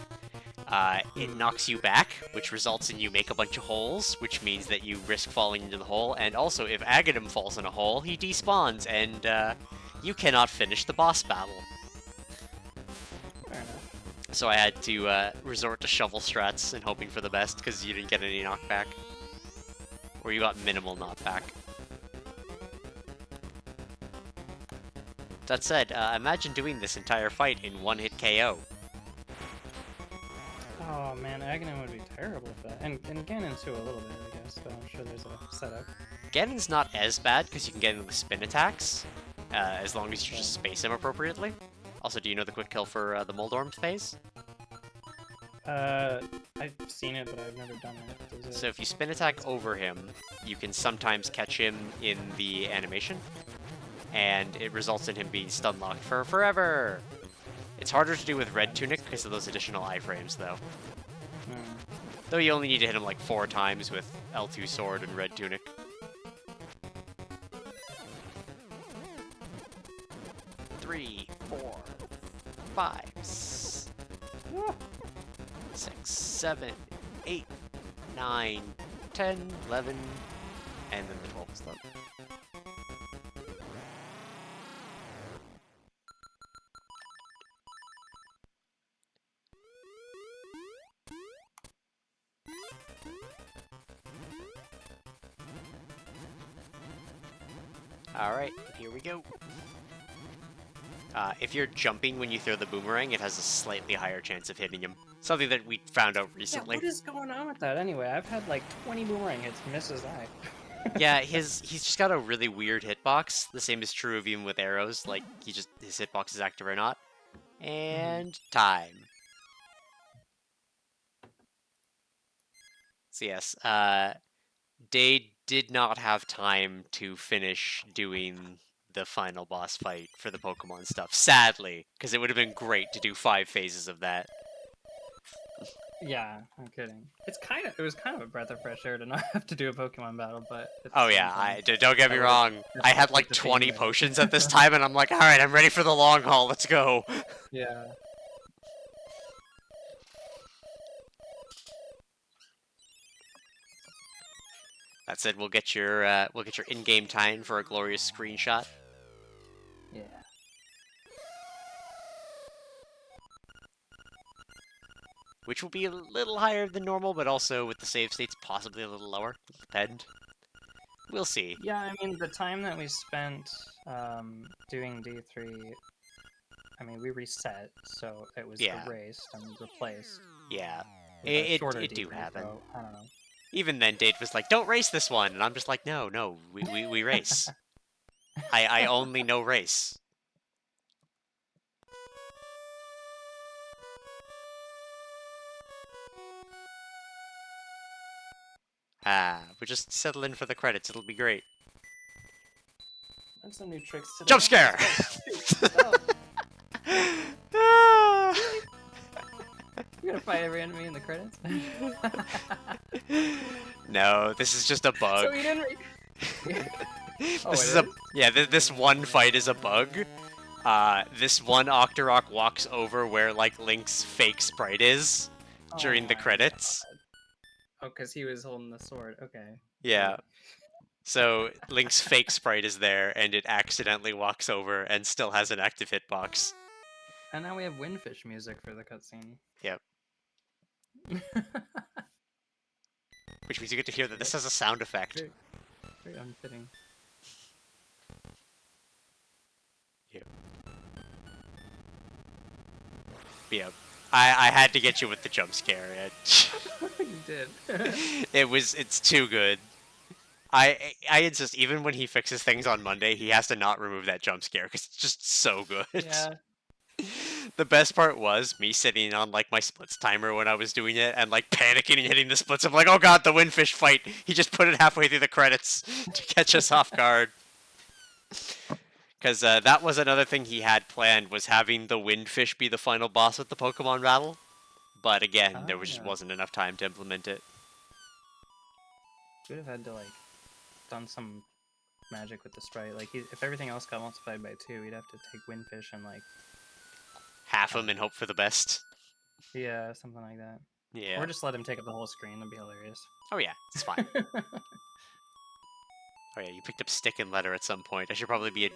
it knocks you back, which results in you make a bunch of holes, which means that you risk falling into the hole, and also if Aghanim falls in a hole, he despawns, and you cannot finish the boss battle. Fair enough. So I had to resort to shovel strats and hoping for the best, because you didn't get any knockback. Or you got minimal knockback. That said, imagine doing this entire fight in one-hit KO. Oh man, Aghanim would be terrible with that. And Ganon too a little bit, I guess, but I'm sure there's a setup. Ganon's not as bad, because you can get him with spin attacks. as long as you just space him appropriately. Also, do you know the quick kill for the Moldorm phase? I've seen it, but I've never done it. So if you spin attack over him, you can sometimes catch him in the animation, and it results in him being stun locked for forever. It's harder to do with Red Tunic because of those additional iframes, though. Though you only need to hit him like 4 times with L2 Sword and Red Tunic. Three, 4, 5, 6, 7, 8, 9, 10, 11, and then the 12 is done. Alright, here we go. If you're jumping when you throw the boomerang, it has a slightly higher chance of hitting him. Something that we found out recently. Yeah, what is going on with that anyway? I've had like 20 boomerang hits, misses I. Yeah, he's just got a really weird hitbox. The same is true of even with arrows. Like, his hitbox is active or not. And time. So yes, Day did not have time to finish doing the final boss fight for the Pokemon stuff, sadly, because it would have been great to do 5 phases of that. Yeah, I'm kidding. It was kind of a breath of fresh air to not have to do a Pokemon battle, but oh yeah, don't get me wrong. I had like 20 potions at this time, and I'm like, all right, I'm ready for the long haul. Let's go. Yeah. That said, we'll get your in-game time for a glorious screenshot. Yeah. Which will be a little higher than normal, but also with the save states possibly a little lower. Depend. We'll see. Yeah, I mean, the time that we spent doing D3, I mean, we reset, so it was erased and replaced. Yeah. It do happen. So, I don't know. Even then, Dave was like, don't race this one. And I'm just like, no, we race. I only know race. We'll just settle in for the credits. It'll be great. That's some new tricks today. Jump scare! You're gonna fight every enemy in the credits? No, this is just a bug. So we didn't. This one fight is a bug. This one Octorok walks over where like Link's fake sprite is during the credits. God. Oh, because he was holding the sword. Okay. Yeah. So Link's fake sprite is there, and it accidentally walks over and still has an active hitbox. And now we have Windfish music for the cutscene. Yep. Which means you get to hear that this has a sound effect. Very unfitting. Yep. Yeah. I had to get you with the jump scare. You did. It's too good. I insist, even when he fixes things on Monday, he has to not remove that jump scare, because it's just so good. Yeah. The best part was me sitting on like my splits timer when I was doing it and like panicking and hitting the splits. I'm like, oh god, the Windfish fight. He just put it halfway through the credits to catch us off guard. Because that was another thing he had planned, was having the Windfish be the final boss with the Pokemon battle. But again, there just wasn't enough time to implement it. Would have had to like done some magic with the sprite. Like if everything else got multiplied by 2, we'd have to take Windfish and like half him and hope for the best. Yeah, something like that. Yeah. Or just let him take up the whole screen. That'd be hilarious. Oh yeah, it's fine. Oh yeah, you picked up stick and letter at some point. I should probably be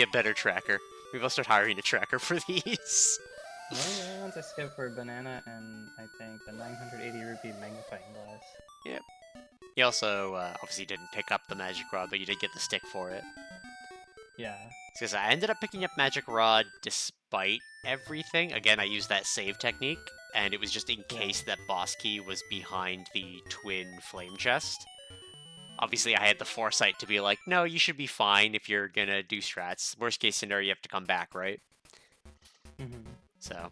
a better tracker. Maybe I'll start hiring a tracker for these. Oh yeah, once I skip for banana and I think the 980 rupee magnifying glass. Yep. You also obviously didn't pick up the magic rod, but you did get the stick for it. Yeah. Because I ended up picking up magic rod despite everything. Again, I used that save technique, and it was just in case that boss key was behind the twin flame chest. obviously I had the foresight to be like, no, you should be fine if you're gonna do strats. Worst case scenario, you have to come back, right? Hmm. So,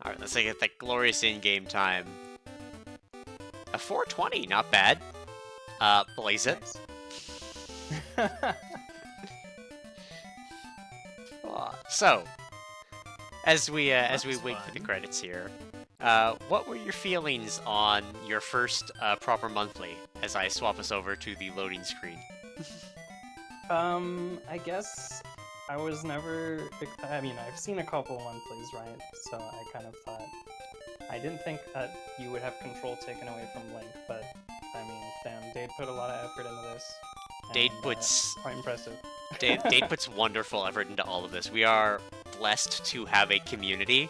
all right, let's get that glorious in-game time. A 420, not bad. Blaze it. Nice. So, as we That wait was for the fun. credits here, what were your feelings on your first proper monthly? As I swap us over to the loading screen. I guess I was never. I mean, I've seen a couple monthlies, right? So I kind of thought I didn't think that you would have control taken away from Link, but I mean, damn, Dade put a lot of effort into this, Dade and puts quite impressive. Dade puts wonderful effort into all of this. We are blessed to have a community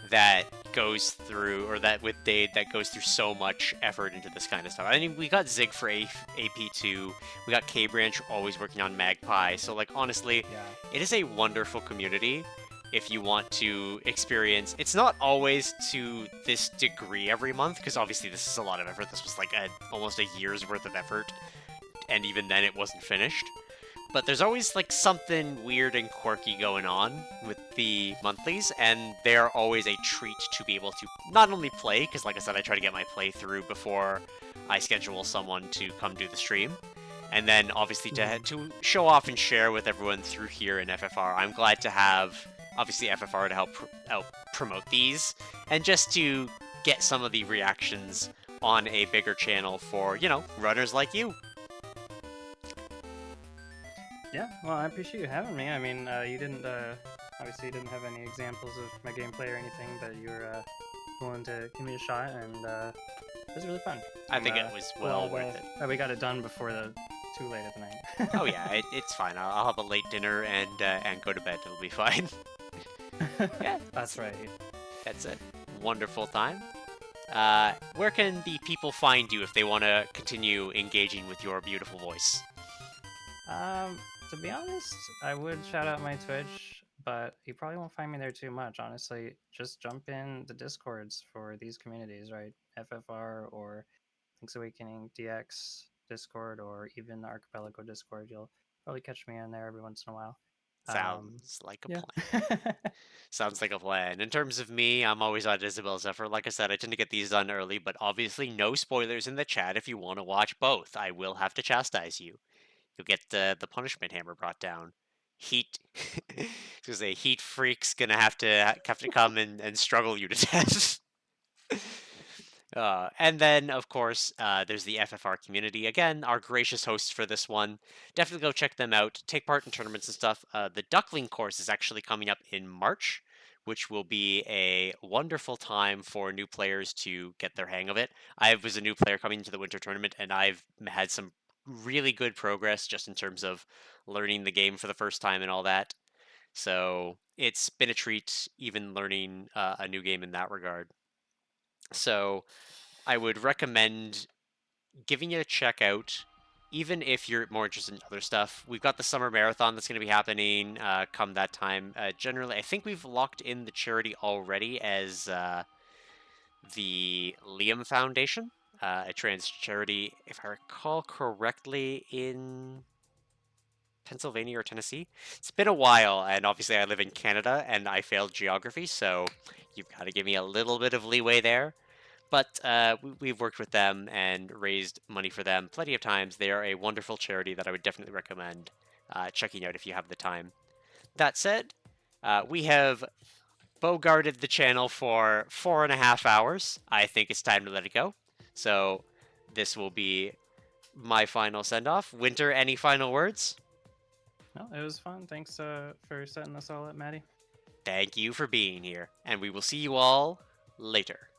that goes through, or that with Dade, that goes through so much effort into this kind of stuff. I mean, we got Zig for AP2, we got K-Branch always working on Magpie, so like honestly, Yeah. it is a wonderful community if you want to experience. It's not always to this degree every month, because obviously this is a lot of effort. This was like almost a year's worth of effort, and even then it wasn't finished. But there's always like something weird and quirky going on with the monthlies, and they're always a treat to be able to not only play, because like I said, I try to get my playthrough before I schedule someone to come do the stream, and then obviously to show off and share with everyone through here in FFR. I'm glad to have obviously FFR to help promote these, and just to get some of the reactions on a bigger channel for, you know, runners like you. Yeah, well, I appreciate you having me. I mean, you didn't, obviously, you didn't have any examples of my gameplay or anything, but you were willing to give me a shot, and it was really fun. I think it was well worth it. That we got it done before too late at the night. Oh yeah, it's fine. I'll have a late dinner and go to bed. It'll be fine. Yeah, That's right. that's it. Wonderful time. Where can the people find you if they want to continue engaging with your beautiful voice? To be honest, I would shout out my Twitch, but you probably won't find me there too much. Honestly, just jump in the Discords for these communities, right? FFR or Link's Awakening DX Discord, or even the Archipelago Discord. You'll probably catch me in there every once in a while. Sounds like a Yeah. plan. Sounds like a plan. In terms of me, I'm always on Isabel's effort. Like I said, I tend to get these done early, but obviously no spoilers in the chat if you want to watch both. I will have to chastise you. You'll get the punishment hammer brought down. Heat, because a heat freak's gonna have to come and struggle you to death. And then, of course, there's the FFR community. Again, our gracious hosts for this one. Definitely go check them out. Take part in tournaments and stuff. The Duckling course is actually coming up in March, which will be a wonderful time for new players to get their hang of it. I was a new player coming into the winter tournament, and I've had some really good progress just in terms of learning the game for the first time and all that. So it's been a treat, even learning a new game in that regard. So I would recommend giving it a check out, even if you're more interested in other stuff. We've got the summer marathon that's going to be happening come that time. Generally, I think we've locked in the charity already as the Liam Foundation, a trans charity, if I recall correctly, in Pennsylvania or Tennessee. It's been a while, and obviously I live in Canada, and I failed geography, so you've got to give me a little bit of leeway there. But we've worked with them and raised money for them plenty of times. They are a wonderful charity that I would definitely recommend checking out if you have the time. That said, we have bogarted the channel for 4.5 hours. I think it's time to let it go. So this will be my final send-off. Winter, any final words? No, it was fun. Thanks for setting this all up, Maddie. Thank you for being here, and we will see you all later.